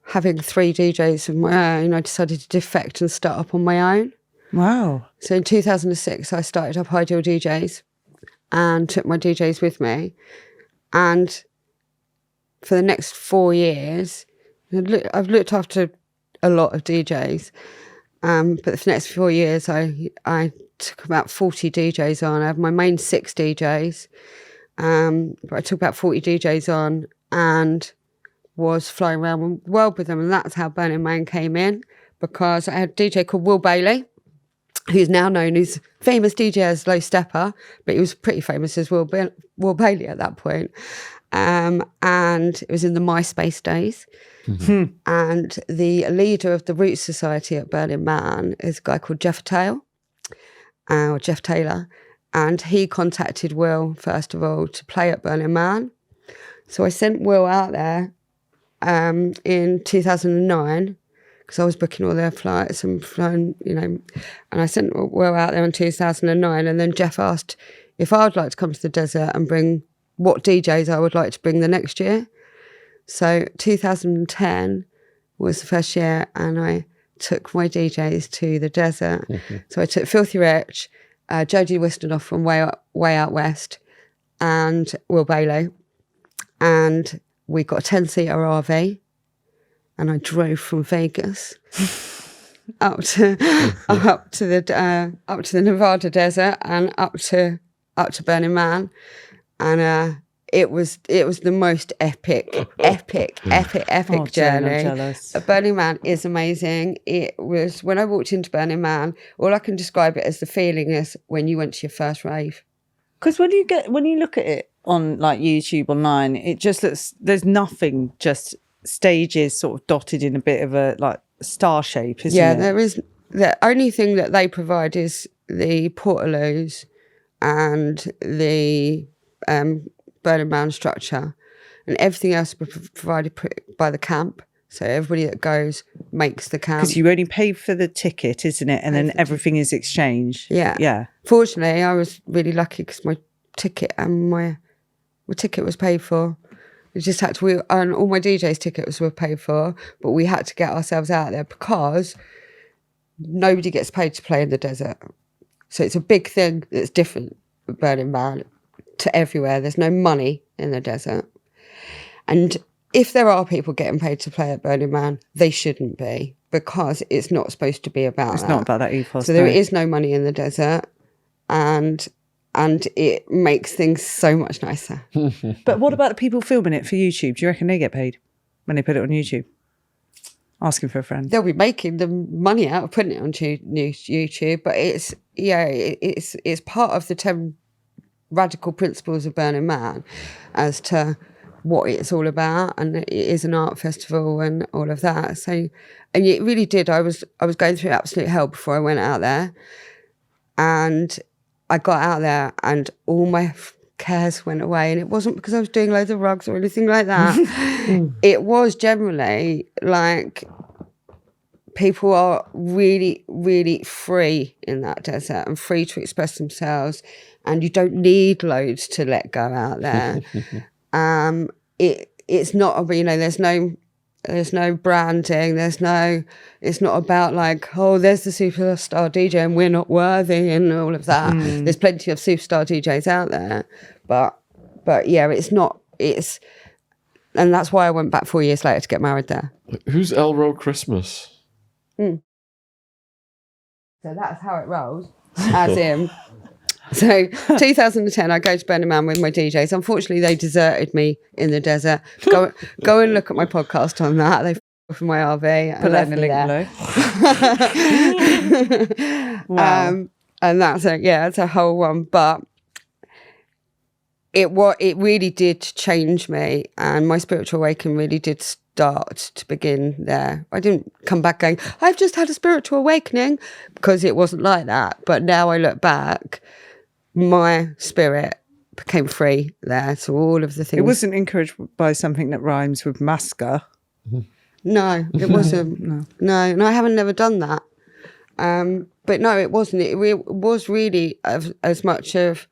having 3 DJs of my own, I decided to defect and start up on my own. Wow. So in 2006, I started up Ideal DJs, and took my DJs with me. And for the next 4 years, I've looked after a lot of DJs, but for the next 4 years, I took about 40 DJs on. I have my main 6 DJs, but I took about 40 DJs on and was flying around the world with them. And that's how Burning Man came in, because I had a DJ called Will Bailey, who's now known as famous DJ as Low Stepper, but he was pretty famous as Will Bailey at that point. And it was in the MySpace days. Mm-hmm. And the leader of the Roots Society at Burning Man is a guy called Jeff Taylor. And he contacted Will, first of all, to play at Burning Man. So I sent Will out there in 2009, because I was booking all their flights and flying, and I sent Will out there in 2009. And then Jeff asked if I would like to come to the desert and bring what DJs I would like to bring the next year. So 2010 was the first year, and I took my DJs to the desert. Mm-hmm. So I took Filthy Rich, Jodie Wistenoff from Way Out West, and Will Bailey. And we got a 10-seater RV, and I drove from Vegas up to the Nevada desert and up to Burning Man. And it was the most epic Oh, journey. I'm jealous. Burning Man is amazing. It was, when I walked into Burning Man, all I can describe it as the feeling is when you went to your first rave. Because when you look at it on like YouTube online, it just looks, there's nothing, just stages sort of dotted in a bit of a like star shape, isn't it? Yeah, there is. The only thing that they provide is the portaloos and the Burning Man structure, and everything else is provided by the camp. So everybody that goes makes the camp. Because you only pay for the ticket, isn't it? And then everything is exchanged. Yeah. Yeah. Fortunately, I was really lucky because my ticket and my ticket was paid for. We just had to, and all my DJ's tickets were paid for, but we had to get ourselves out there because nobody gets paid to play in the desert. So it's a big thing that's different with Burning Man to everywhere. There's no money in the desert. And if there are people getting paid to play at Burning Man, they shouldn't be, because it's not supposed to be about that. It's not about that ethos. So there is no money in the desert, and it makes things so much nicer. But what about the people filming it for YouTube? Do you reckon they get paid when they put it on YouTube? Asking for a friend. They'll be making the money out of putting it on YouTube, but it's part of the 10 radical principles of Burning Man as to what it's all about, and it is an art festival and all of that. So, and it really did. I was going through absolute hell before I went out there, and I got out there and all my cares went away. And it wasn't because I was doing loads of rugs or anything like that. It was generally like people are really, really free in that desert and free to express themselves, and you don't need loads to let go out there. It's not, there's no branding. It's not about like, oh, there's the superstar DJ and we're not worthy and all of that. There's plenty of superstar DJs out there, but yeah, and that's why I went back 4 years later to get married there. Who's Elro Christmas? So that's how it rolls, as in. So 2010, I go to Burning Man with my DJs. Unfortunately, they deserted me in the desert. Go and look at my podcast on that. They f***ed from my RV and Put that left in me the link there. below. Wow. And that's a whole one. But it really did change me, and my spiritual awakening really did start to begin there. I didn't come back going, I've just had a spiritual awakening, because it wasn't like that. But now I look back, my spirit became free there. So all of the things. It wasn't encouraged by something that rhymes with masker. No, it wasn't. No, and I haven't never done that. But no, it wasn't. It was really as much of,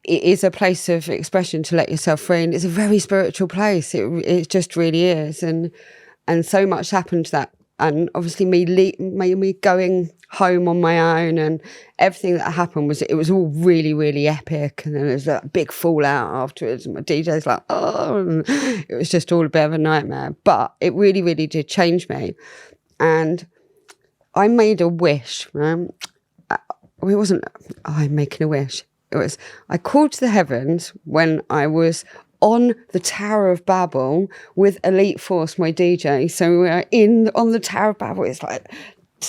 it is a place of expression to let yourself free, and it's a very spiritual place. It just really is, and so much happened and obviously me going home on my own, and everything that happened it was all really, really epic. And then there was a big fallout afterwards, and my DJ's like, oh, and it was just all a bit of a nightmare. But it really, really did change me. And I made a wish, right? It wasn't I'm making a wish. It was I called to the heavens when I was on the Tower of Babel with Elite Force, my DJ. So we were on the Tower of Babel. It's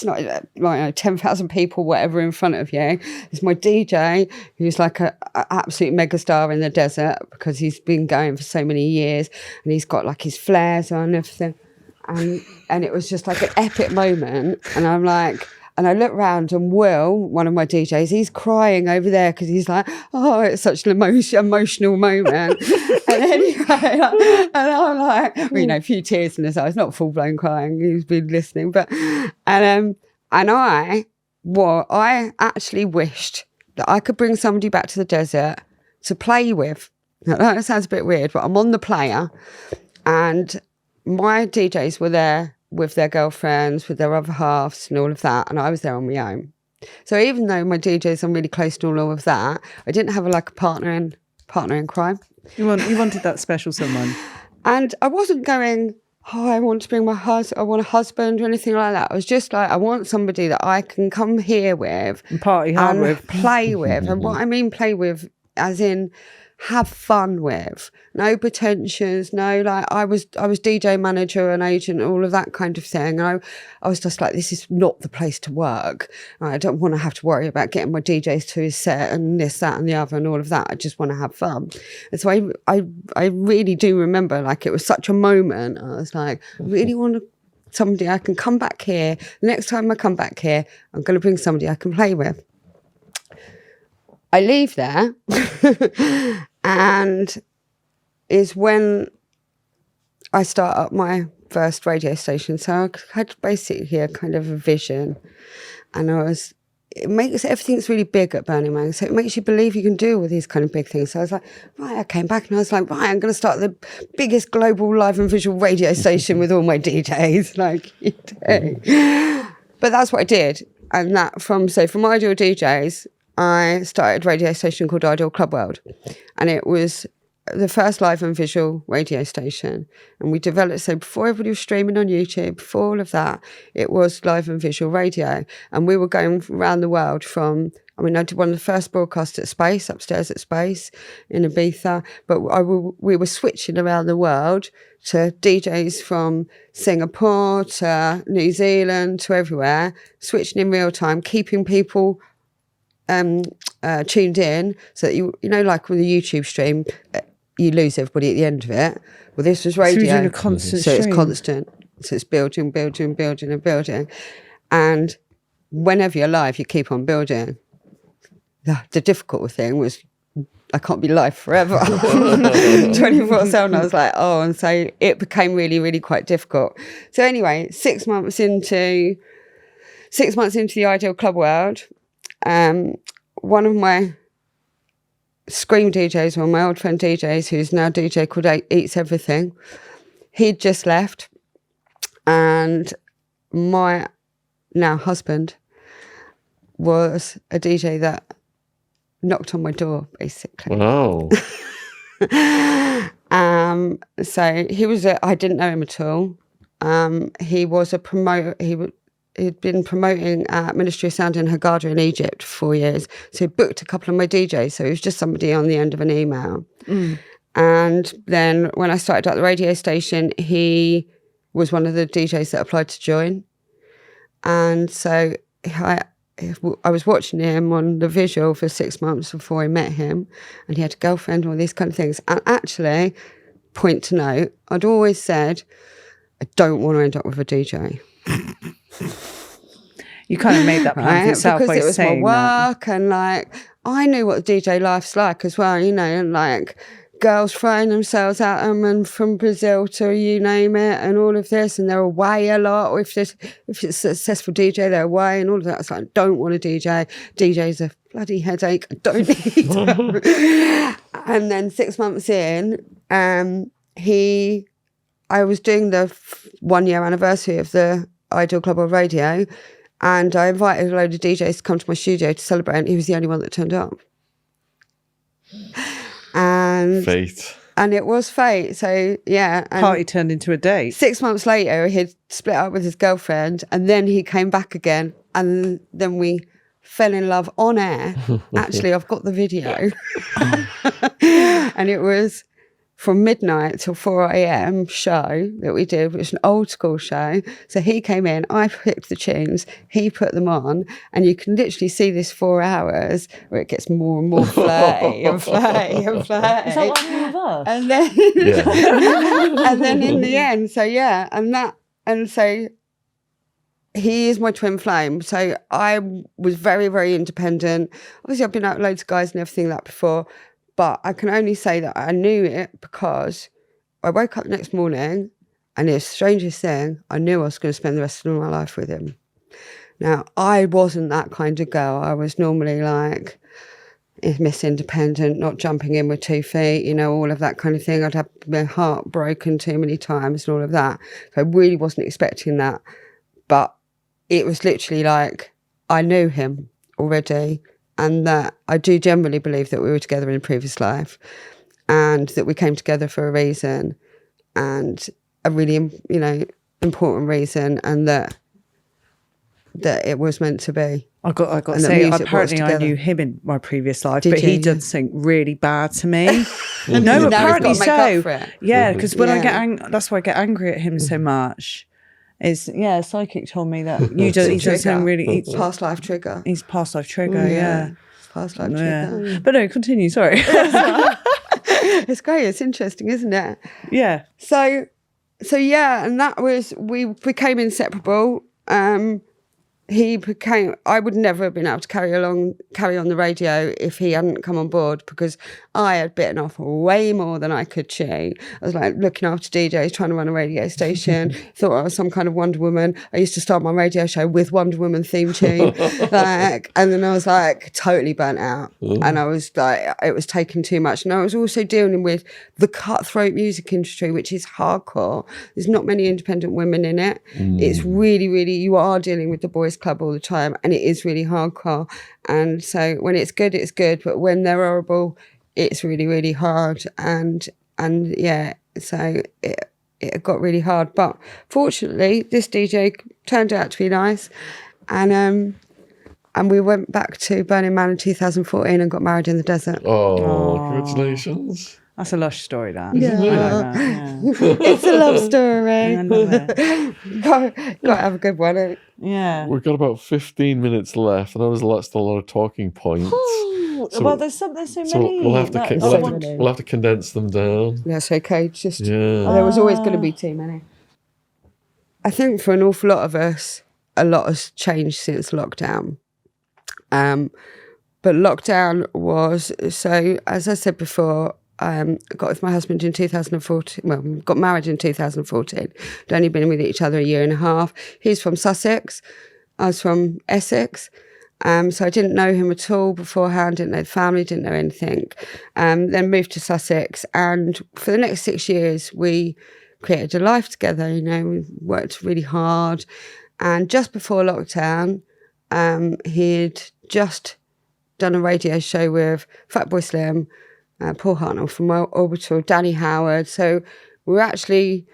not like 10,000 people, whatever, in front of you. It's my DJ, who's like a absolute megastar in the desert because he's been going for so many years, and he's got like his flares on and everything. And it was just like an epic moment. And I'm like, and I look round, and Will, one of my DJs, he's crying over there because he's like, oh, it's such an emotional moment. And anyway, and I'm like, well, a few tears in his eyes, not full blown crying. He's been listening, but and I actually wished that I could bring somebody back to the desert to play with. Now, that sounds a bit weird, but I'm on the player, and my DJs were there with their girlfriends, with their other halves and all of that, and I was there on my own. So even though my DJs, I'm really close to all of that, I didn't have a partner in crime. You wanted that special someone. And I wasn't going, oh, I want to bring I want a husband or anything like that. I was just like, I want somebody that I can come here with and party hard with, play with. And what I mean play with, as in have fun with, no pretensions, no, like I was DJ manager and agent, all of that kind of thing. And I was just like, this is not the place to work. I don't want to have to worry about getting my DJs to his set and this, that and the other and all of that. I just want to have fun. And so I really do remember, like, it was such a moment. I was like, I really want somebody I can come back here. The next time I come back here, I'm going to bring somebody I can play with. I leave there and is when I start up my first radio station. So I had basically a kind of a vision, and it makes everything's really big at Burning Man. So it makes you believe you can do all these kind of big things. So I was like, right, I came back and I was like, right, I'm going to start the biggest global live and visual radio station with all my DJs. Like, you do. But that's what I did. And that from Ideal DJs, I started a radio station called Ideal Club World, and it was the first live and visual radio station. And we developed, so before everybody was streaming on YouTube, before all of that, it was live and visual radio. And we were going around the world I did one of the first broadcasts at Space, upstairs at Space in Ibiza, but we were switching around the world to DJs from Singapore to New Zealand to everywhere, switching in real time, keeping people tuned in, so that you know, like with a YouTube stream, you lose everybody at the end of it. Well, this was radio, so a constant so stream. It's constant, so it's building, and whenever you're live, you keep on building. The difficult thing was I can't be live forever, 24/7. I was like, oh, and so it became really, really quite difficult. So anyway, 6 months into the Ideal Club World. One of my Scream DJs, one of my old friend DJs, who's now DJ called Eats Everything, he'd just left, and my now husband was a DJ that knocked on my door, basically. Wow. So he was I didn't know him at all. He was a promoter. He'd been promoting at Ministry of Sound in Hurghada in Egypt for 4 years. So he booked a couple of my DJs. So he was just somebody on the end of an email. And then when I started at the radio station, he was one of the DJs that applied to join. And so I was watching him on the visual for 6 months before I met him. And he had a girlfriend and all these kind of things. And actually, point to note, I'd always said, I don't want to end up with a DJ. You kind of made that plan for yourself because by it was saying my work, and like I knew what the DJ life's like as well, you know, and like girls throwing themselves at them, and from Brazil to you name it, and all of this, and they're away a lot. Or if it's a successful DJ, they're away, and all of that. It's like, I don't want a DJ. DJ's a bloody headache. I don't need them. And then 6 months in, I was doing the 1 year anniversary of the Ideal Club on radio, and I invited a load of DJs to come to my studio to celebrate, and he was the only one that turned up. And Fate. And it was fate. So, yeah. And Party turned into a date. 6 months later, he'd split up with his girlfriend, and then he came back again, and then we fell in love on air. Actually, I've got the video. And it was from midnight till 4 a.m. show that we did, which was an old school show. So he came in, I picked the tunes, he put them on, and you can literally see this 4 hours where it gets more and more flirty and flirty and flirty. Is that what happened with us? And then, and then in the end, so yeah, and so he is my twin flame. So I was very, very independent. Obviously, I've been out with loads of guys and everything like that before, but I can only say that I knew it because I woke up the next morning, and the strangest thing, I knew I was going to spend the rest of my life with him. Now, I wasn't that kind of girl. I was normally like Miss Independent, not jumping in with 2 feet, you know, all of that kind of thing. I'd have my heart broken too many times and all of that. So I really wasn't expecting that. But it was literally like I knew him already, and that I do generally believe that we were together in a previous life, and that we came together for a reason, and a really, you know, important reason, and that it was meant to be. I got to say, apparently I knew him in my previous life, but he did something really bad to me. No, apparently so. Yeah, because when I get that's why I get angry at him so much. Is a psychic told me that he does something really past life trigger. He's past life trigger, yeah. Past life trigger. But no, continue. Sorry. It's great. It's interesting, isn't it? Yeah. So yeah, and that was, we became inseparable. I would never have been able to carry on the radio if he hadn't come on board, because I had bitten off way more than I could chew. I was like looking after DJs, trying to run a radio station, thought I was some kind of Wonder Woman. I used to start my radio show with Wonder Woman theme tune, and then I was like totally burnt out. And I was like, it was taking too much. And I was also dealing with the cutthroat music industry, which is hardcore. There's not many independent women in it. It's really, really, you are dealing with the boys club all the time, and it is really hardcore. And so when it's good, but when they're horrible, it's really, really hard. And yeah, so it got really hard. But fortunately, this DJ turned out to be nice, and we went back to Burning Man in 2014 and got married in the desert. Oh, congratulations. That's a lush story, that. Yeah. I like that, yeah. It's a love story. I love it. Got to have a good one. Yeah. We've got about 15 minutes left, and I was still a lot of talking points. So, well, there's so many. We'll have to condense them down. That's okay. Just Yeah. there was always going to be too many. I think for an awful lot of us, a lot has changed since lockdown. But lockdown was, so as I said before, got with my husband in 2014. Well, got married in 2014. We'd only been with each other a year and a half. He's from Sussex. I was from Essex. So I didn't know him at all beforehand, didn't know the family, didn't know anything. Then moved to Sussex. And for the next 6 years, we created a life together. You know, we worked really hard. And just before lockdown, he'd just done a radio show with Fatboy Slim, Paul Hartnell from Orbital, Danny Howard. So we were actually,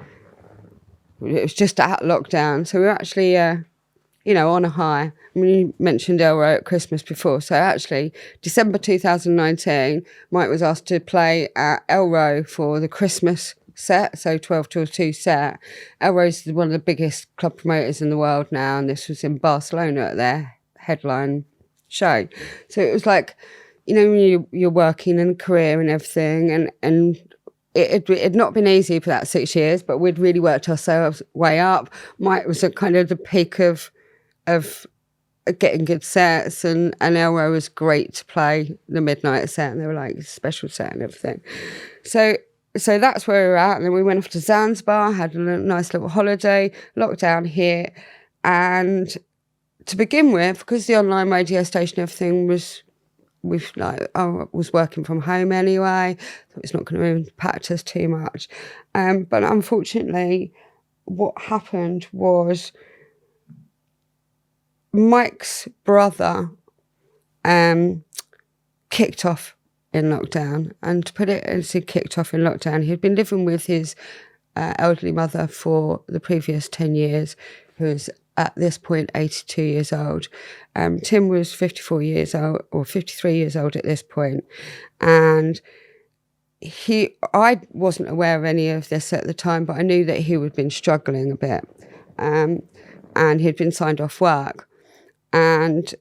it was just at lockdown. So we were actually, on a high. I mean, you mentioned Elro at Christmas before. So actually, December 2019, Mike was asked to play at Elro for the Christmas set, so 12 till 2 set. Elro's one of the biggest club promoters in the world now, and this was in Barcelona at their headline show. So it was like, you know, when you're working and a career and everything, and it'd not been easy for that 6 years, but we'd really worked ourselves way up. Mike was at kind of the peak of getting good sets, and Elro was great to play the midnight set, and they were like a special set and everything. So that's where we were at, and then we went off to Zanzibar, had a nice little holiday, lockdown here, and to begin with, because the online radio station, everything was, I was working from home anyway, so it's not going to impact us too much. But unfortunately, what happened was Mike's brother kicked off in lockdown, and to put it as he kicked off in lockdown, he'd been living with his elderly mother for the previous 10 years, who was at this point 82 years old. Tim was 54 years old, or 53 years old at this point, and I wasn't aware of any of this at the time, but I knew that he had been struggling a bit, and he'd been signed off work. And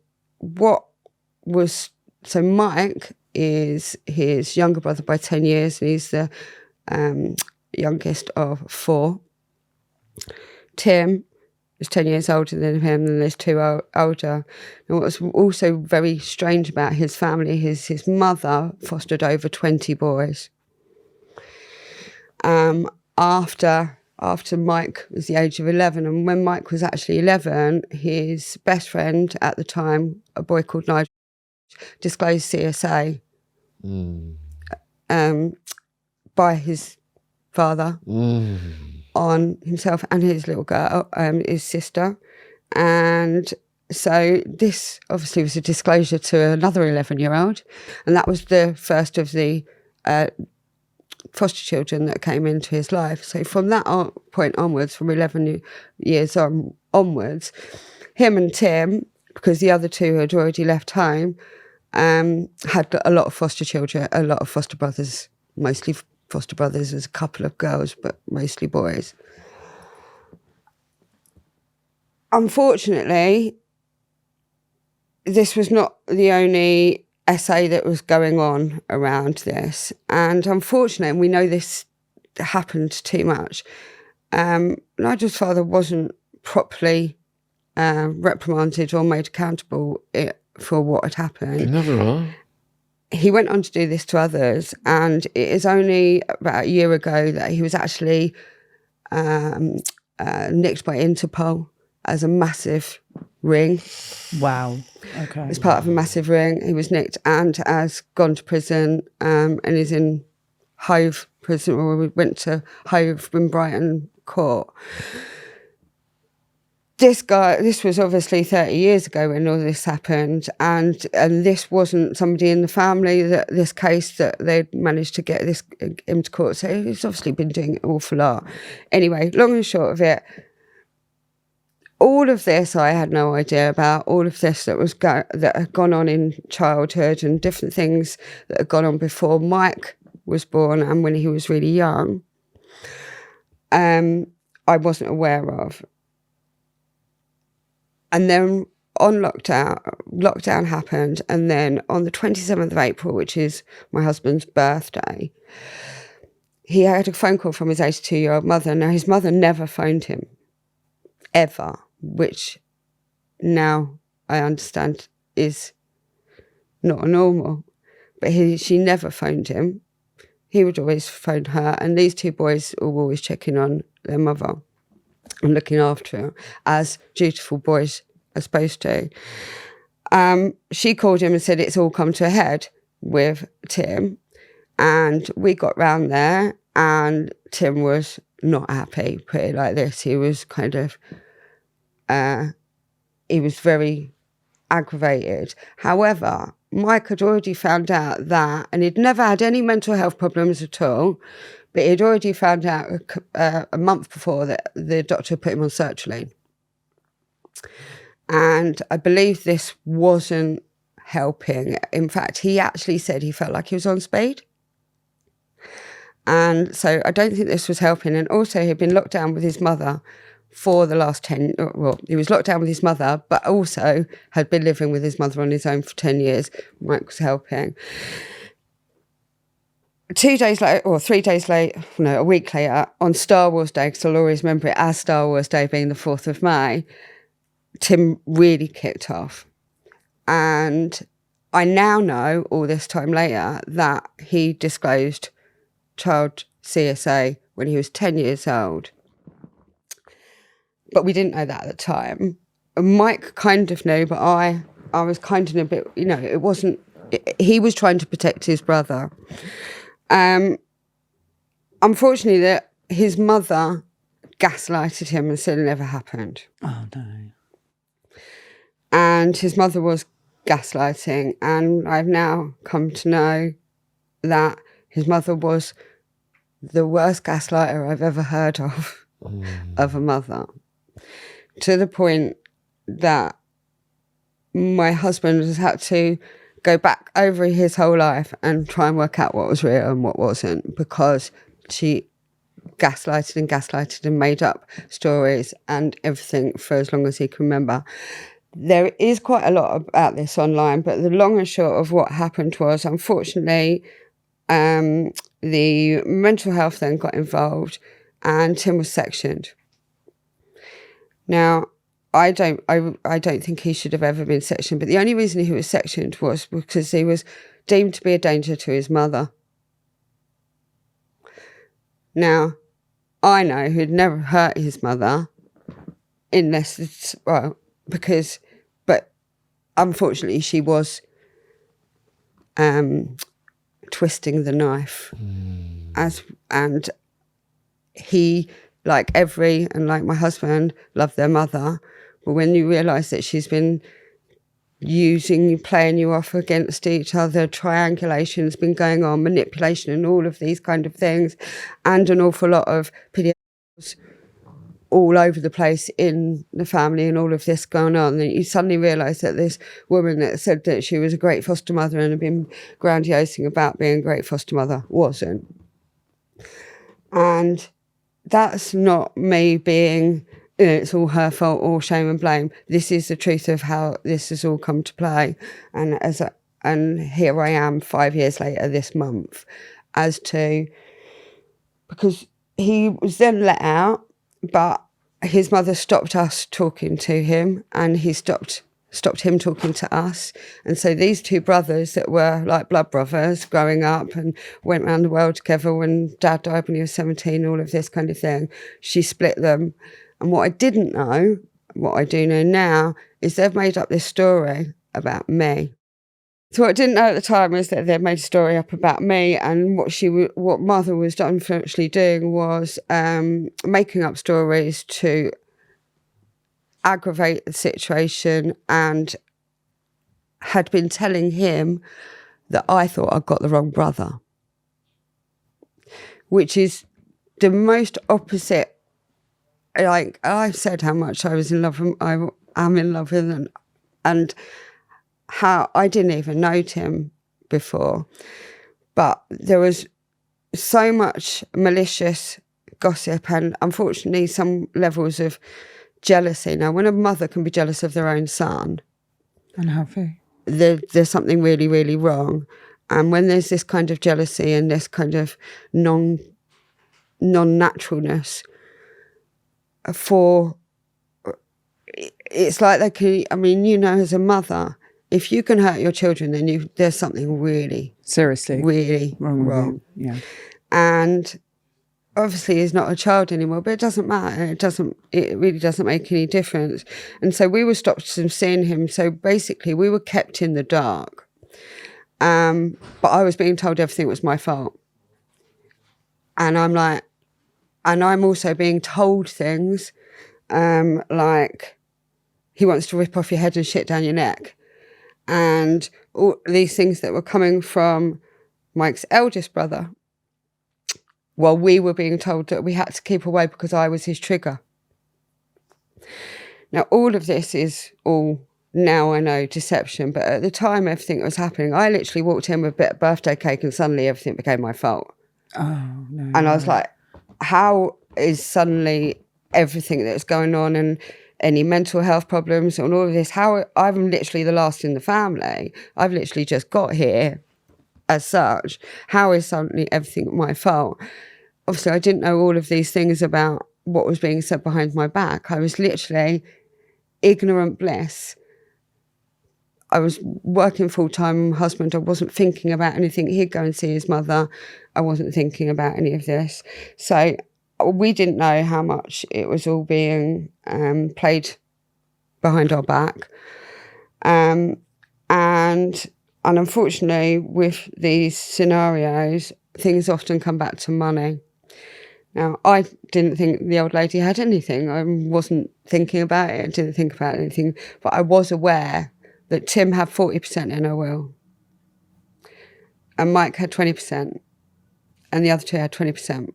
so Mike is his younger brother by 10 years, and he's the youngest of 4. Tim is 10 years older than him, and there's 2 older. And what was also very strange about his family is his mother fostered over 20 boys. After Mike was the age of 11, and when Mike was actually 11, his best friend at the time, a boy called Nigel, disclosed CSA by his father on himself and his little girl, his sister. And so this obviously was a disclosure to another 11-year-old, and that was the first of the foster children that came into his life. So from that point onwards, from 11 years onwards, him and Tim, because the other 2 had already left home, had a lot of foster children, a lot of foster brothers, mostly foster brothers. There's a couple of girls, but mostly boys. Unfortunately, this was not the only essay that was going on around this. And unfortunately, and we know this happened too much, Nigel's father wasn't properly reprimanded or made accountable for what had happened. They never are. He went on to do this to others, and it is only about a year ago that he was actually nicked by Interpol as a massive ring. Wow. Okay. As part of a massive ring. He was nicked and has gone to prison, and is in Hove prison, or we went to Hove in Brighton court. This was obviously 30 years ago when all this happened, and this wasn't somebody in the family, that this case that they'd managed to get this into court. So he's obviously been doing an awful lot. Anyway, long and short of it, all of this I had no idea about. All of this that had gone on in childhood, and different things that had gone on before Mike was born and when he was really young, I wasn't aware of. And then on lockdown happened, and then on the 27th of April, which is my husband's birthday, he had a phone call from his 82-year-old mother. Now, his mother never phoned him, ever, which now I understand is not normal. But she never phoned him. He would always phone her, and these 2 boys were always checking on their mother and looking after her, as dutiful boys are supposed to. She called him and said it's all come to a head with Tim, and we got round there, and Tim was not happy, put it like this. He was kind of, he was very aggravated. However, Mike had already found out that, and he'd never had any mental health problems at all, but he'd already found out a month before that the doctor put him on sertraline. And I believe this wasn't helping. In fact, he actually said he felt like he was on speed. And so I don't think this was helping. And also he'd been locked down with his mother for the last 10, well, he was locked down with his mother, but also had been living with his mother on his own for 10 years. Mike was helping. 2 days later, or 3 days later, no, a week later, on Star Wars Day, because I'll always remember it as Star Wars Day being the 4th of May, Tim really kicked off. And I now know, all this time later, that he disclosed child CSA when he was 10 years old. But we didn't know that at the time. Mike kind of knew, but I was kind of a bit, it wasn't, he was trying to protect his brother. Unfortunately, that his mother gaslighted him and said it never happened. Oh, no. And his mother was gaslighting. And I've now come to know that his mother was the worst gaslighter I've ever heard of a mother. To the point that my husband has had to go back over his whole life and try and work out what was real and what wasn't, because she gaslighted and made up stories and everything for as long as he can remember. There is quite a lot about this online, but the long and short of what happened was, unfortunately, the mental health then got involved and Tim was sectioned. Now, I don't think he should have ever been sectioned, but the only reason he was sectioned was because he was deemed to be a danger to his mother. Now, I know he'd never hurt his mother unless it's, well, because, but unfortunately she was twisting the knife. And he, like my husband, loved their mother. But when you realise that she's been playing you off against each other, triangulation's been going on, manipulation and all of these kind of things, and an awful lot of videos all over the place in the family and all of this going on, then you suddenly realise that this woman that said that she was a great foster mother and had been grandiosing about being a great foster mother wasn't. And that's not me being, it's all her fault or shame and blame. This is the truth of how this has all come to play. And here I am 5 years later this month, because he was then let out, but his mother stopped us talking to him, and he stopped him talking to us. And so these two brothers that were like blood brothers growing up and went around the world together, when Dad died when he was 17, all of this kind of thing, she split them. And what I didn't know, what I do know now, is they've made up this story about me. So what I didn't know at the time is that they'd made a story up about me, and what Mother was unfortunately doing was making up stories to aggravate the situation, and had been telling him that I thought I'd got the wrong brother, which is the most opposite. Like, I said how much I was in love with him, I'm in love with him, and how I didn't even know Tim before. But there was so much malicious gossip and, unfortunately, some levels of jealousy. Now, when a mother can be jealous of their own son, unhealthy, there's something really, really wrong. And when there's this kind of jealousy and this kind of non-naturalness, it's like they can, I mean, as a mother, if you can hurt your children, then there's something really, seriously, really wrong. Yeah. And obviously he's not a child anymore, but it doesn't matter. It really doesn't make any difference. And so we were stopped from seeing him. So basically we were kept in the dark. But I was being told everything was my fault. And I'm like, and I'm also being told things like, he wants to rip off your head and shit down your neck. And all these things that were coming from Mike's eldest brother, while we were being told that we had to keep away because I was his trigger. Now, all of this is all, now I know, deception. But at the time everything that was happening, I literally walked in with a bit of birthday cake and suddenly everything became my fault. Oh, no. And I was like, how is suddenly everything that's going on and any mental health problems and all of this, how I'm literally the last in the family. I've literally just got here as such. How is suddenly everything my fault? Obviously, I didn't know all of these things about what was being said behind my back. I was literally ignorant bliss. I was working full-time, my husband, I wasn't thinking about anything. He'd go and see his mother. I wasn't thinking about any of this. So we didn't know how much it was all being played behind our back. And unfortunately, with these scenarios, things often come back to money. Now, I didn't think the old lady had anything. I wasn't thinking about it. I didn't think about anything. But I was aware that Tim had 40% in her will. And Mike had 20%. And the other two had 20%.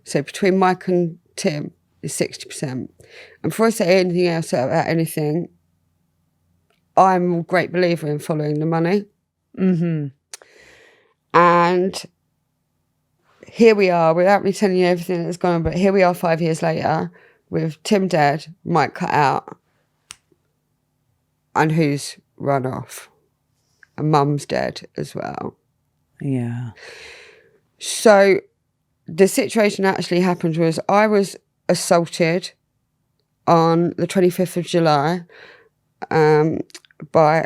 So between Mike and Tim is 60%. And before I say anything else about anything, I'm a great believer in following the money. Mm-hmm. And here we are, without me telling you everything that's gone on, but here we are 5 years later with Tim dead, Mike cut out, and who's run off. And Mum's dead as well. Yeah. So the situation actually happened was I was assaulted on the 25th of July by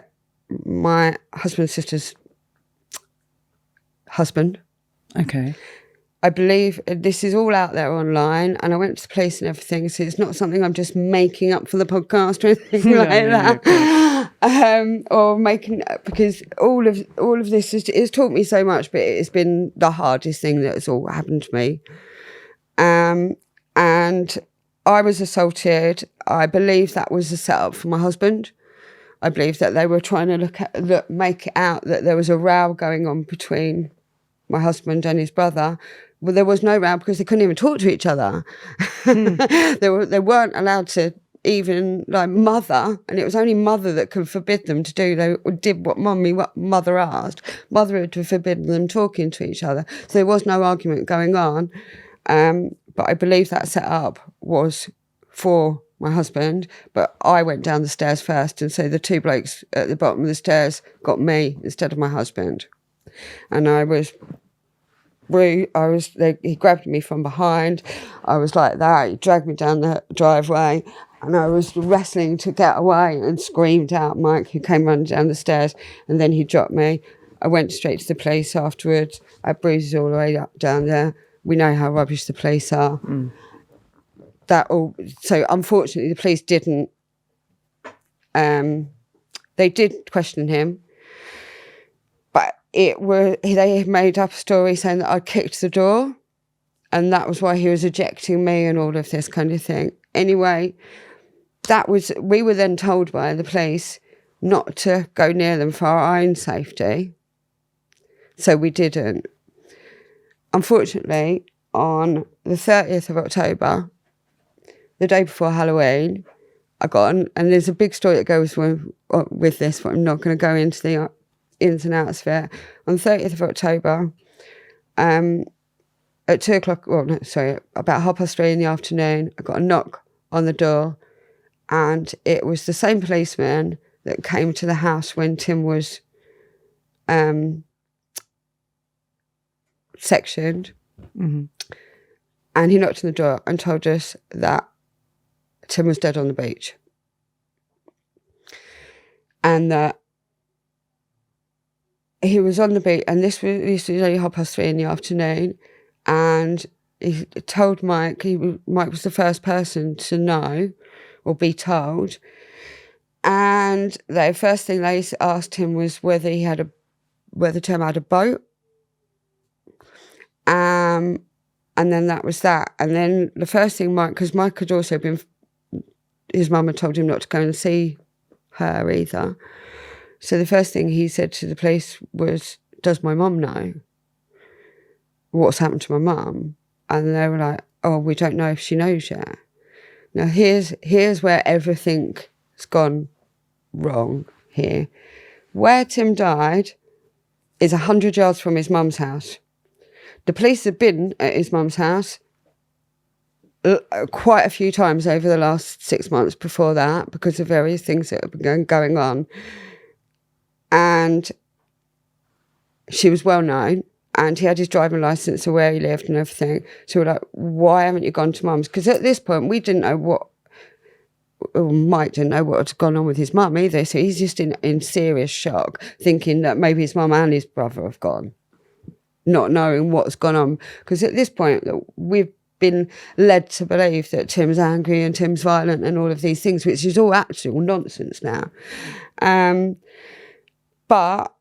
my husband's sister's husband. Okay. I believe this is all out there online, and I went to the police and everything, so it's not something I'm just making up for the podcast or anything like that. Or making, because all of this has taught me so much, but it's been the hardest thing that has all happened to me. And I was assaulted. I believe that was a setup for my husband. I believe that they were trying to make it out that there was a row going on between my husband and his brother. Well, there was no row because they couldn't even talk to each other. They weren't allowed to even mother, and it was only mother that could forbid them to do. They did what mother asked. Mother had forbidden them talking to each other. So there was no argument going on. But I believe that setup was for my husband, but I went down the stairs first, and so the two blokes at the bottom of the stairs got me instead of my husband. And he grabbed me from behind. I was like that. He dragged me down the driveway, and I was wrestling to get away and screamed out Mike, who came running down the stairs, and then he dropped me. I went straight to the police afterwards. I had bruises all the way up down there. We know how rubbish the police are. So unfortunately the police didn't, they did question him, but they had made up a story saying that I kicked the door, and that was why he was ejecting me and all of this kind of thing. Anyway, we were then told by the police not to go near them for our own safety, so we didn't. Unfortunately, on the 30th of October, the day before Halloween, I got on, and there's a big story that goes with this, but I'm not going to go into the ins and outs of it. On the 30th of October, at 2 o'clock, about 3:30 in the afternoon, I got a knock on the door, and it was the same policeman that came to the house when Tim was sectioned. Mm-hmm. And he knocked on the door and told us that Tim was dead on the beach. And that he was on the beach, and this was only 3:30 in the afternoon, and he told Mike, Mike was the first person to know or be told. And the first thing they asked him was whether Tim had a boat. And then that was that. And then the first thing because Mike had also his mum had told him not to go and see her either. So the first thing he said to the police was, does my mum know what's happened to my mum? And they were like, oh, we don't know if she knows yet. Now here's where everything's gone wrong here. Where Tim died is 100 yards from his mum's house. The police have been at his mum's house quite a few times over the last 6 months before that, because of various things that have been going on. And she was well known, and he had his driving licence of where he lived and everything. So we're like, why haven't you gone to mum's? Because at this point, we didn't know Mike didn't know what had gone on with his mum either. So he's just in serious shock, thinking that maybe his mum and his brother have gone, not knowing what's gone on. Because at this point, we've been led to believe that Tim's angry and Tim's violent and all of these things, which is all actual nonsense now. But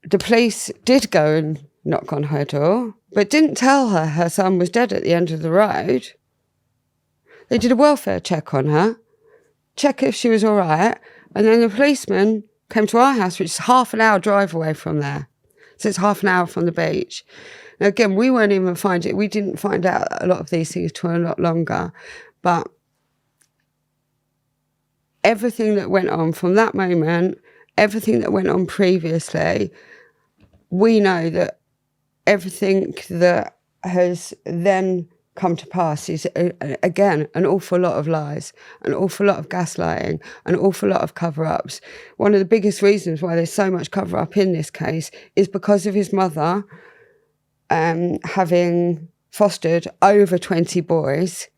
the police did go and knock on her door, but didn't tell her her son was dead at the end of the road. They did a welfare check on her, check if she was all right, and then the policeman came to our house, which is half an hour drive away from there. So it's half an hour from the beach. Now, again, we didn't find out a lot of these things till a lot longer, but everything that went on from that moment, everything that went on previously, we know that everything that has then come to pass is, again, an awful lot of lies, an awful lot of gaslighting, an awful lot of cover-ups. One of the biggest reasons why there's so much cover-up in this case is because of his mother having fostered over 20 boys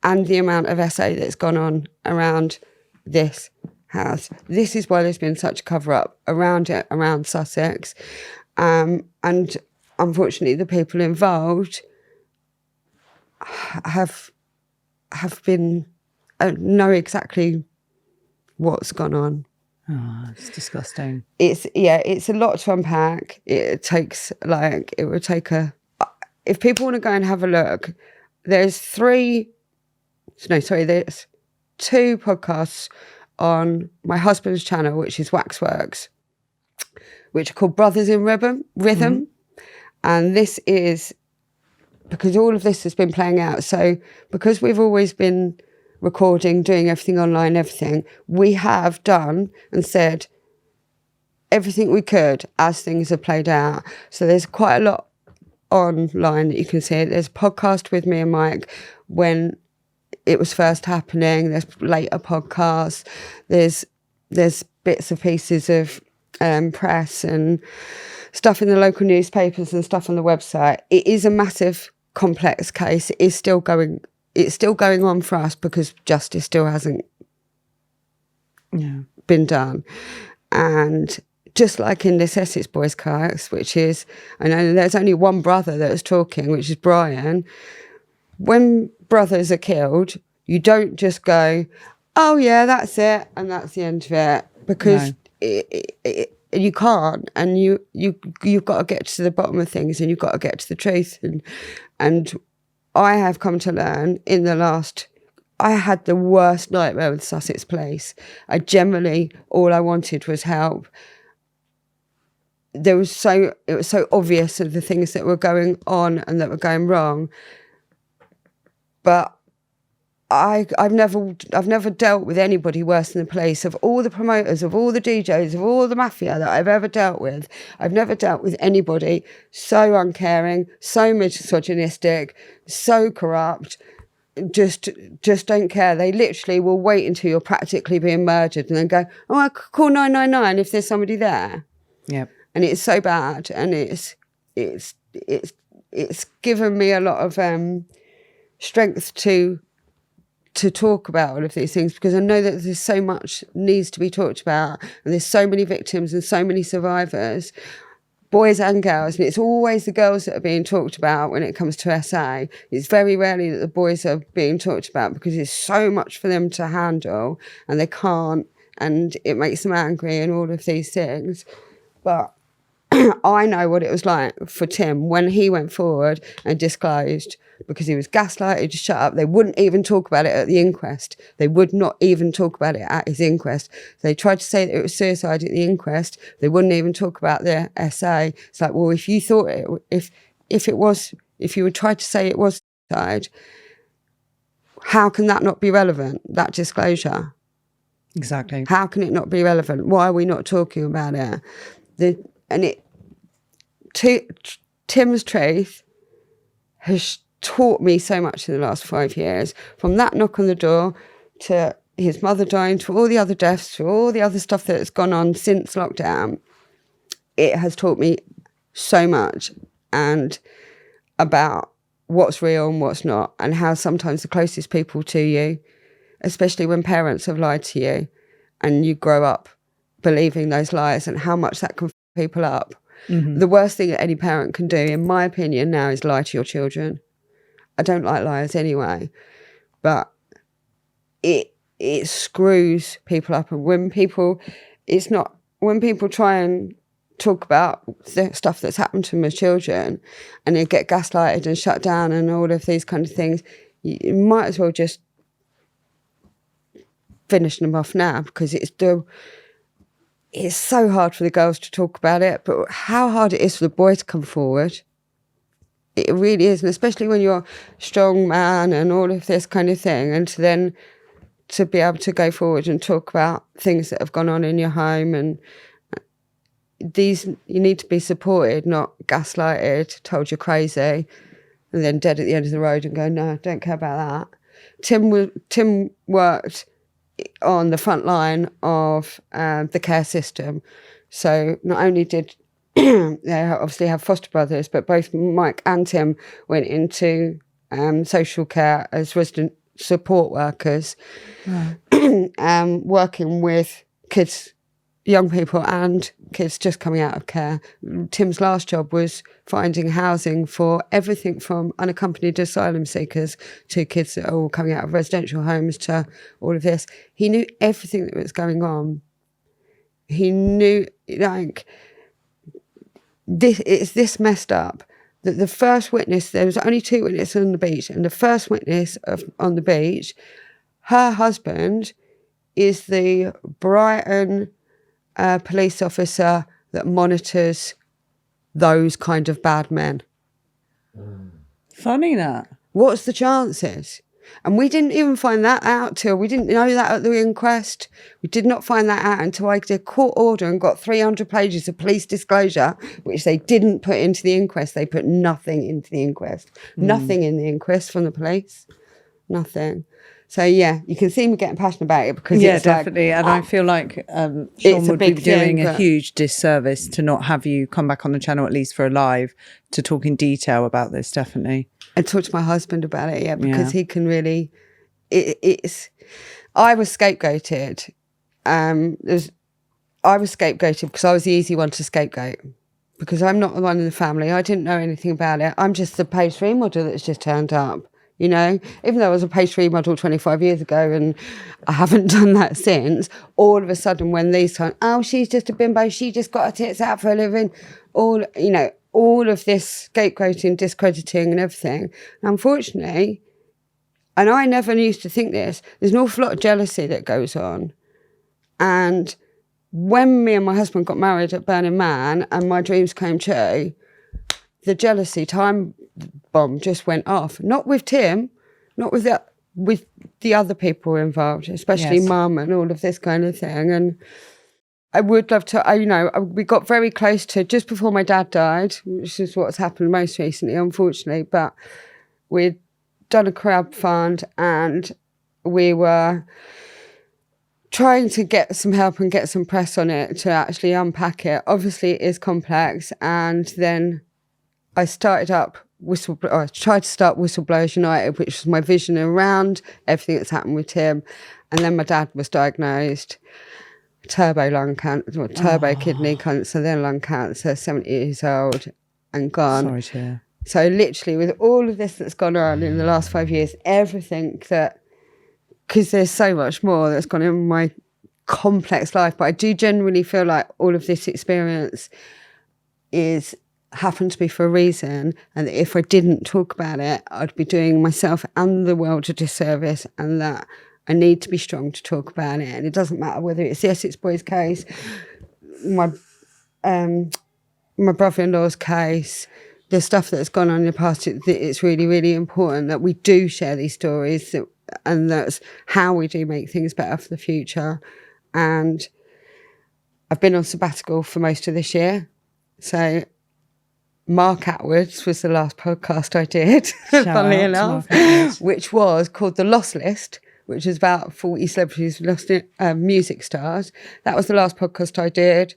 and the amount of SA that's gone on around this house. This is why there's been such a cover-up around it, around Sussex. And unfortunately, the people involved have been know exactly what's gone on. Oh, it's disgusting. It's a lot to unpack. It would take if people want to go and have a look, there's 2 podcasts on my husband's channel, which is Waxworks, which are called Brothers in Rhythm. Mm-hmm. And this is because all of this has been playing out. So because we've always been recording, doing everything online, we have done and said everything we could as things have played out. So there's quite a lot online that you can see. There's a podcast with me and Mike when it was first happening. There's later podcasts. There's bits and pieces of press and stuff in the local newspapers and stuff on the website. It is a massive, complex case. It's still going on for us because justice still hasn't been done. And just like in this Essex boys case, which is, I know there's only one brother that was talking, which is Brian. When brothers are killed, you don't just go, oh yeah, that's it, and that's the end of it, because you can't, and you've got to get to the bottom of things, and you've got to get to the truth. And I have come to learn I had the worst nightmare with Sussex Police. All I wanted was help. It was so obvious of the things that were going on and that were going wrong. But I've never dealt with anybody worse than the police. Of all the promoters, of all the DJs, of all the mafia that I've ever dealt with, I've never dealt with anybody so uncaring, so misogynistic, so corrupt. Just don't care. They literally will wait until you're practically being murdered and then go, oh, I could call 999 if there's somebody there. Yep. And it's so bad, and it's given me a lot of strength to talk about all of these things, because I know that there's so much needs to be talked about, and there's so many victims and so many survivors, boys and girls, and it's always the girls that are being talked about when it comes to SA. It's very rarely that the boys are being talked about because it's so much for them to handle and they can't, and it makes them angry and all of these things. But I know what it was like for Tim when he went forward and disclosed, because he was gaslighted to shut up. They wouldn't even talk about it at the inquest. They would not even talk about it at his inquest. They tried to say that it was suicide at the inquest. They wouldn't even talk about the SA. It's like, well, if you thought if you would try to say it was suicide, how can that not be relevant, that disclosure? Exactly. How can it not be relevant? Why are we not talking about it? Tim's truth has taught me so much in the last 5 years, from that knock on the door to his mother dying, to all the other deaths, to all the other stuff that has gone on since lockdown. It has taught me so much, and about what's real and what's not, and how sometimes the closest people to you, especially when parents have lied to you and you grow up believing those lies, and how much that can f people up. Mm-hmm. The worst thing that any parent can do, in my opinion now, is lie to your children. I don't like liars anyway, but it screws people up. And when people try and talk about the stuff that's happened to them as children, and they get gaslighted and shut down and all of these kind of things, you might as well just finish them off now, because it's so hard for the girls to talk about it, but how hard it is for the boys to come forward. It really is, and especially when you're a strong man and all of this kind of thing, and to be able to go forward and talk about things that have gone on in your home, and you need to be supported, not gaslighted, told you're crazy, and then dead at the end of the road and go, no, don't care about that. Tim worked on the front line of the care system. So not only did they obviously have foster brothers, but both Mike and Tim went into social care as resident support workers, working with kids, young people and kids just coming out of care. Tim's last job was finding housing for everything from unaccompanied asylum seekers to kids that are all coming out of residential homes to all of this. He knew everything that was going on. He knew, like, it's this messed up that the first witness, there was only 2 witnesses on the beach, and the first witness on the beach, her husband is the Brighton police officer that monitors those kind of bad men. Funny that. What's the chances? And we didn't even find that out till, we didn't know that at the inquest. We did not find that out until I did a court order and got 300 pages of police disclosure, which they didn't put into the inquest. They put nothing into the inquest. Nothing in the inquest from the police. Nothing. So, yeah, you can see me getting passionate about it, because it's definitely. Like, and I feel like Shaun it's a would be big doing thing, a huge disservice to not have you come back on the channel, at least for a live, to talk in detail about this, definitely. And talk to my husband about it, because he can really... I was scapegoated. I was scapegoated because I was the easy one to scapegoat, because I'm not the one in the family. I didn't know anything about it. I'm just the page 3 model that's just turned up. You know, even though I was a page 3 model 25 years ago and I haven't done that since, all of a sudden when these times, oh, she's just a bimbo, she just got her tits out for a living, all of this scapegoating, discrediting and everything. And unfortunately, and I never used to think this, there's an awful lot of jealousy that goes on. And when me and my husband got married at Burning Man and my dreams came true, the jealousy time bomb just went off. Not with Tim, not with the other people involved, especially Mum and all of this kind of thing. And I would love to, we got very close to just before my dad died, which is what's happened most recently, unfortunately. But we'd done a crowdfund and we were trying to get some help and get some press on it to actually unpack it. Obviously, it is complex. And then I tried to start Whistleblowers United, which was my vision around everything that's happened with Tim. And then my dad was diagnosed turbo kidney cancer, then lung cancer, 70 years old and gone. Sorry to hear. So literally with all of this that's gone on in the last 5 years, everything that, because there's so much more that's gone in my complex life, but I do genuinely feel like all of this experience happened to be for a reason, and that if I didn't talk about it, I'd be doing myself and the world a disservice, and that I need to be strong to talk about it. And it doesn't matter whether it's the Essex boys case, my brother-in-law's case, the stuff that's gone on in the past. It's really, really important that we do share these stories, and that's how we do make things better for the future. And I've been on sabbatical for most of this year, so Mark Attwood was the last podcast I did, funnily enough, which was called The Lost List, which is about 40 celebrities lost music stars. That was the last podcast I did.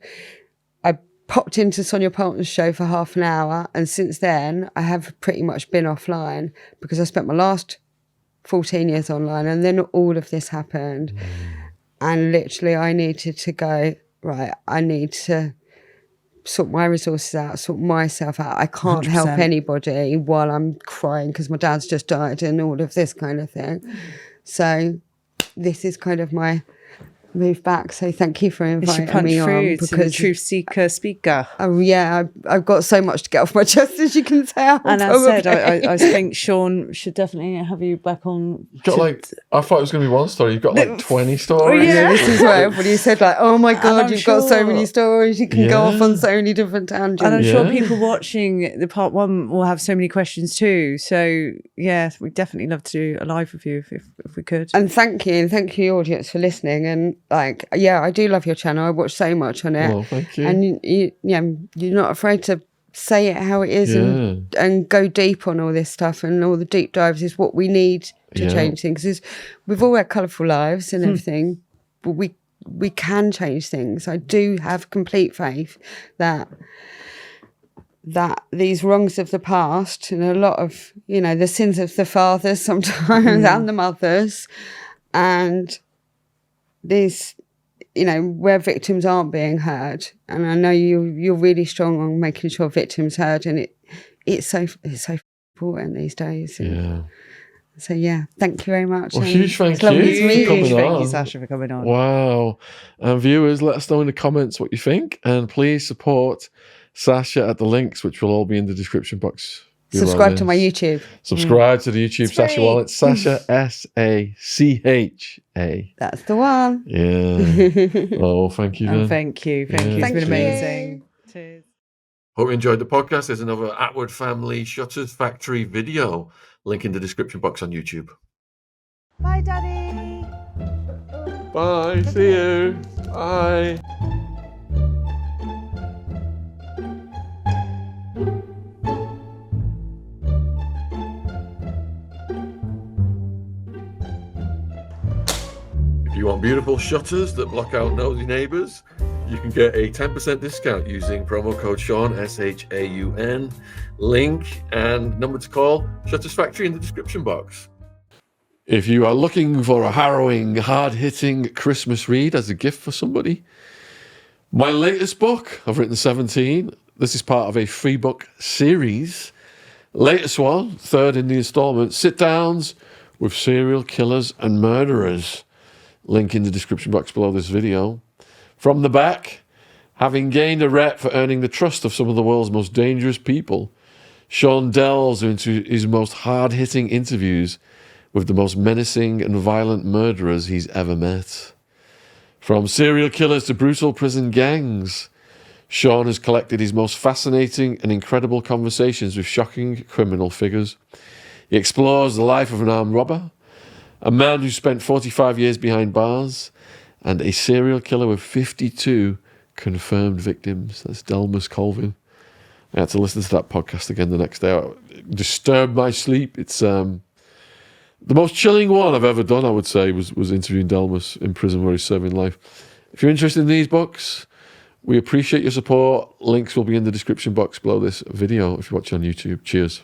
I popped into Sonia Poulton's show for half an hour, and since then I have pretty much been offline because I spent my last 14 years online, and then all of this happened. And literally I needed to go, right, I need to sort my resources out, sort myself out. I can't 100%. help anybody while I'm crying because my dad's just died and all of this kind of thing. So this is kind of my move back. So thank you for Is she inviting punch me on. through to the Because truth seeker speaker? oh yeah, I've got so much to get off my chest, as you can tell. And I probably. said, I think Shaun should definitely have you back on. Got like, I thought it was going to be one story. You've got like 20 stories. Yeah. This is where everybody said like, oh my God, I'm you've got so many sure- stories. You can go off Yeah. on so many different tangents. And I'm sure Yeah. people watching the part one will have so many questions too. So yeah, we'd definitely love to do a live with you if we could. And thank you, audience, for listening. And like, yeah, I do love your channel. I watch so much on it. Oh, thank you. And you're not afraid to say it how it is and go deep on all this stuff. And all the deep dives is what we need to change things. 'Cause we've all had colourful lives and everything, but we can change things. I do have complete faith that these wrongs of the past and a lot of, the sins of the fathers sometimes and the mothers, and these, where victims aren't being heard. And I know you're really strong on making sure victims heard, and it's so important these days. And so yeah, thank you very much. Well, and huge thank it's lovely you to meet for coming you. on. Thank you, Sacha, for coming on. Wow. And viewers, let us know in the comments what you think. And please support Sacha at the links, which will all be in the description box. below Subscribe to my this. YouTube. Subscribe to the YouTube It's Sacha free. Wallet. Sacha, Sacha. That's the one. Yeah. Oh, thank you, And then. thank you. Thank you. It's Thank been you. amazing. Cheers. Hope you enjoyed the podcast. There's another Attwood Family Shutters Factory video. Link in the description box on YouTube. Bye, Daddy. Bye. See you. Bye. If you want beautiful shutters that block out nosy neighbours, you can get a 10% discount using promo code Shaun, SHAUN, link and number to call, Shutters Factory in the description box. If you are looking for a harrowing, hard-hitting Christmas read as a gift for somebody, my latest book, I've written 17. This is part of a free book series. Latest one, third in the installment, Sit-Downs with Serial Killers and Murderers. Link in the description box below this video. From the back, having gained a rep for earning the trust of some of the world's most dangerous people, Shaun delves into his most hard-hitting interviews with the most menacing and violent murderers he's ever met. From serial killers to brutal prison gangs, Shaun has collected his most fascinating and incredible conversations with shocking criminal figures. He explores the life of an armed robber, a man who spent 45 years behind bars, and a serial killer with 52 confirmed victims. That's Delmas Colvin. I had to listen to that podcast again the next day. It disturbed my sleep. It's the most chilling one I've ever done, I would say, was interviewing Delmas in prison where he's serving life. If you're interested in these books, we appreciate your support. Links will be in the description box below this video if you're watching on YouTube. Cheers.